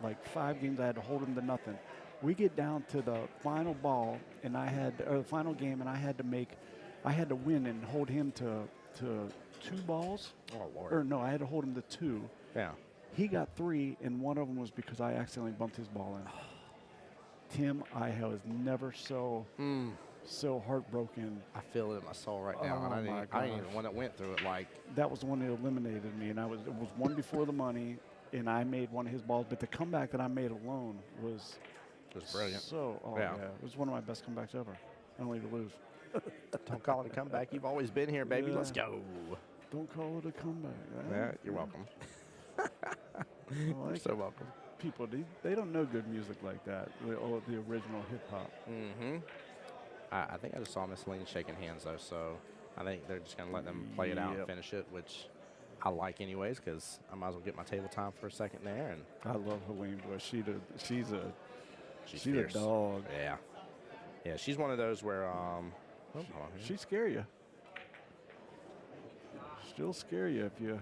Like 5 games, I had to hold him to nothing. We get down to the final ball, and the final game, and I had to win and hold him to 2 balls. Oh, Lord. Or no, I had to hold him to 2. Yeah. He got 3, and one of them was because I accidentally bumped his ball in. Tim, I was never so heartbroken. I feel it in my soul right now. Oh, And my I ain't even gosh. the one that went through it. Like, That was the one that eliminated me, and it was one before the money, and I made one of his balls. But the comeback that I made alone was it was brilliant. Yeah, it was one of my best comebacks ever. Only to lose. Don't call it a comeback. You've always been here, baby. Yeah. Let's go. Don't call it a comeback. Yeah, you're welcome. You're so welcome. People, they don't know good music like that. The original hip hop. Mm-hmm. I think I just saw Miss Lane shaking hands, though, so I think they're just going to let them play it out and Yep. finish it, which I like anyways, because I might as well get my table time for a second there. And I love Helene, boy. She's a fierce. dog. Yeah. Yeah, she's one of those where, hold on here. She scare you. She'll scare you if you.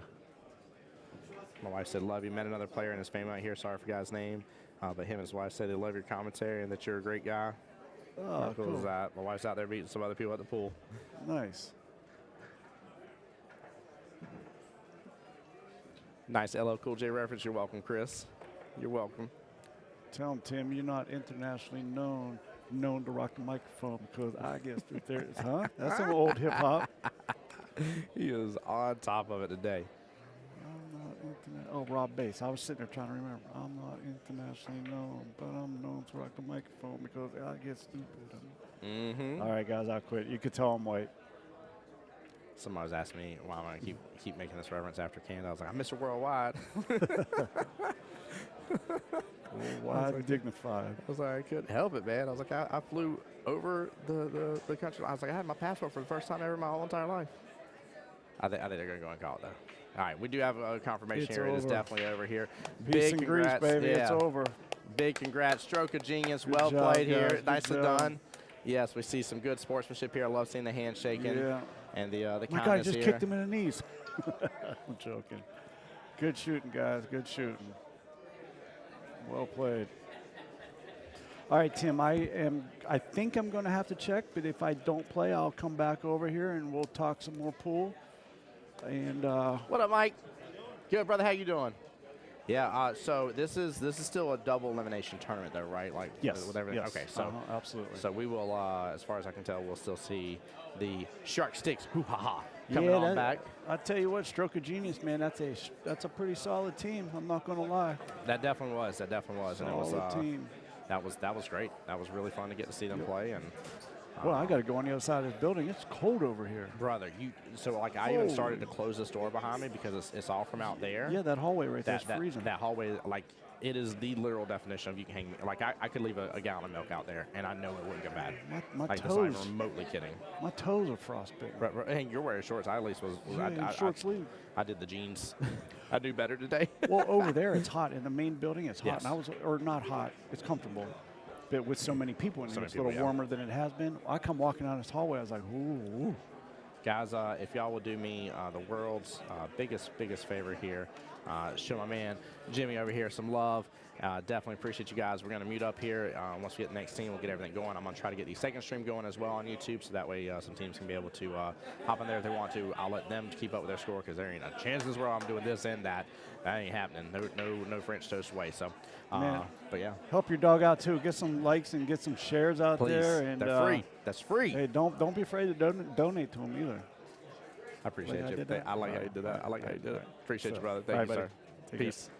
My wife said, love you. Met another player in his family out here. Sorry for guy's name. But him and his wife said they love your commentary and that you're a great guy. Oh, How cool is that? My wife's out there beating some other people at the pool. Nice. Nice LL Cool J reference. You're welcome, Chris. You're welcome. Tell him, Tim, you're not internationally known to rock the microphone because I guess that there's, huh? That's some old hip hop. He is on top of it today. I'm not Oh, Rob Bass. I was sitting there trying to remember. I'm not internationally known, but I'm known to rock the microphone because I get stupid. Mm-hmm. All right, guys, I'll quit. You could tell I'm white. Somebody was asking me why I'm going to keep making this reference after Canada. I was like, I'm Mr. Worldwide. Wide and dignified. I was like, I couldn't help it, man. I was like, I flew over the country. I was like, I had my passport for the first time ever in my whole entire life. I think they're going to go and call it, though. All right, we do have a confirmation It's here. It is over. definitely over here. Peace Big and grease, congrats. baby. Yeah. It's over. Big congrats. Stroke of genius. Good Well job, played here. guys. Good Nicely job. done. Yes, we see some good sportsmanship here. I love seeing the handshaking Yeah. and the My guy kindness just here. kicked him in the knees. I'm joking. Good shooting, guys. Good shooting. Well played. All right, Tim, I think I'm going to have to check, but if I don't play, I'll come back over here and we'll talk some more pool. And What up, Mike? Good, brother. How you doing? Yeah. So this is still a double elimination tournament, though, right? Like Yes. with everything. Yes. Okay. So absolutely. so we will, as far as I can tell, we'll still see the Shark Sticks hoo ha ha coming yeah, on back. I tell you what, stroke of genius, man. That's a pretty solid team. I'm not gonna lie. That definitely was. That definitely was, and it was Solid team. that was great. That was really fun to get to see them play. And Well, I got to go on the other side of this building. It's cold over here. brother, so like I even started to close this door behind me because it's all from out there. Yeah, that hallway right there is freezing. That hallway, like it is the literal definition of you can hang. Like I could leave a gallon of milk out there, and I know it wouldn't go bad. My like that's not even toes. remotely kidding. My toes are frostbitten. Hey, you're wearing shorts. I at least was. Short sleeve. I did the jeans. I do better today. Well, over there it's hot. In the main building it's hot. Yes. And or not hot. It's comfortable. But with so many people in So here, many it's a little people, yeah. warmer than it has been. I come walking down this hallway, I was like, ooh. Guys, if y'all would do me the world's biggest favor here, show my man Jimmy over here some love. Definitely appreciate you guys. We're going to mute up here. Once we get the next team, we'll get everything going. I'm going to try to get the second stream going as well on YouTube, so that way some teams can be able to hop in there if they want to. I'll let them keep up with their score because there ain't a chance in this world I'm doing this and that. That ain't happening. No French toast way. So, but yeah. Help your dog out too. Get some likes and get some shares out Please. there. And They're free. That's free. Hey, don't be afraid to donate to them either. I appreciate Like I you. did that? I like how you did that. I like how you did it. Appreciate you, brother. Thank you, buddy. sir. Take care. Peace.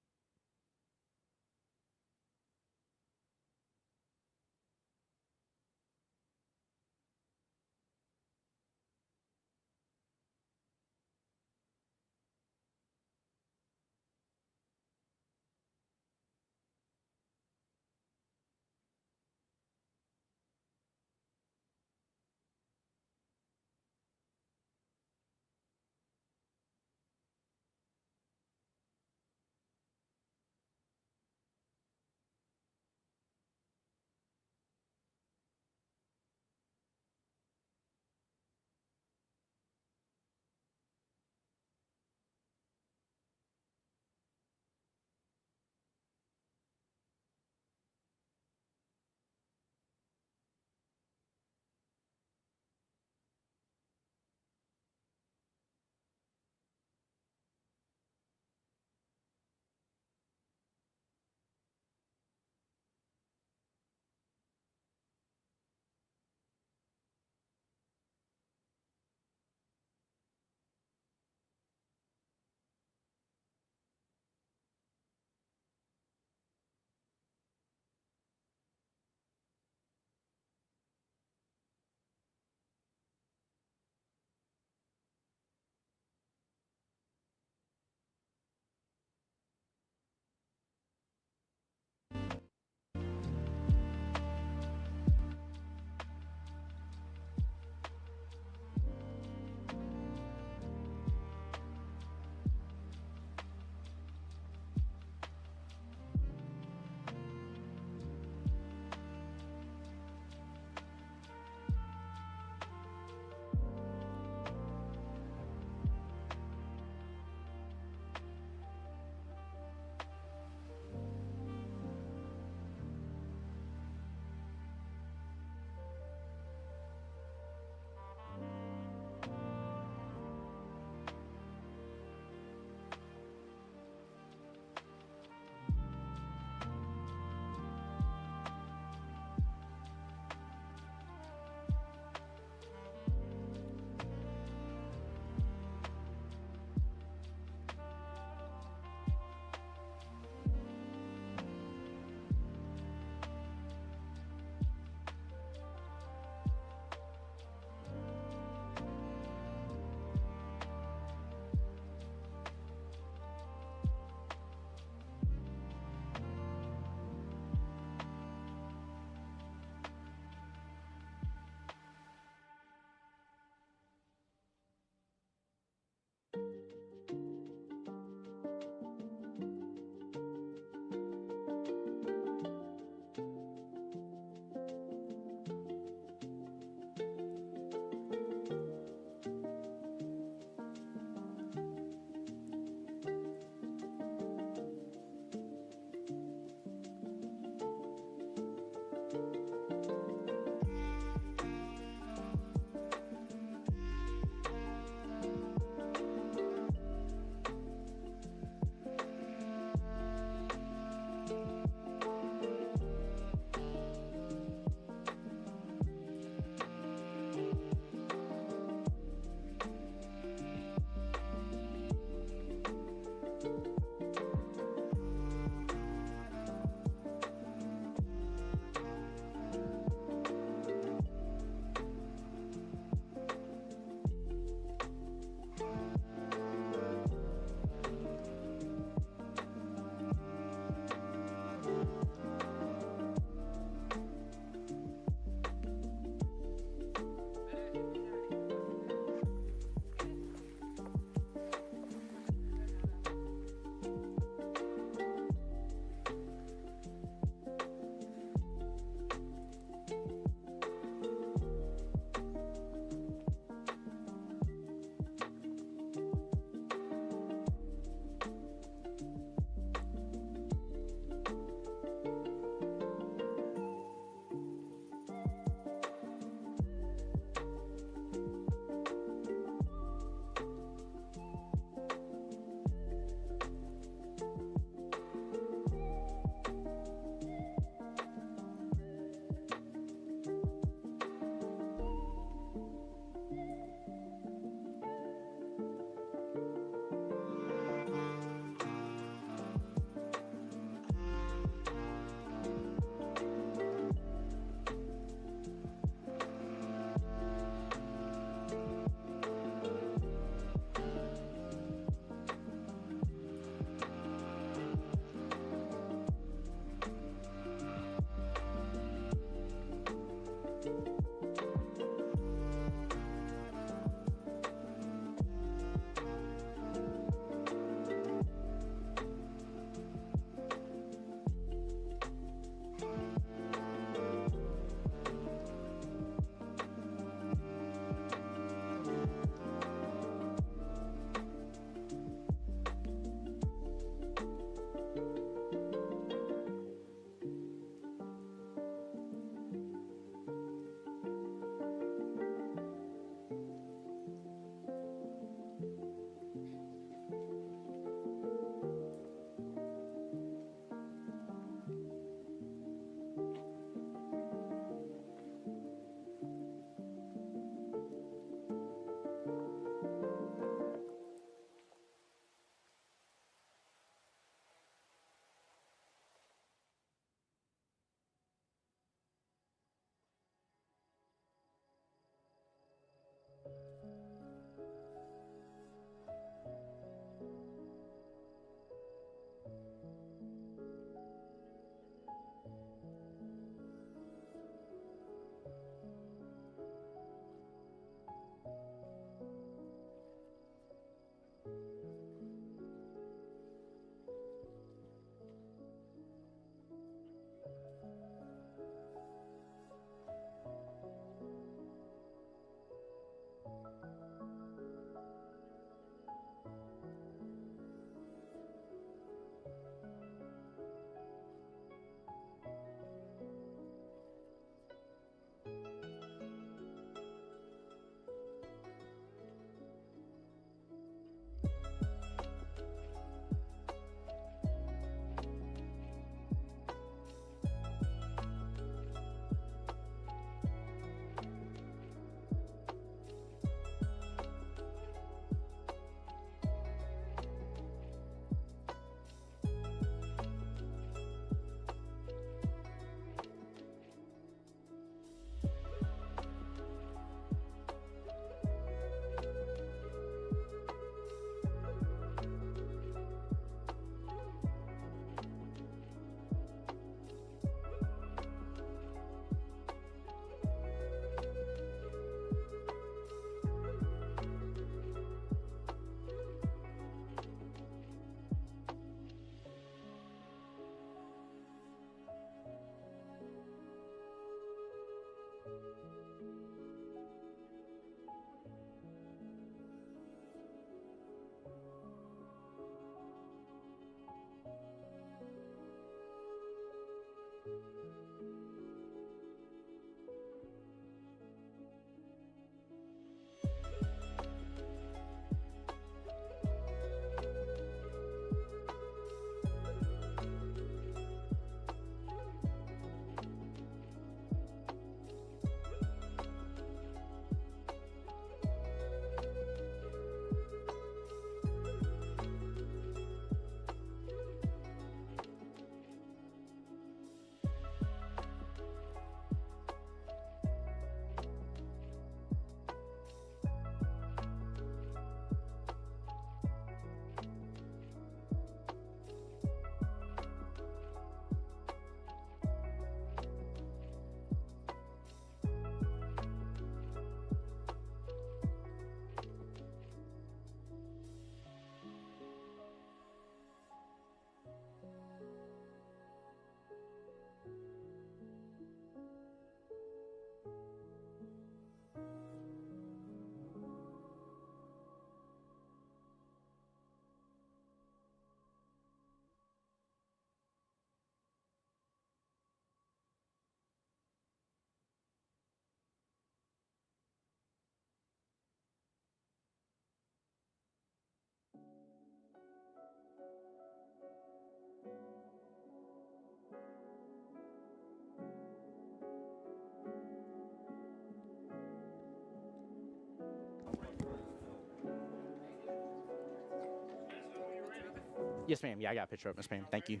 Yes, ma'am. Yeah, I got a picture up, Miss Pam. Thank you.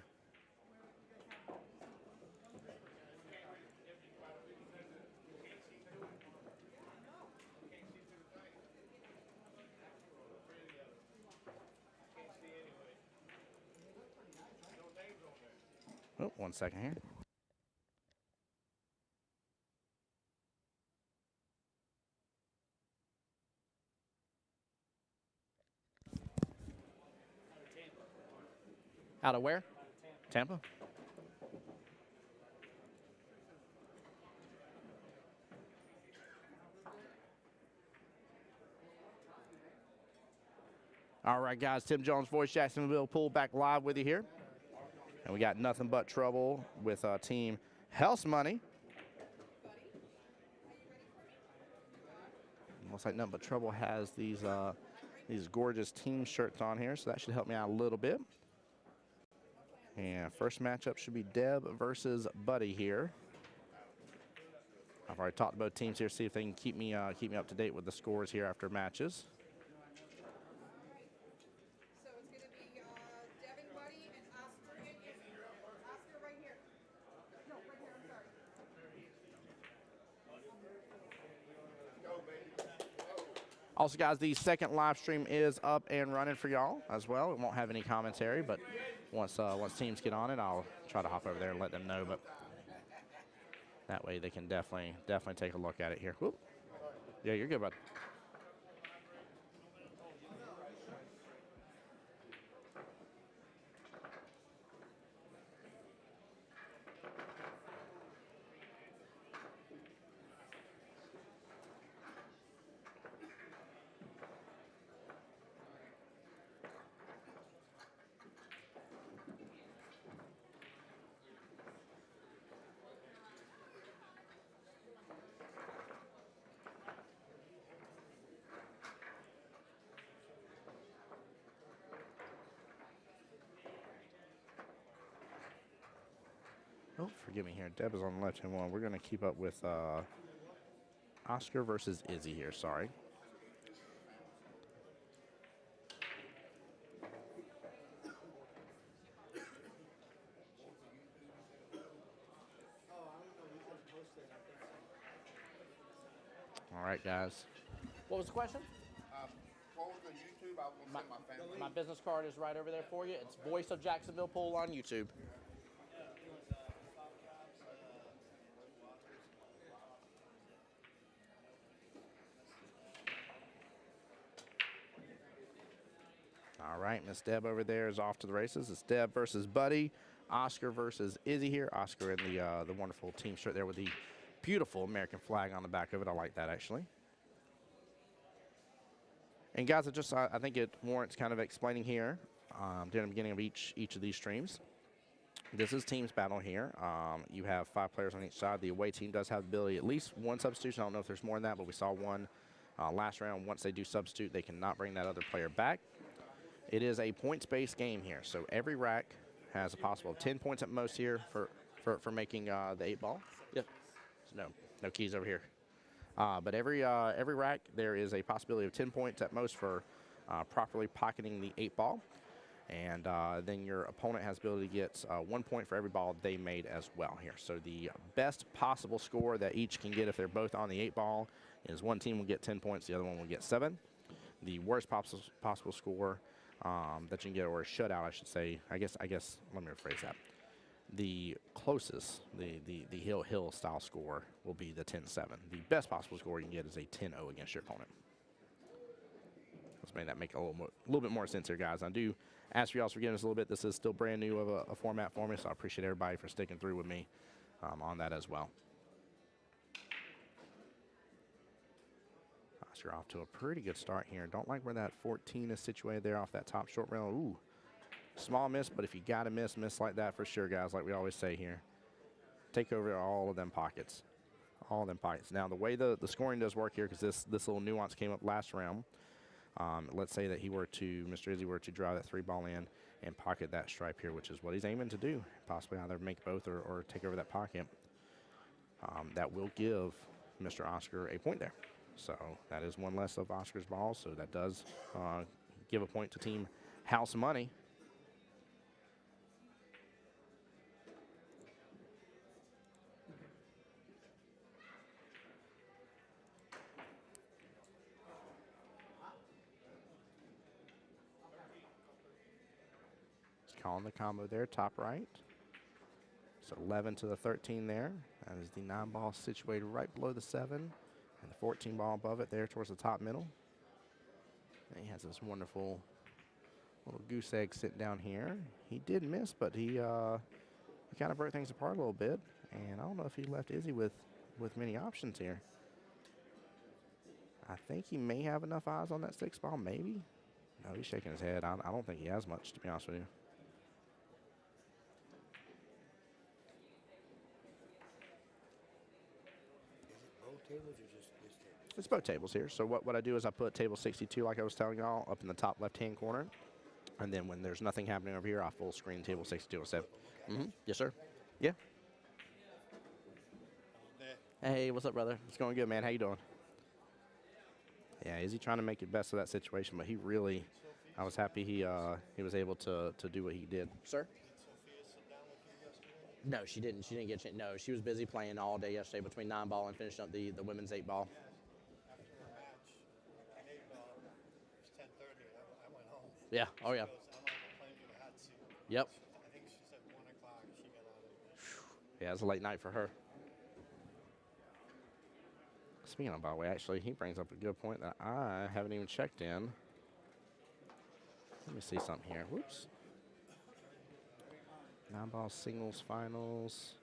Oh, 1 second here. Out of where? Tampa. All right, guys. Tim Jones, Voice Jacksonville Pool back live with you here. And we got nothing but trouble with Team House Money. Looks like nothing but trouble has these gorgeous team shirts on here, so that should help me out a little bit. And first matchup should be Deb versus Buddy here. I've already talked to both teams here, see if they can keep me up to date with the scores here after matches. So it's going to be Devin, Buddy, and Oscar and Izzy. Oscar right here. No, right here, I'm sorry. Also, guys, the second live stream is up and running for y'all as well. It won't have any commentary, but once teams get on it, I'll try to hop over there and let them know. But that way they can definitely take a look at it here. Whoop. Yeah, you're good, bud. Oh, forgive me here. Deb is on the left-hand one. We're going to keep up with Oscar versus Izzy here. Sorry. All right, guys. What was the question? What was the YouTube? I will send my family. My business card is right over there for you. It's Voice of Jacksonville Pool on YouTube. All right, Miss Deb over there is off to the races. It's Deb versus Buddy. Oscar versus Izzy here. Oscar in the wonderful team shirt there with the beautiful American flag on the back of it. I like that, actually. And guys, I think it warrants kind of explaining here during the beginning of each of these streams. This is teams battle here. You have 5 players on each side. The away team does have the ability, at least one substitution. I don't know if there's more than that, but we saw one last round. Once they do substitute, they cannot bring that other player back. It is a points-based game here, so every rack has a possible 10 points at most here for making the 8 ball. Yep. So no keys over here. But every rack, there is a possibility of 10 points at most for properly pocketing the 8 ball. And then your opponent has the ability to get 1 point for every ball they made as well here. So the best possible score that each can get if they're both on the 8 ball is one team will get 10 points, the other one will get 7. The worst possible score that you can get, or a shutout, I should say. I guess. Let me rephrase that. The closest, the hill style score will be the 10-7. The best possible score you can get is a 10-0 against your opponent. Let's make that make a little bit more sense here, guys. I do ask for y'all's forgiveness a little bit. This is still brand new of a format for me, so I appreciate everybody for sticking through with me on that as well. Oscar off to a pretty good start here. Don't like where that 14 is situated there off that top short rail. Ooh, small miss, but if you got to miss like that for sure, guys, like we always say here. Take over all of them pockets. All of them pockets. Now, the way the scoring does work here, because this little nuance came up last round. Let's say that Mr. Izzy were to drive that 3 ball in and pocket that stripe here, which is what he's aiming to do. Possibly either make both or take over that pocket. That will give Mr. Oscar a point there. So that is one less of Oscar's balls. So that does give a point to Team House Money. calling the combo there, top right. So 11 to the 13 there. That is the 9 ball situated right below the 7. And the 14 ball above it there towards the top middle. And he has this wonderful little goose egg sitting down here. He did miss, but he kind of broke things apart a little bit. And I don't know if he left Izzy with many options here. I think he may have enough eyes on that 6 ball, maybe. No, he's shaking his head. I don't think he has much, to be honest with you. Both tables or just this table? It's both tables here. So what I do is I put table 62, like I was telling y'all, up in the top left-hand corner. And then when there's nothing happening over here, I full screen table 62 07. Yes, sir. Yeah. Hey, what's up, brother? It's going good, man. How you doing? Yeah, is he trying to make it best of that situation? But he really, I was happy he was able to do what he did. Sir? No, she didn't. She didn't get a chance. No, she was busy playing all day yesterday between 9 ball and finishing up the women's 8 ball. After her match, at 8 ball, it was 10:30. I went home. Yeah. Oh, yeah. She goes, I'm on the plane for the hot seat. Yep. I think she said 1 o'clock she got out of it. Yeah, it's a late night for her. Speaking of, by the way, actually, he brings up a good point that I haven't even checked in. Let me see something here. Whoops. 9 ball singles finals.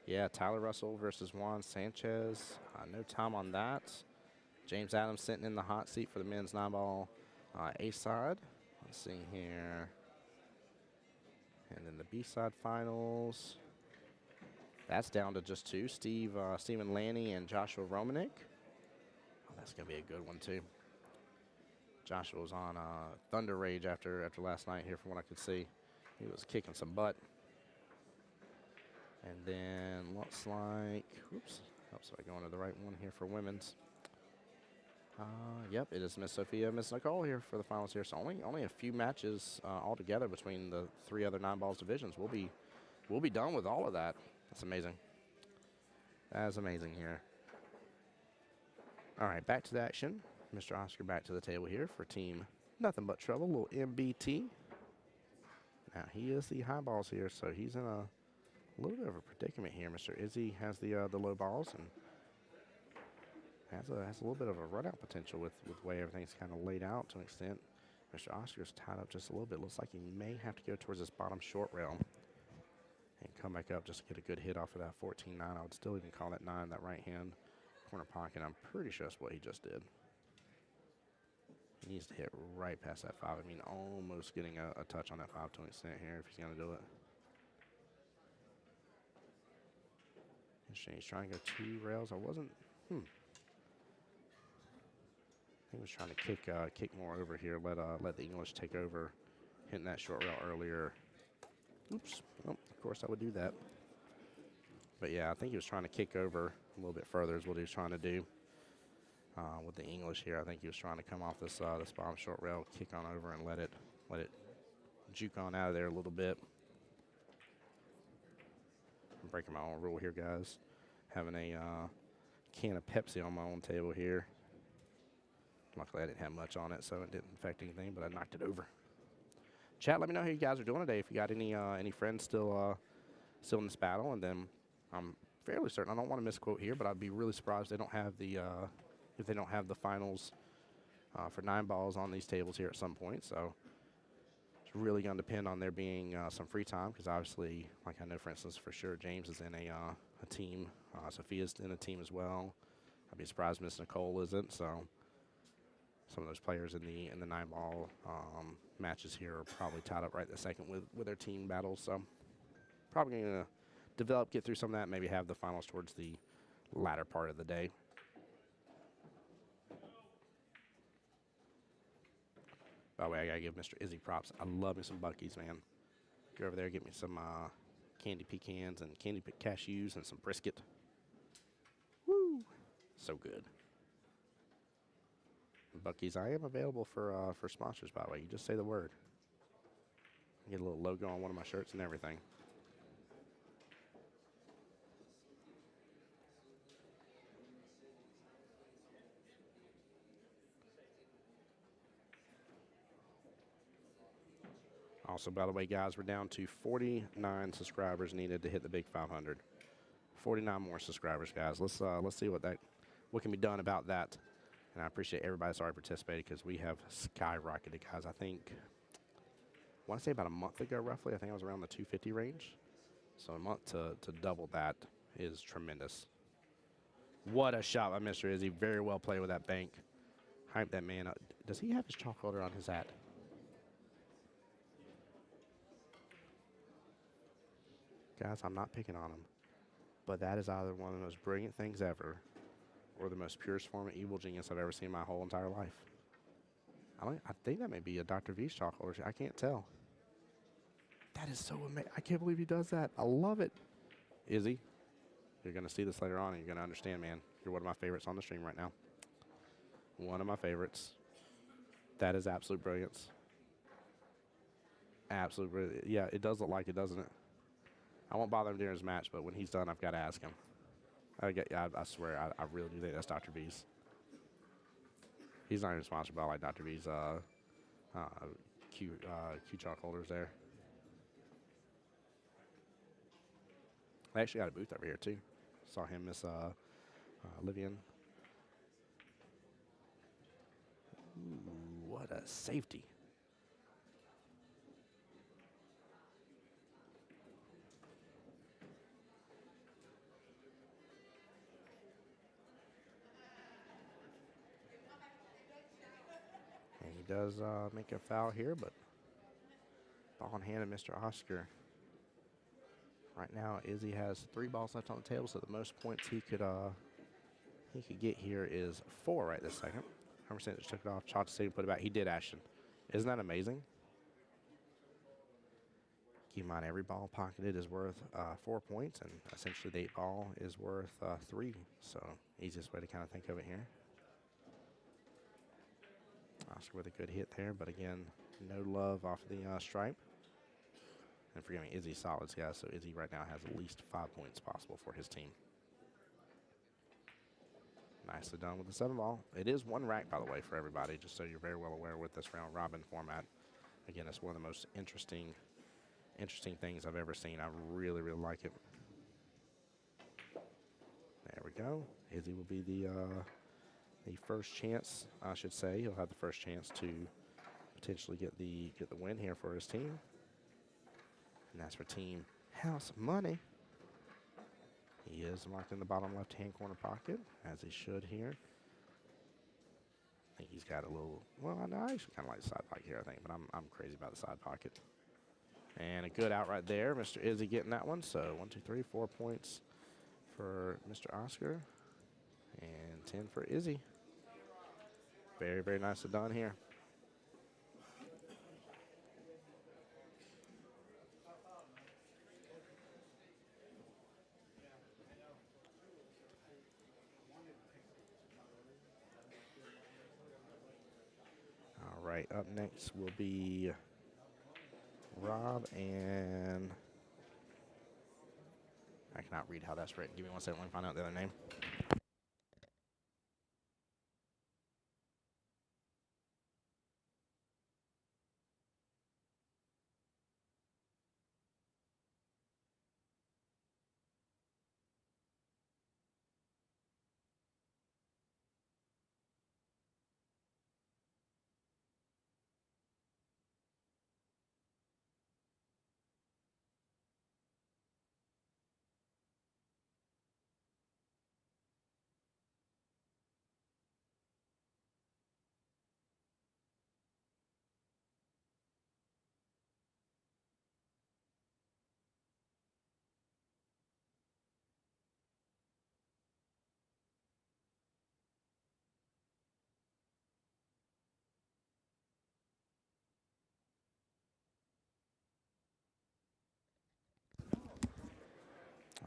Yeah, Tyler Russell versus Juan Sanchez. No time on that. James Adams sitting in the hot seat for the men's 9 ball A side. Let's see here. And then the B side finals. That's down to just 2. Stephen Lanny and Joshua Romanek. Oh, that's going to be a good one, too. Joshua was on Thunder Rage after last night here from what I could see. He was kicking some butt. And then looks like, oops, so I go into the right one here for women's. Yep, it is Miss Sophia, Miss Nicole here for the finals here. So only a few matches altogether between the 3 other 9 balls divisions. We'll be done with all of that. That's amazing. That's amazing here. All right, back to the action. Mr. Oscar back to the table here for team Nothing But Trouble, little MBT. Now he is the high balls here, so he's in a little bit of a predicament here. Mr. Izzy has the low balls and has a little bit of a run out potential with the way everything's kind of laid out to an extent. Mr. Oscar's tied up just a little bit. Looks like he may have to go towards this bottom short rail and come back up just to get a good hit off of that 14-9. I would still even call that 9, that right hand corner pocket. I'm pretty sure that's what he just did. He needs to hit right past that 5. I mean, almost getting a touch on that 5 to an extent here if he's going to do it. Interesting. He's trying to go 2 rails. I wasn't. I think he was trying to kick more over here. Let the English take over, hitting that short rail earlier. Oops. Well, of course I would do that. But yeah, I think he was trying to kick over a little bit further is what he was trying to do. With the English here, I think he was trying to come off this bottom short rail, kick on over, and let it juke on out of there a little bit. I'm breaking my own rule here, guys. Having a can of Pepsi on my own table here. Luckily, I didn't have much on it, so it didn't affect anything, but I knocked it over. Chat, let me know how you guys are doing today. If you got any friends still in this battle, and then I'm fairly certain, I don't want to misquote here, but I'd be really surprised if they don't have the finals for 9 balls on these tables here at some point. So it's really going to depend on there being some free time, because obviously, like I know, for instance, for sure, James is in a team. Sophia's in a team as well. I'd be surprised Miss Nicole isn't. So some of those players in the 9 ball matches here are probably tied up right this second with their team battles. So probably going to get through some of that, maybe have the finals towards the latter part of the day. By the way, I got to give Mr. Izzy props. I love me some Buc-ee's, man. Go over there, get me some candy pecans and candy cashews and some brisket. Woo! So good. Buc-ee's, I am available for sponsors, by the way. You just say the word. Get a little logo on one of my shirts and everything. Also, by the way, guys, we're down to 49 subscribers needed to hit the big 500. 49 more subscribers, guys. Let's see what can be done about that. And I appreciate everybody that's already participated because we have skyrocketed, guys. I want to say about a month ago, roughly. I think I was around the 250 range. So a month to double that is tremendous. What a shot by Mr. Izzy. Very well played with that bank. Hype that man up. Does he have his chalk holder on his hat? Guys, I'm not picking on him. But that is either one of the most brilliant things ever or the most purest form of evil genius I've ever seen in my whole entire life. I think that may be a Dr. V's chalk holder. I can't tell. That is so amazing. I can't believe he does that. I love it. Izzy, you're going to see this later on and you're going to understand, man. You're one of my favorites on the stream right now. One of my favorites. That is absolute brilliance. Absolute brilliance. Yeah, it does look like it, doesn't it? I won't bother him during his match, but when he's done, I've got to ask him. I swear, I really do think that's Dr. V's. He's not even sponsored by like Dr. V's Q chalk holders there. They actually got a booth over here too. Saw him, Miss Livian. Ooh, what a safety. And he does make a foul here, but ball in hand of Mr. Oscar. Right now, Izzy has 3 balls left on the table, so the most points he could get here is 4 right this second. 100% just took it off, shot to save, put it back. He did, Ashton. Isn't that amazing? Keep in mind, every ball pocketed is worth 4 points, and essentially the 8 ball is worth 3. So easiest way to kind of think of it here. Oscar with a good hit there, but again, no love off the stripe. And forgive me, Izzy solids, guys. So Izzy right now has at least 5 points possible for his team. Nicely done with the 7 ball. It is 1 rack, by the way, for everybody, just so you're very well aware with this round robin format. Again, it's one of the most interesting things I've ever seen. I really, really like it. There we go. Izzy will be the first chance, I should say. He'll have the first chance to potentially get the win here for his team. And that's for Team House Money. He is marked in the bottom left-hand corner pocket, as he should here. I think he's got a little, well, I actually kind of like the side pocket here, I think, but I'm crazy about the side pocket. And a good out right there. Mr. Izzy getting that one. So 1, 2, 3, 4 points for Mr. Oscar. And 10 for Izzy. Very, very nicely done here. All right, up next will be Rob and I cannot read how that's written. Give me 1 second, let me find out the other name.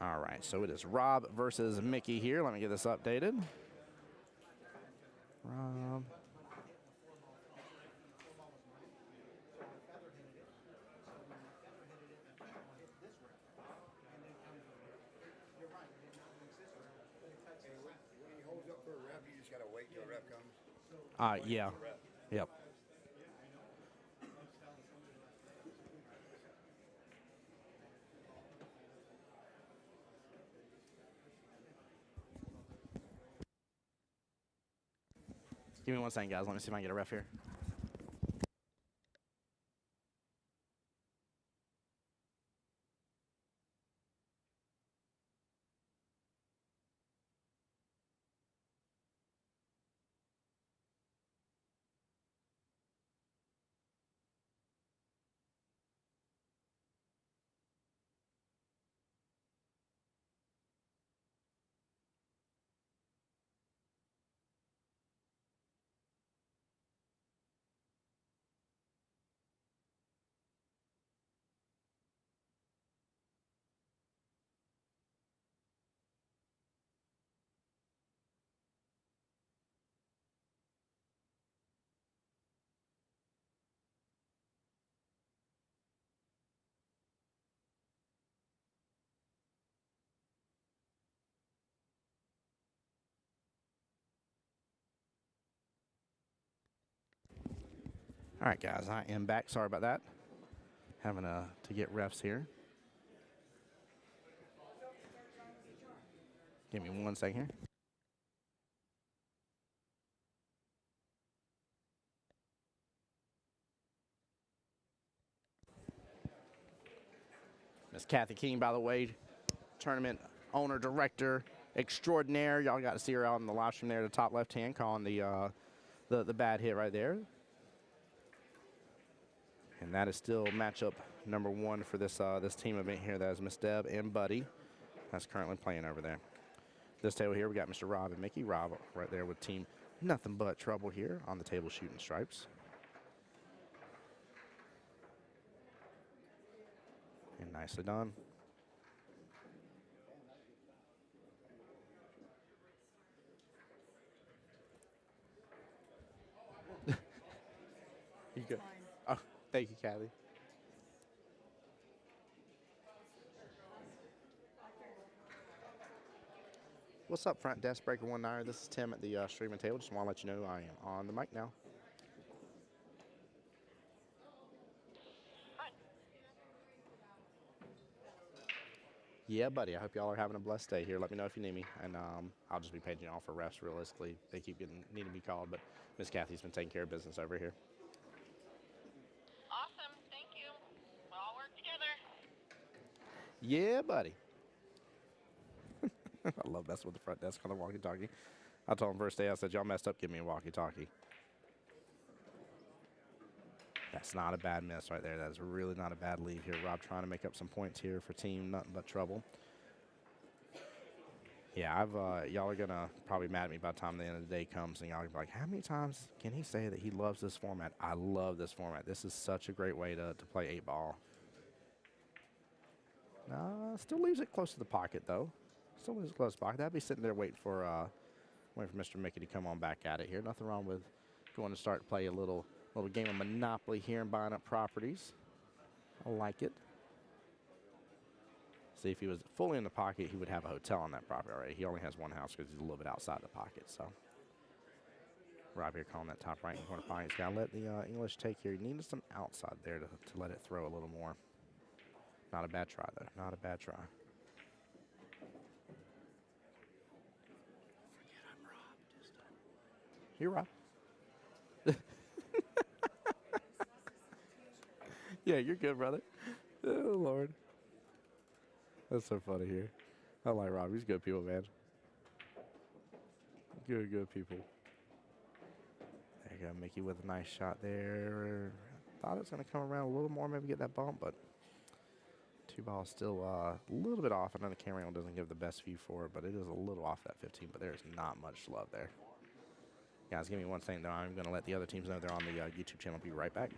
All right, so it is Rob versus Mickey here. Let me get this updated. Rob. When he holds up for a rep, you just gotta wait till a rep comes. Yeah. Yep. Give me one second, guys. Let me see if I can get a ref here. All right, guys, I am back. Sorry about that. Having to get refs here. Give me one second here. Miss Kathy King, by the way, tournament owner, director extraordinaire. Y'all got to see her out in the live stream there, the top left hand, calling the bad hit right there. And that is still matchup number 1 for this this team event here. That is Miss Deb and Buddy. That's currently playing over there. This table here, we got Mr. Rob and Mickey. Rob right there with team Nothing But Trouble here on the table shooting stripes. And nicely done. You good? Oh, thank you, Kathy. What's up, front desk breaker 19? This is Tim at the streaming table. Just want to let you know I am on the mic now. Yeah, buddy. I hope y'all are having a blessed day here. Let me know if you need me, and I'll just be paging y'all for refs. Realistically, they keep needing to be called, but Miss Kathy's been taking care of business over here. Awesome. Thank you. We'll all work together. Yeah, buddy. I love messing with the front desk on the walkie-talkie. I told him first day, I said, y'all messed up, give me a walkie-talkie. That's not a bad miss right there. That is really not a bad lead here. Rob trying to make up some points here for team Nothing But Trouble. Yeah, y'all are gonna probably mad at me by the time the end of the day comes, and y'all are gonna be like, how many times can he say that he loves this format? I love this format. This is such a great way to play 8-ball. Still leaves it close to the pocket though. Still leaves it close to the pocket. That'd be sitting there waiting for Mr. Mickey to come on back at it here. Nothing wrong with going to start to play a little game of Monopoly here and buying up properties. I like it. See, if he was fully in the pocket, he would have a hotel on that property already. He only has one house because he's a little bit outside the pocket. So, Rob here calling that top right in corner pocket. He's got to let the English take here. He needed some outside there to let it throw a little more. Not a bad try, though. Not a bad try. Forget I'm Rob. Just You're Rob. Yeah, you're good, brother. Oh, Lord. That's so funny here. I like Rob. He's good people, man. Good people. There you go, Mickey with a nice shot there. Thought it was going to come around a little more, maybe get that bump, but 2 balls still a little bit off. I know the camera angle doesn't give the best view for it, but it is a little off that 15, but there's not much love there. Guys, give me one second, though. I'm going to let the other teams know they're on the YouTube channel. Be right back.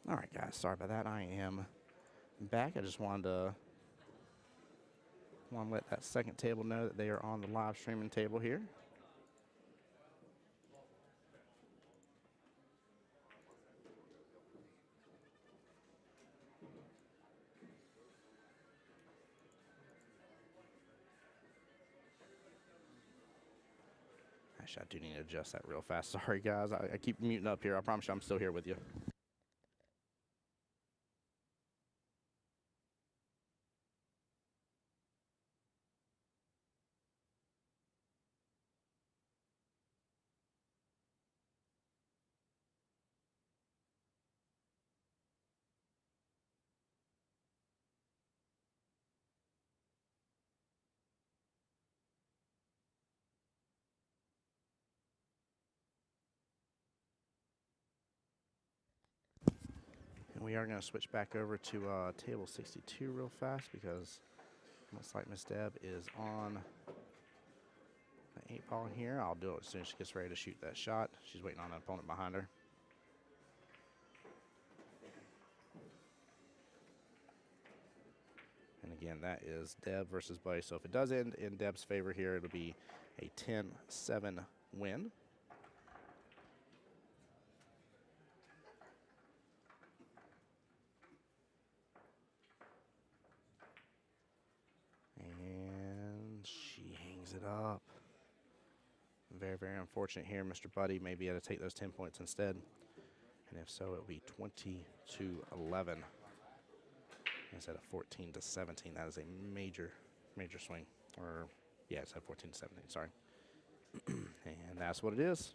All right, guys, sorry about that. I am back. I just wanted to let that second table know that they are on the live streaming table here. Actually, I do need to adjust that real fast. Sorry, guys. I keep muting up here. I promise you I'm still here with you. And we are going to switch back over to table 62 real fast because looks like Miss Deb is on the 8-ball here. I'll do it as soon as she gets ready to shoot that shot. She's waiting on an opponent behind her. And again, that is Deb versus Buddy. So if it does end in Deb's favor here, it'll be a 10-7 win. And she hangs it up. Very, very unfortunate here. Mr. Buddy may be able to take those 10 points instead. And if so, it'll be 20-11 instead of 14-17. That is a major, major swing. Or, yeah, it's at 14-17, sorry. And that's what it is.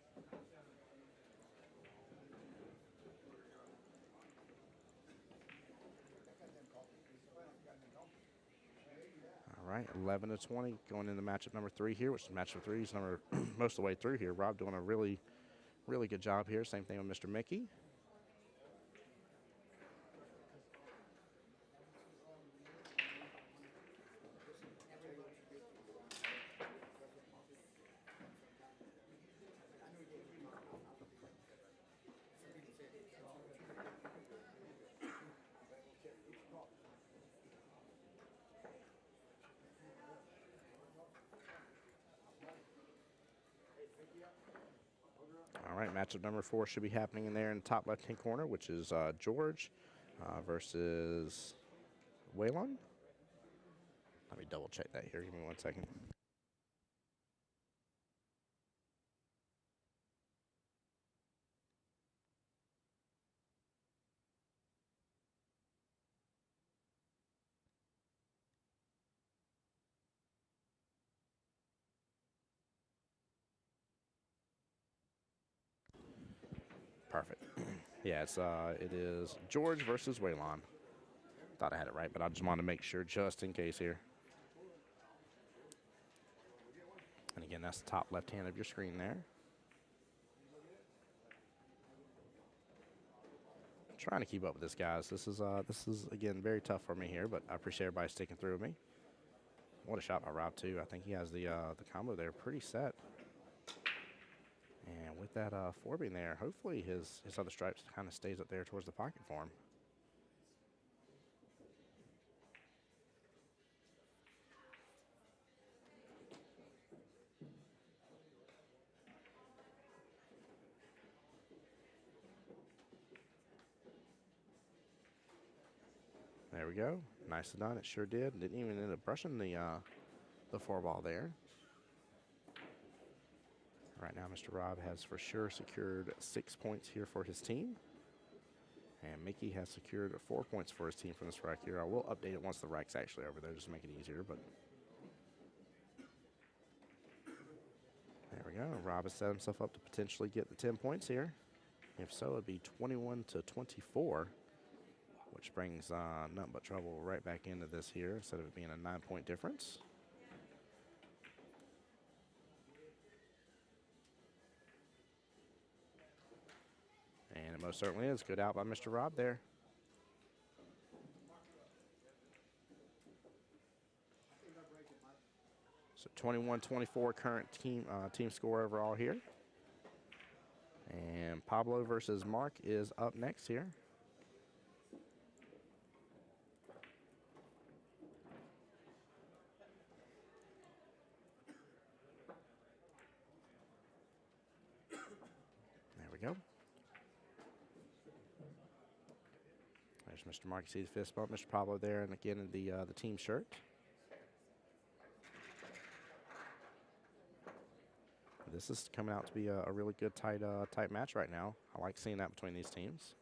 All right, 11-20 going into matchup number 3 here, which is matchup 3 is number most of the way through here. Rob doing a really, really good job here. Same thing with Mr. Mickey. All right, matchup number 4 should be happening in there in the top left-hand corner, which is George versus Waylon. Let me double check that here. Give me 1 second. Perfect. Yeah, it is George versus Waylon. Thought I had it right, but I just wanted to make sure just in case here. And again, that's the top left hand of your screen there. Trying to keep up with this, guys. This is again very tough for me here, but I appreciate everybody sticking through with me. What a shot by Rob too. I think he has the combo there pretty set. And with that 4 being there, hopefully his other stripes kind of stays up there towards the pocket for him. There we go. Nicely done. It sure did. Didn't even end up brushing the 4-ball there. Right now, Mr. Rob has for sure secured 6 points here for his team. And Mickey has secured 4 points for his team from this rack here. I will update it once the rack's actually over there just to make it easier. But there we go. Rob has set himself up to potentially get the 10 points here. If so, it'd be 21-24. Which brings nothing but trouble right back into this here instead of it being a 9-point difference. And it most certainly is. Good out by Mr. Rob there. So 21-24 current team score overall here. And Pablo versus Mark is up next here. we go. There's Mr. Mark. You see the fist bump. Mr. Pablo there, and again in the team shirt. This is coming out to be a really good tight match right now. I like seeing that between these teams.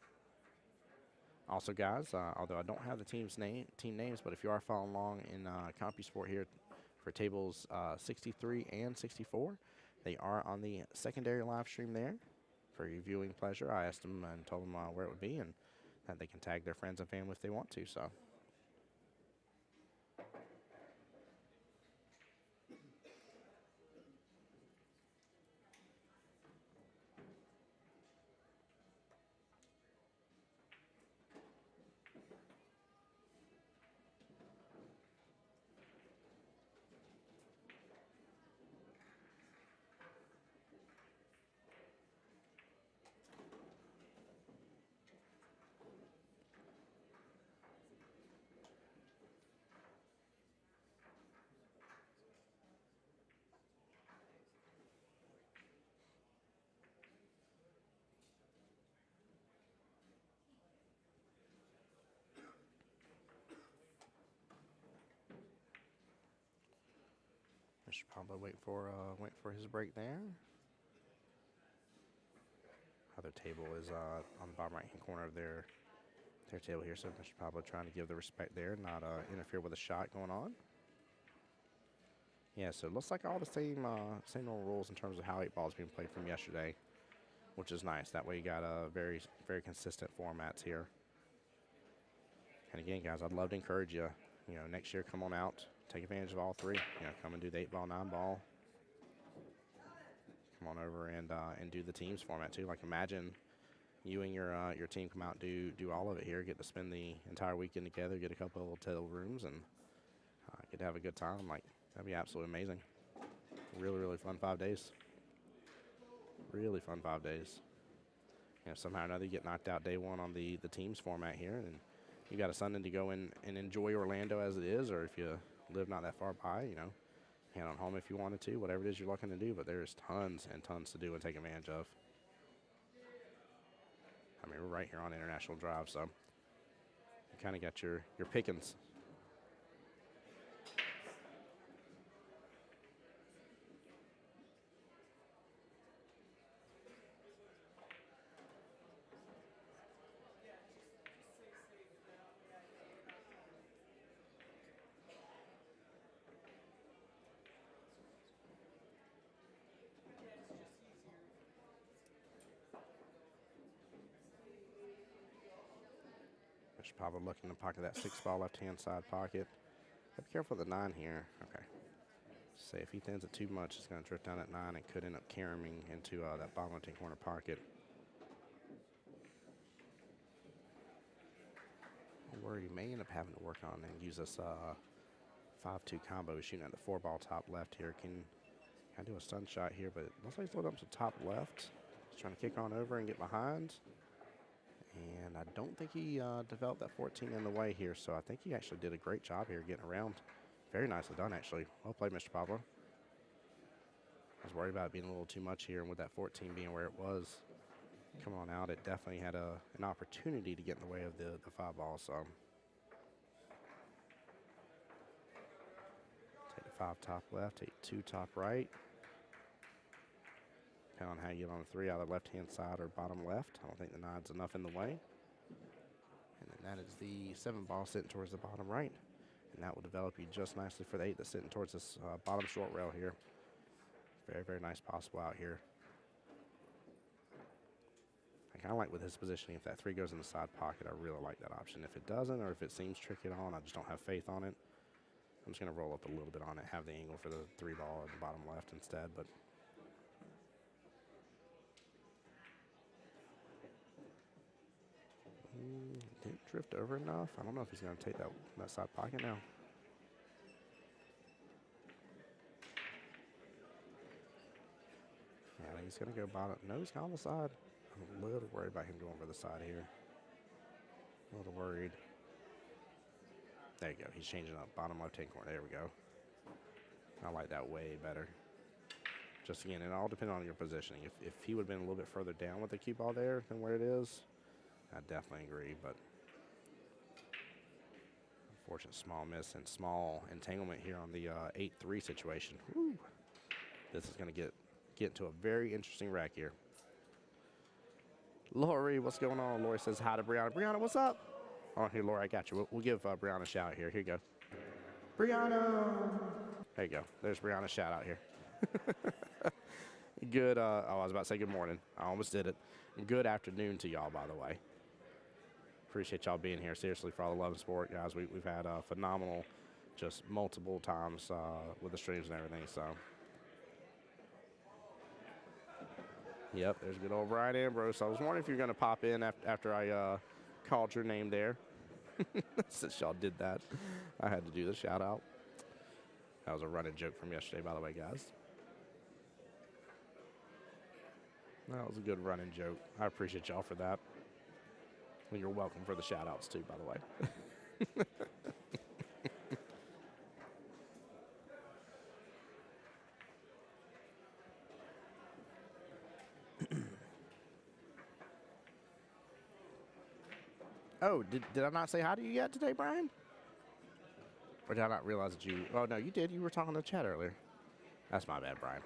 Also, guys, although I don't have the team names, but if you are following along in CompuSport here for tables 63 and 64, they are on the secondary live stream there for your viewing pleasure. I asked them and told them where it would be and that they can tag their friends and family if they want to. So. Mr. Pablo waiting for his break there. Other table is on the bottom right-hand corner of their table here. So Mr. Pablo trying to give the respect there, not interfere with a shot going on. Yeah, so it looks like all the same normal rules in terms of how 8 ball is being played from yesterday, which is nice. That way you got a very consistent formats here. And again, guys, I'd love to encourage you. You know, next year come on out, take advantage of all 3. You know, come and do the 8 ball, 9 ball. Come on over and do the teams format too. Like imagine you and your team come out and do all of it here. Get to spend the entire weekend together. Get a couple of hotel rooms and get to have a good time. Like that'd be absolutely amazing. Really fun 5 days. Really fun 5 days. You know, somehow or another you get knocked out day 1 on the teams format here, and you got a Sunday to go in and enjoy Orlando as it is, or if you live not that far by, you know. Head on home if you wanted to, whatever it is you're looking to do, but there's tons and tons to do and take advantage of. I mean, we're right here on International Drive, so you kind of got your pickings. Mr. Pablo looking to pocket that 6 ball left-hand side pocket. Be careful with the 9 here. Okay. Say if he thins it too much, it's going to drift down at 9 and could end up carrying into that bottom left-hand corner pocket. Where you may end up having to work on and use this 5-2 combo, shooting at the 4 ball top left here. Can I do a stun shot here, but it looks like he's loaded up to top left. He's trying to kick on over and get behind. And I don't think he developed that 14 in the way here, so I think he actually did a great job here getting around. Very nicely done, actually. Well played, Mr. Pablo. I was worried about it being a little too much here, and with that 14 being where it was, come on out, it definitely had an opportunity to get in the way of the 5 ball, so. Take the 5 top left, take 2 top right. Depending on how you get on the 3, either left-hand side or bottom left. I don't think the 9's enough in the way. And then that is the 7 ball sitting towards the bottom right. And that will develop you just nicely for the 8 that's sitting towards this bottom short rail here. Very nice possible out here. I kind of like with his positioning, if that 3 goes in the side pocket, I really like that option. If it doesn't, or if it seems tricky at all, and I just don't have faith on it, I'm just going to roll up a little bit on it, have the angle for the 3 ball at the bottom left instead. But didn't drift over enough. I don't know if he's going to take that side pocket now. Yeah, I think he's going to go bottom. No, he's on the side. I'm a little worried about him going for the side here. A little worried. There you go. He's changing up bottom left-hand corner. There we go. I like that way better. Just again, it all depends on your positioning. If he would have been a little bit further down with the cue ball there than where it is, I definitely agree. But unfortunate small miss and small entanglement here on the 8-3 situation. Woo. This is going to get into a very interesting rack here. Lori, what's going on? Lori says hi to Brianna. Brianna, what's up? Oh, here, Lori, I got you. We'll give Brianna a shout out here. Here you go. Brianna. There you go. There's Brianna's shout out here. Good, I was about to say good morning. I almost did it. Good afternoon to y'all, by the way. Appreciate y'all being here. Seriously, for all the love and support, guys. We've had phenomenal, just multiple times with the streams and everything, so. Yep, there's good old Brian Ambrose. I was wondering if you're going to pop in after I called your name there. Since y'all did that, I had to do the shout out. That was a running joke from yesterday, by the way, guys. That was a good running joke. I appreciate y'all for that. Well, you're welcome for the shout outs too, by the way. Oh, did I not say hi to you yet today, Brian? Or did I not realize that you? Oh no, you did. You were talking to the chat earlier. That's my bad, Brian.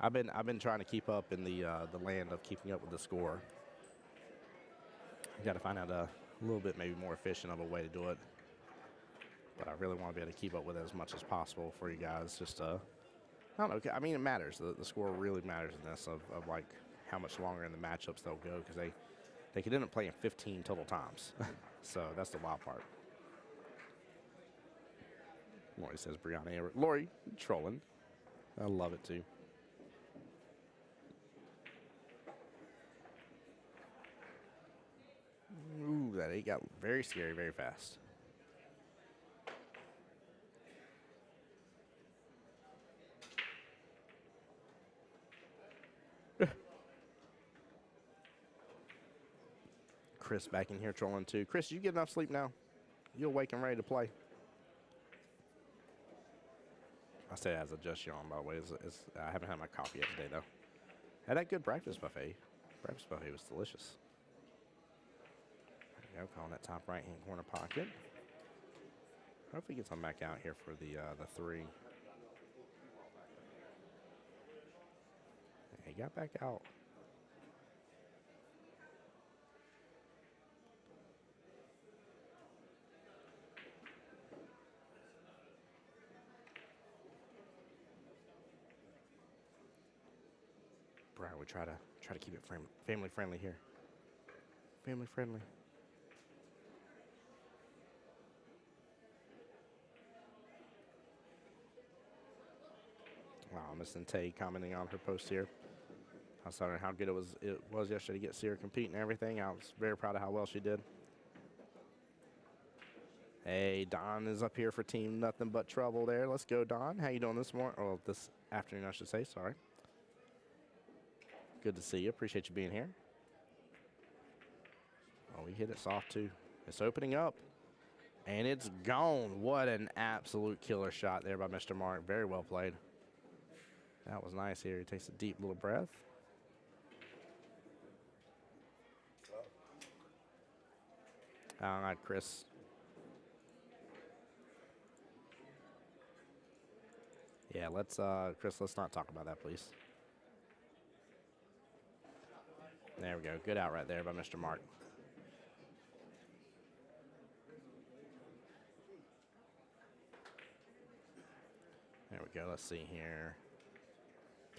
I've been trying to keep up in the land of keeping up with the score. Got to find out a little bit maybe more efficient of a way to do it. But I really want to be able to keep up with it as much as possible for you guys. Just I don't know. I mean, it matters. The score really matters in this of like how much longer in the matchups they'll go because they could end up playing 15 total times. So that's the wild part. Lori says Brianna. Lori, trolling. I love it too. Ooh, that 8 got very scary very fast. Chris back in here trolling too. Chris, you get enough sleep now? You awake and ready to play? I say as a just yawn, by the way. I haven't had my coffee yet today, though. Had that good breakfast buffet. Breakfast buffet was delicious. There you go, calling that top right-hand corner pocket. Hopefully he gets on back out here for the 3. He got back out. Brian, we try to keep it family friendly here. Family friendly. Wow, Miss Tay commenting on her post here. I was wondering how good it was yesterday to get Sierra compete and everything. I was very proud of how well she did. Hey, Don is up here for Team Nothing But Trouble there. Let's go, Don. How you doing this morning? Or this afternoon, I should say. Sorry. Good to see you. Appreciate you being here. Oh, we hit it soft, too. It's opening up. And it's gone. What an absolute killer shot there by Mr. Mark. Very well played. That was nice here. He takes a deep little breath. All right, Chris. Yeah, Chris, let's not talk about that, please. There we go. Good out right there by Mr. Mark. There we go. Let's see here.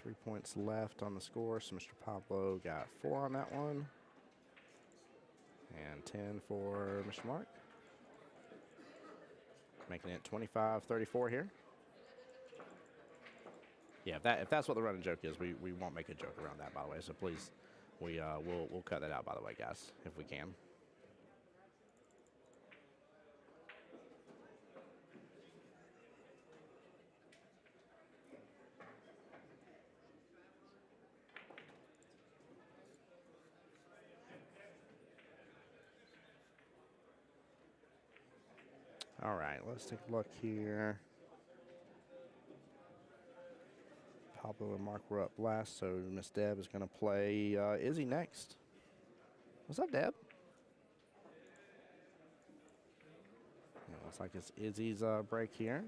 3 points left on the score. So Mr. Pablo got 4 on that one. And 10 for Mr. Mark. Making it 25-34 here. Yeah, if that's what the running joke is, we won't make a joke around that, by the way. So please, we'll cut that out, by the way, guys, if we can. All right, let's take a look here. Pablo and Mark were up last, so Miss Deb is going to play Izzy next. What's up, Deb? Yeah, looks like it's Izzy's break here.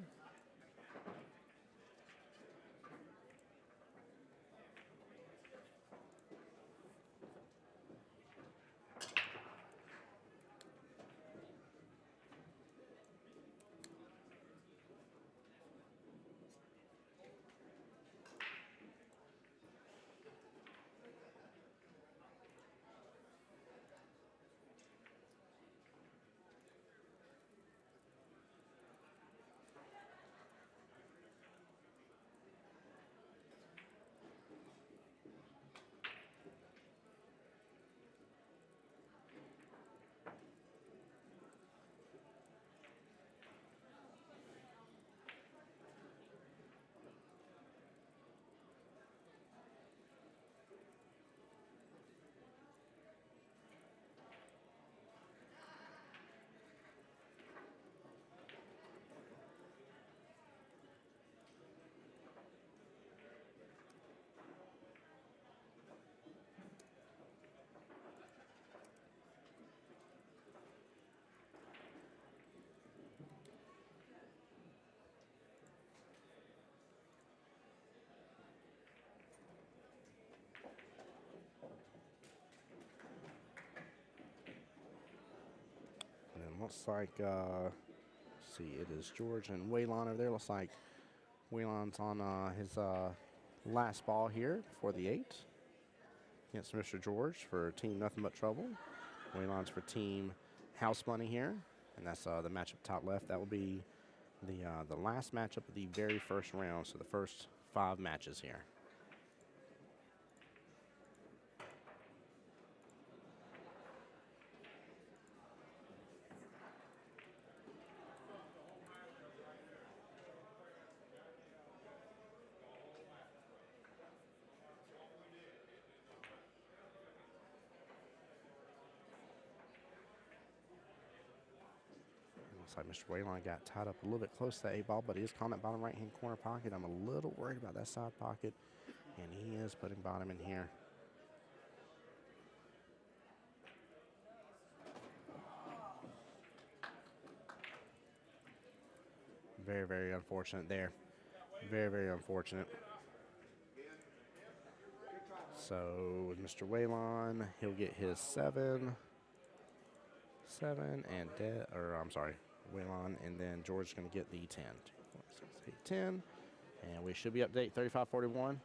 And it looks like, let's see, it is George and Waylon over there. Looks like Waylon's on his last ball here for the 8 against Mr. George for Team Nothing But Trouble. Waylon's for Team House Money here, and that's the matchup top left. That will be the last matchup of the very first round, so the first 5 matches here. Looks like Mr. Waylon got tied up a little bit close to that 8 ball, but he is calling that bottom right-hand corner pocket. I'm a little worried about that side pocket, and he is putting bottom in here. Very, very unfortunate there. Very, very unfortunate. So with Mr. Waylon, he'll get his 7, and I'm sorry, Waylon, and then George's going to get the 10. 4, 6, 8, 10, and we should be up to date 35-41. All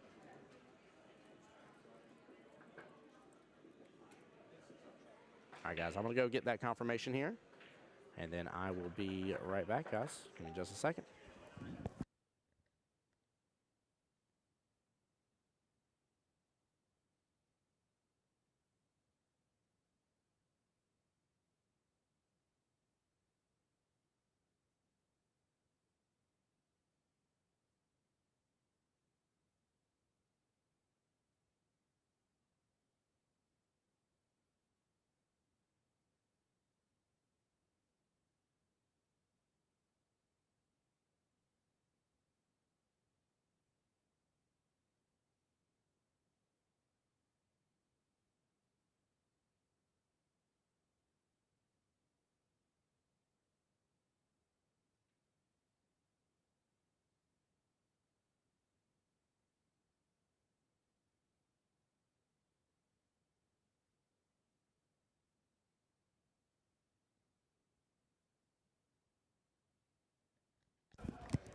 right, guys, I'm going to go get that confirmation here, and then I will be right back, guys. Give me just a second.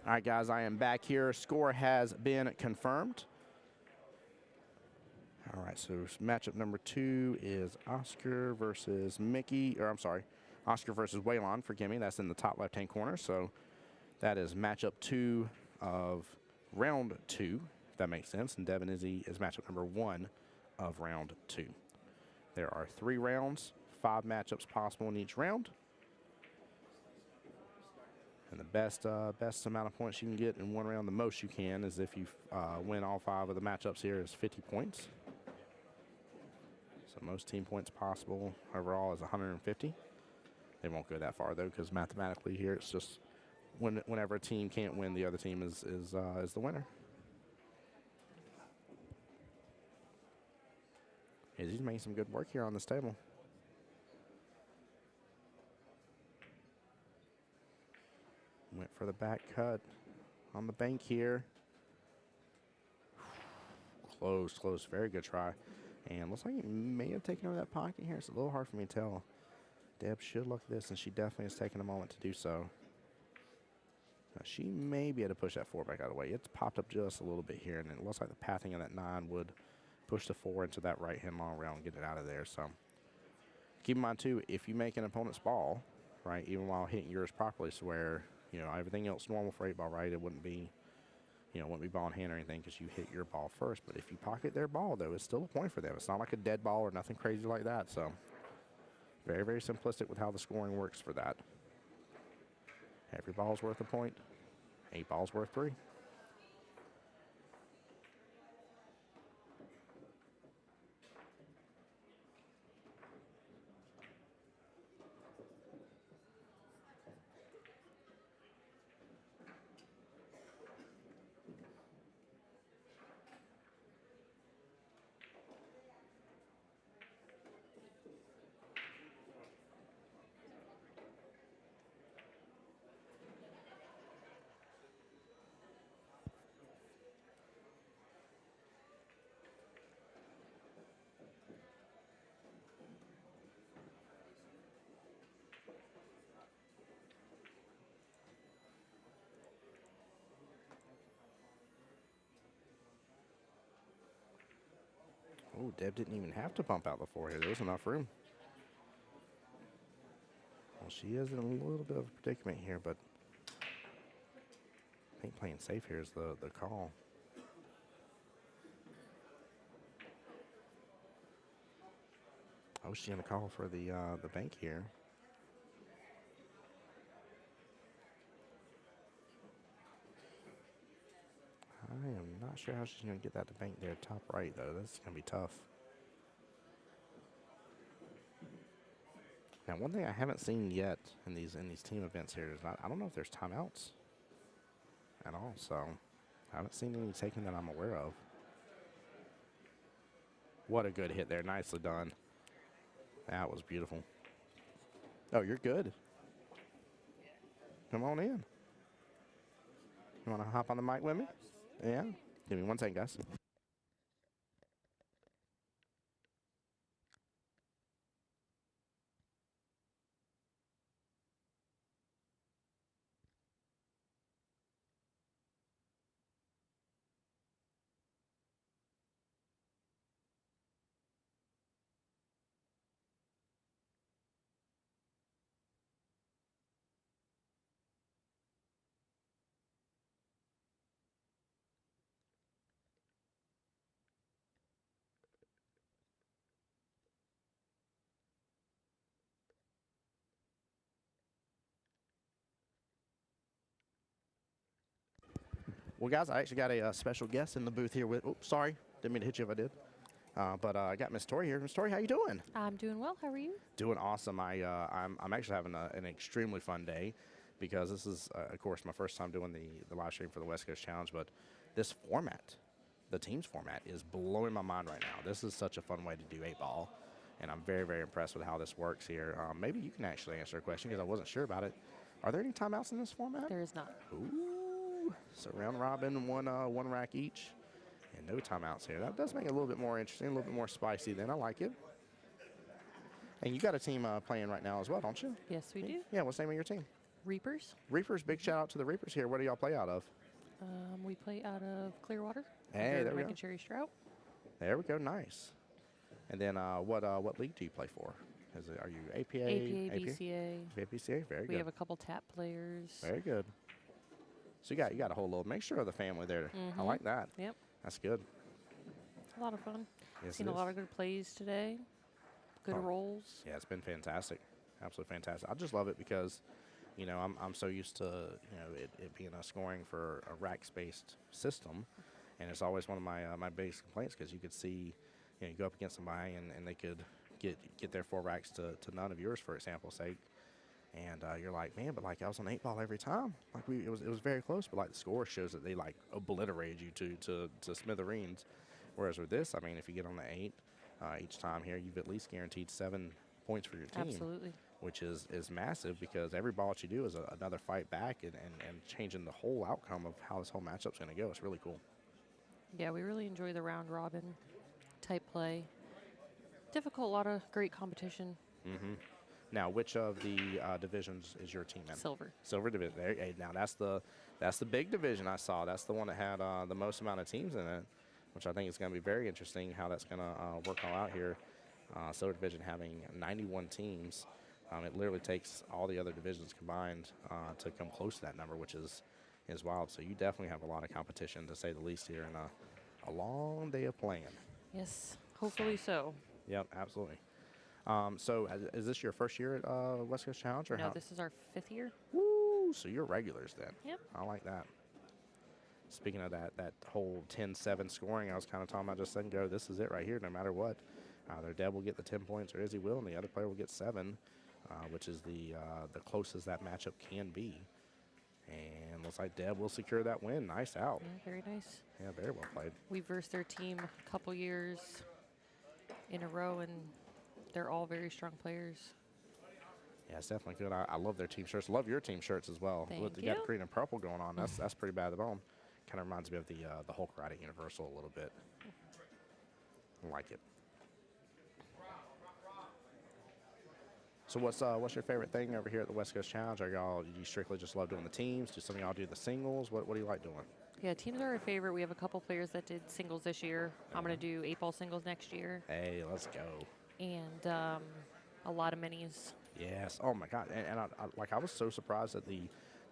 All right, guys, I am back here. Score has been confirmed. All right, so matchup number 2 is Oscar versus Mickey, or I'm sorry, Oscar versus Waylon, forgive me. That's in the top left-hand corner. So that is matchup 2 of round 2, if that makes sense. And Devin Izzy is matchup number 1 of round 2. There are 3 rounds, 5 matchups possible in each round. And the best amount of points you can get in one round, the most you can, is if you win all 5 of the matchups here, is 50 points. So most team points possible overall is 150. They won't go that far though, because mathematically here it's just whenever a team can't win, the other team is the winner. He's making some good work here on this table. Went for the back cut on the bank here. Close, close. Very good try. And looks like he may have taken over that pocket here. It's a little hard for me to tell. Deb should look at this, and she definitely is taking a moment to do so. She may be able to push that 4 back out of the way. It's popped up just a little bit here, and it looks like the pathing of that 9 would push the 4 into that right-hand long rail and get it out of there. So keep in mind, too, if you make an opponent's ball, right, even while hitting yours properly, so where, you know, everything else normal for 8-ball, right, it wouldn't be, you know, wouldn't be ball in hand or anything because you hit your ball first. But if you pocket their ball, though, it's still a point for them. It's not like a dead ball or nothing crazy like that. So very, very simplistic with how the scoring works for that. Every ball's worth a point. 8 balls worth 3. Oh, Deb didn't even have to pump out the 4 here. There was enough room. Well, she is in a little bit of a predicament here, but I think playing safe here is the call. Oh, she's going to call for the bank here. I am not sure how she's going to get that to bank there top right, though. That's going to be tough. Now, one thing I haven't seen yet in these team events here is I don't know if there's timeouts at all. So I haven't seen any taken that I'm aware of. What a good hit there. Nicely done. That was beautiful. Oh, you're good. Come on in. You want to hop on the mic with me? Yeah. Give me 1 second, guys. Well, guys, I actually got a special guest in the booth here with. Oops, sorry, didn't mean to hit you if I did. But I got Miss Tori here. Miss Tori, how you doing? I'm doing well. How are you? Doing awesome. I'm actually having an extremely fun day because this is, of course, my first time doing the live stream for the West Coast Challenge. But this format, the teams format, is blowing my mind right now. This is such a fun way to do 8-ball, and I'm very, very impressed with how this works here. Maybe you can actually answer a question because I wasn't sure about it. Are there any timeouts in this format? There is not. Ooh. So round robin, one rack each, and no timeouts here. That does make it a little bit more interesting, a little bit more spicy. Then I like it. And you got a team playing right now as well, don't you? Yes, we do. Yeah. What's the name of your team? Reapers. Reapers. Big shout out to the Reapers here. Where do y'all play out of? We play out of Clearwater. Hey, under there we Mike go. and Cherry Strout. There we go. Nice. And then what league do you play for? Are you APA? APA, BCA. BCA. Very good. We have a couple tap players. Very good. So you got a whole little mixture of the family there. I like that. Yep. That's good. A lot of fun. Yes, Seen it a is. lot of good plays today. Good Oh. rolls. Yeah, it's been fantastic. Absolutely fantastic. I just love it because, you know, I'm so used to, you know, it being a scoring for a racks-based system, and it's always one of my biggest complaints because you could see, you know, you go up against somebody and they could get their 4 racks to none of yours, for example's sake, and you're like, man, but like I was on 8-ball every time. Like it was very close, but like the score shows that they like obliterated you to smithereens. Whereas with this, I mean, if you get on the 8, each time here, you've at least guaranteed 7 points for your team. Absolutely. Which is massive because every ball that you do is another fight back and changing the whole outcome of how this whole matchup's going to go. It's really cool. Yeah, we really enjoy the round robin type play. Difficult, a lot of great competition. Now, which of the divisions is your team in? Silver. Silver division. There, hey, now that's the big division I saw. That's the one that had the most amount of teams in it, which I think is going to be very interesting how that's going to work all out here. Silver division having 91 teams. It literally takes all the other divisions combined to come close to that number, which is wild. So you definitely have a lot of competition, to say the least, here, and a long day of playing. Yes, hopefully so. Yep, absolutely. So is this your first year at West Coast Challenge? Or No, how? this is our 5th year. Woo! So you're regulars then. Yep. I like that. Speaking of that whole 10-7 scoring I was kind of talking about just a second ago, this is it right here. No matter what, either Deb will get the 10 points or Izzy will, and the other player will get 7, which is the closest that matchup can be. And looks like Deb will secure that win. Nice out. Yeah, very nice. Yeah, very well played. We've versed their team a couple years in a row, and they're all very strong players. Yeah, it's definitely good. I love their team shirts. Love your team shirts as well. Thank You got you. green and purple going on. That's pretty bad at the bone. Kind of reminds me of the Hulk Riding Universal a little bit. I like it. So what's your favorite thing over here at the West Coast Challenge? Do you strictly just love doing the teams? Do some of y'all do the singles? What do you like doing? Yeah, teams are our favorite. We have a couple players that did singles this year. I'm going to do 8-ball singles next year. Hey, let's go. And a lot of minis. Yes. Oh my God. And I was so surprised at the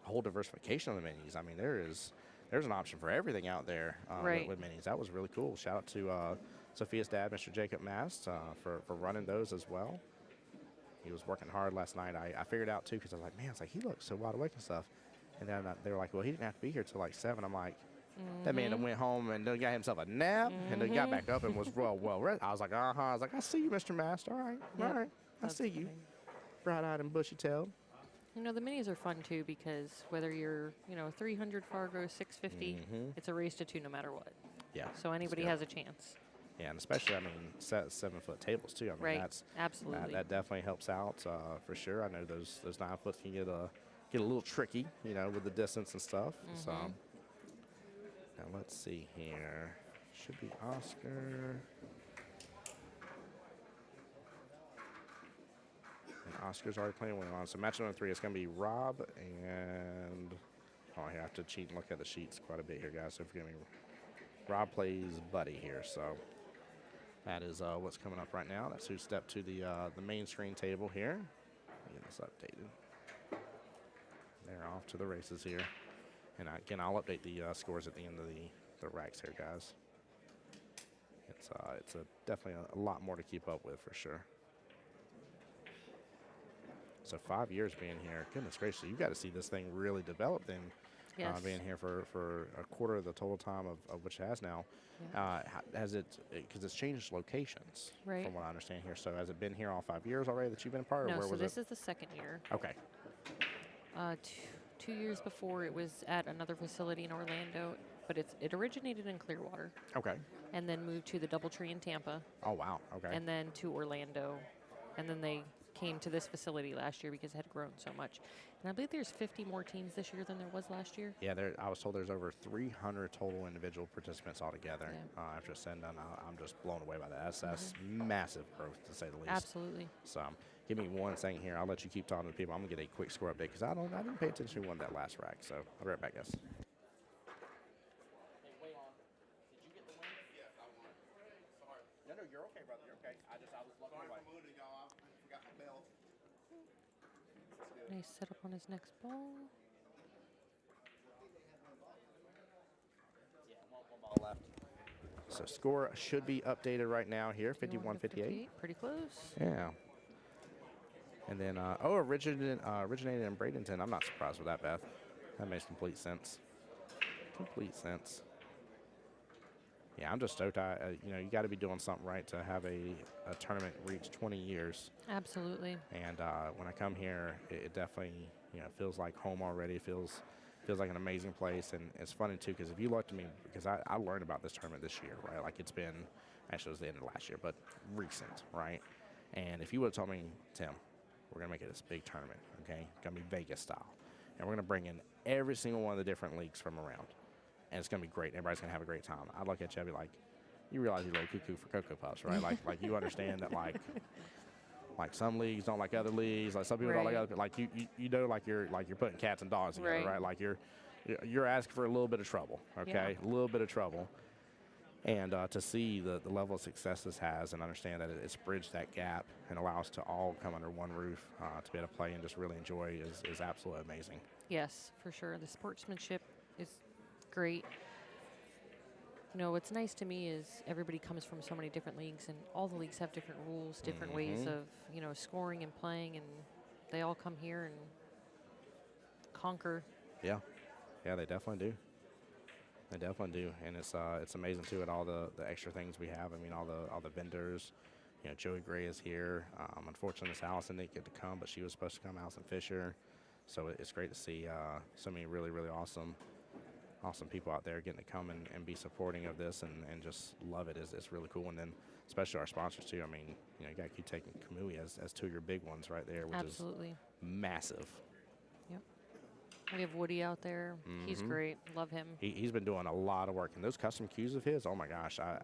whole diversification of the minis. I mean, there's an option for everything out there Right. with minis. That was really cool. Shout out to Sophia's dad, Mr. Jacob Mast, for running those as well. He was working hard last night. I figured out too because I was like, man, it's like he looks so wide awake and stuff. And then they were like, well, he didn't have to be here till like 7. I'm like, that man done went home and done got himself a nap and then got back up and was well rested. I was like, I was like, I see you, Mr. Mast. All right, Yep. all right, I That's see you. funny. Bright-eyed and bushy-tailed. You know, the minis are fun too because whether you're, 300 Fargo, 650, it's a race to 2 no matter what. Yeah. So anybody good. has a chance. Yeah, and especially, I mean, 7-foot tables too. I mean, Right. that's Absolutely. that definitely helps out for sure. I know those 9 foot can get a little tricky, with the distance and stuff. So now let's see here. Should be Oscar. And Oscar's already playing one on. So match number 3 is going to be Rob and here I have to cheat and look at the sheets quite a bit here, guys. So forgive me. Rob plays Buddy here, so that is what's coming up right now. That's who stepped to the main screen table here. Get this updated. They're off to the races here, and again, I'll update the scores at the end of the racks here, guys. It's definitely a lot more to keep up with for sure. So 5 years being here, goodness gracious, you got to see this thing really develop then. Yes. Being here for a quarter of the total time of which it has now. Has it, because it's changed locations Right. from what I understand here. So has it been here all 5 years already that you've been a part of? No, Where so was this it? is the 2nd year. Okay. 2 years before it was at another facility in Orlando, but it originated in Clearwater Okay. and then moved to the DoubleTree in Tampa Oh, wow. Okay. and then to Orlando. And then they came to this facility last year because it had grown so much. And I believe there's 50 more teams this year than there was last year. Yeah, I was told there's over 300 total individual participants altogether. Yeah. After it's said and done, I'm just blown away by that. That's massive growth, to say the least. Absolutely. So give me one second here. I'll let you keep talking to the people. I'm going to get a quick score update because I didn't pay attention to who won that last rack. So I'll be right back, guys. No, you're okay, brother. You're okay. I was looking Sorry for moving, y'all. I forgot my belt. Nice setup on his next ball. one ball left. So score should be updated right now here, 51-58. Pretty close. Yeah. And then, originated in Bradenton. I'm not surprised with that, Beth. That makes complete sense. Complete sense. Yeah, I'm just stoked. You got to be doing something right to have a tournament reach 20 years. Absolutely. And when I come here, it definitely, feels like home already. Feels Feels like an amazing place, and it's funny too because if you looked at me, because I learned about this tournament this year, right? Like it's been, actually it was the end of last year, but recent, right? And if you would have told me, Tim, we're gonna make it this big tournament, okay? Gonna be Vegas style, and we're gonna bring in every single one of the different leagues from around, and it's gonna be great. Everybody's gonna have a great time. I'd look at you, I'd be like, you realize you're a little cuckoo for Cocoa Puffs, right? like you understand that like some leagues don't like other leagues, like some people don't like Right. other. Like you know, like you're putting cats and dogs together, Right. right? Like you're asking for a little bit of trouble, okay? A little bit of trouble, and to see the level of success this has, and understand that it's bridged that gap and allow us to all come under one roof to be able to play and just really enjoy is absolutely amazing. Yes, for sure. The sportsmanship is great. You know, what's nice to me is everybody comes from so many different leagues, and all the leagues have different rules, different ways of, you know, scoring and playing, and they all come here and conquer. Yeah, they definitely do. They definitely do, and it's amazing too at all the extra things we have. I mean, all the vendors. You know, Joey Gray is here. Unfortunately, Miss Allison didn't get to come, but she was supposed to come. Allison Fisher. So it's great to see so many really awesome people out there getting to come and be supporting of this and just love it. It's really cool. And then especially our sponsors too. I mean, you know, you got Q-Tech and Kamui as two of your big ones right there, which Absolutely. is massive. Yep. We have Woody out there. He's great. Love him. He's been doing a lot of work. And those custom cues of his, oh my gosh, I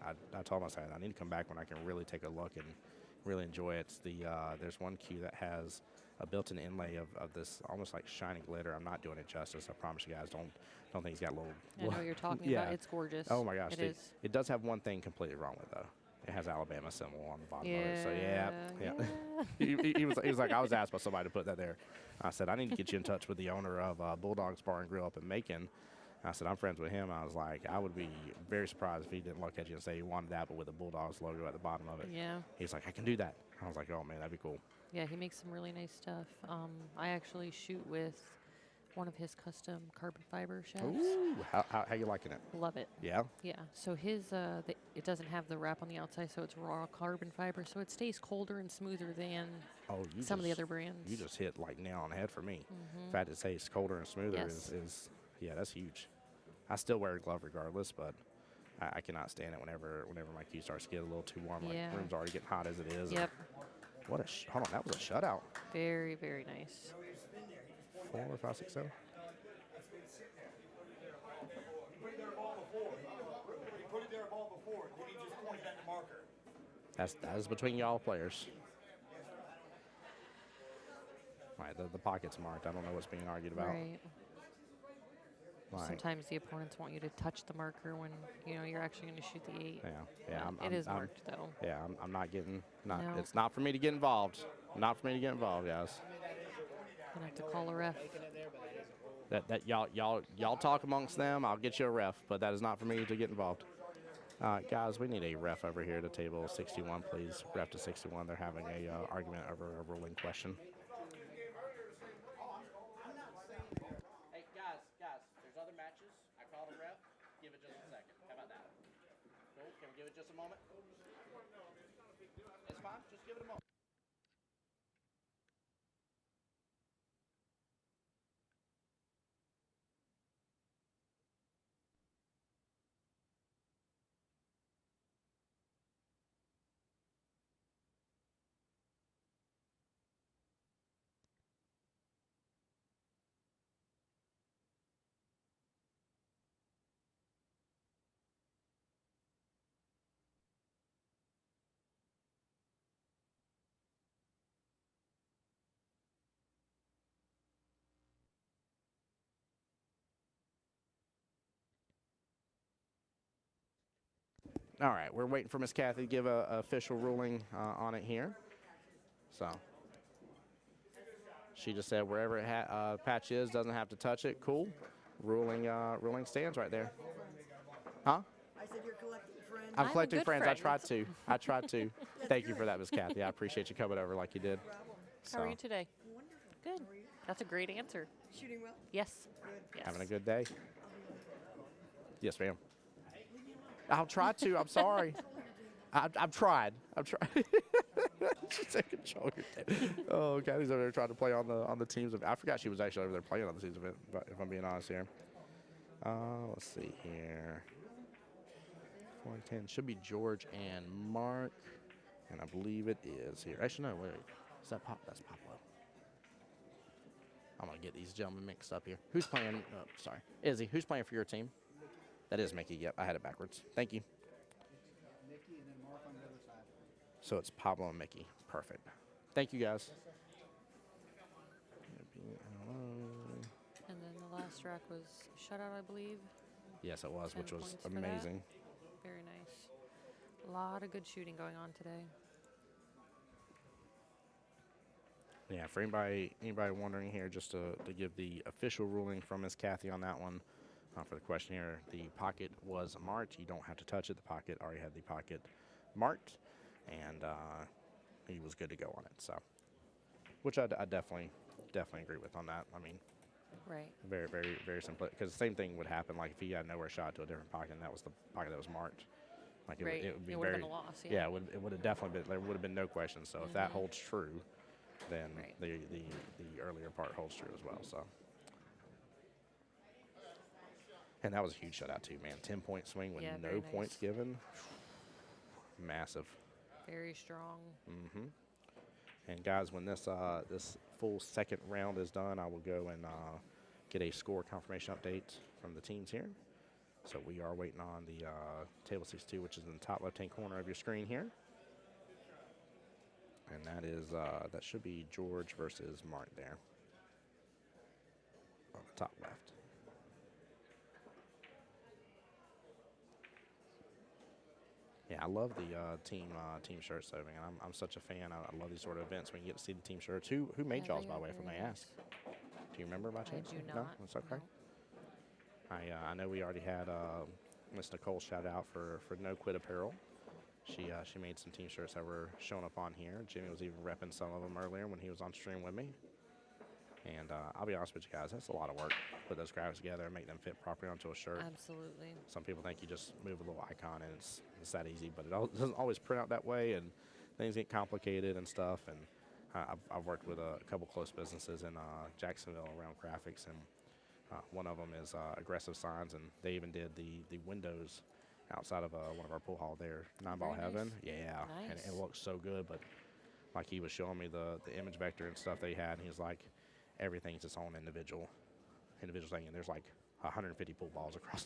told myself I need to come back when I can really take a look and really enjoy it. It's there's one cue that has a built-in inlay of this almost like shiny glitter. I'm not doing it justice. I promise you guys. Don't think he's got a little. I know what you're talking yeah. about. It's gorgeous. Oh my gosh, It is. it does have one thing completely wrong with it, though. It has Alabama symbol on the bottom of it. So yeah. he was like, I was asked by somebody to put that there. I said, I need to get you in touch with the owner of Bulldogs Bar and Grill up in Macon. I said, I'm friends with him. I was like, I would be very surprised if he didn't look at you and say he wanted that, but with the Bulldogs logo at the bottom of it. Yeah. He's like, I can do that. I was like, oh man, that'd be cool. Yeah, he makes some really nice stuff. I actually shoot with one of his custom carbon fiber chefs. Ooh, how you liking it? Love it. Yeah. Yeah. So his it doesn't have the wrap on the outside, so it's raw carbon fiber, so it stays colder and smoother than some of the other brands. You just hit like nail on the head for me. The fact it says colder and smoother Yes. is yeah, that's huge. I still wear a glove regardless, but I cannot stand it whenever my cue starts to get a little too warm. Like Yeah. the room's already getting hot as it is. Yep. What a hold on, that was a shutout. Very, very nice. 4, 5, 6, 7. He put it there a ball before, then he just pointed at the marker. That is between y'all players. All right, the pocket's marked. I don't know what's being argued about. Right. Like, Sometimes the opponents want you to touch the marker when you know you're actually going to shoot the 8. yeah. It is marked though. Yeah, I'm not getting. No. It's not for me to get involved. Not for me to get involved, guys. Gonna have to call a ref. That y'all talk amongst them. I'll get you a ref, but that is not for me to get involved. Guys, we need a ref over here to table 61, please. Ref to 61. They're having a argument over a ruling question. Hey guys, there's other matches. I called a ref. Give it just a second. How about that? Cool. Can we give it just a moment? It's fine. Just give it a moment. All right, we're waiting for Miss Kathy to give a official ruling on it here. So she just said wherever patch is, doesn't have to touch it. Cool. Ruling stands right there. Huh? I said you're collecting friends. I'm I'm a collecting good friends. friend. I tried to. Thank you for that, Miss Kathy. I appreciate you coming over like you did. How are So, you today? Wonderful. Good. How are you? That's a great answer. Shooting well? Yes. Yes. having a good day? Yes, ma'am. I'll try to. I'm sorry. I've tried. I've tried. She's taking control of your team. Oh, Kathy's over there trying to play on the teams of. I forgot she was actually over there playing on the teams of it. But if I'm being honest here, let's see here. 4-10 should be George and Mark, and I believe it is here. Actually, no, wait. Is that Pop? That's Pablo. I'm gonna get these gentlemen mixed up here. Who's playing? Oh, sorry, Izzy. Who's playing for your team? That is Mickey. Yep, I had it backwards. Thank you. Mickey and then Mark on the other side. So it's Pablo and Mickey. Perfect. Thank you, guys. And then the last rack was shutout, I believe. Yes, it was, 10 which was points for that. amazing. Very nice. A lot of good shooting going on today. Yeah, for anybody wondering here, just to give the official ruling from Miss Kathy on that one, for the question here, the pocket was marked. You don't have to touch it. The pocket already had the pocket marked, and he was good to go on it. So, which I definitely agree with on that. I mean, Right. very, very, very simple. Because the same thing would happen, like if he had nowhere shot to a different pocket, and that was the pocket that was marked. Like it, Right. it would be It would have very, been a loss. yeah, it would have definitely been. There would have been no question. So if that holds true, then Right. the earlier part holds true as well. So, and that was a huge shutout too, man. 10-point swing with Yeah, no very points nice. given. Massive. Very strong. Mm-hmm. And guys, when this this full second round is done, I will go and get a score confirmation update from the teams here. So we are waiting on the table 62, which is in the top left-hand corner of your screen here. And that is that should be George versus Martin there on the top left. Yeah, I love the team shirts, though, man. I'm such a fan. I love these sort of events when you get to see the team shirts. Who made Yeah, y'all's, they by are the way, if I very may nice. ask? Do you remember by chance? do No, not. that's okay. No. I know we already had Miss Nicole shout out for No Quit Apparel. She made some team shirts that were showing up on here. Jimmy was even repping some of them earlier when he was on stream with me. And I'll be honest with you guys, that's a lot of work to put those graphics together and make them fit properly onto a shirt. Absolutely. Some people think you just move a little icon and it's that easy, but it doesn't always print out that way, and things get complicated and stuff. And I've worked with a couple close businesses in Jacksonville around graphics, and one of them is Aggressive Signs, and they even did the windows outside of one of our pool hall there, Nine Ball Very Heaven. nice. Yeah, and Nice. it looks so good, but like he was showing me the image vector and stuff they had, and he's like, everything's its own individual thing, and there's like 150 pool balls across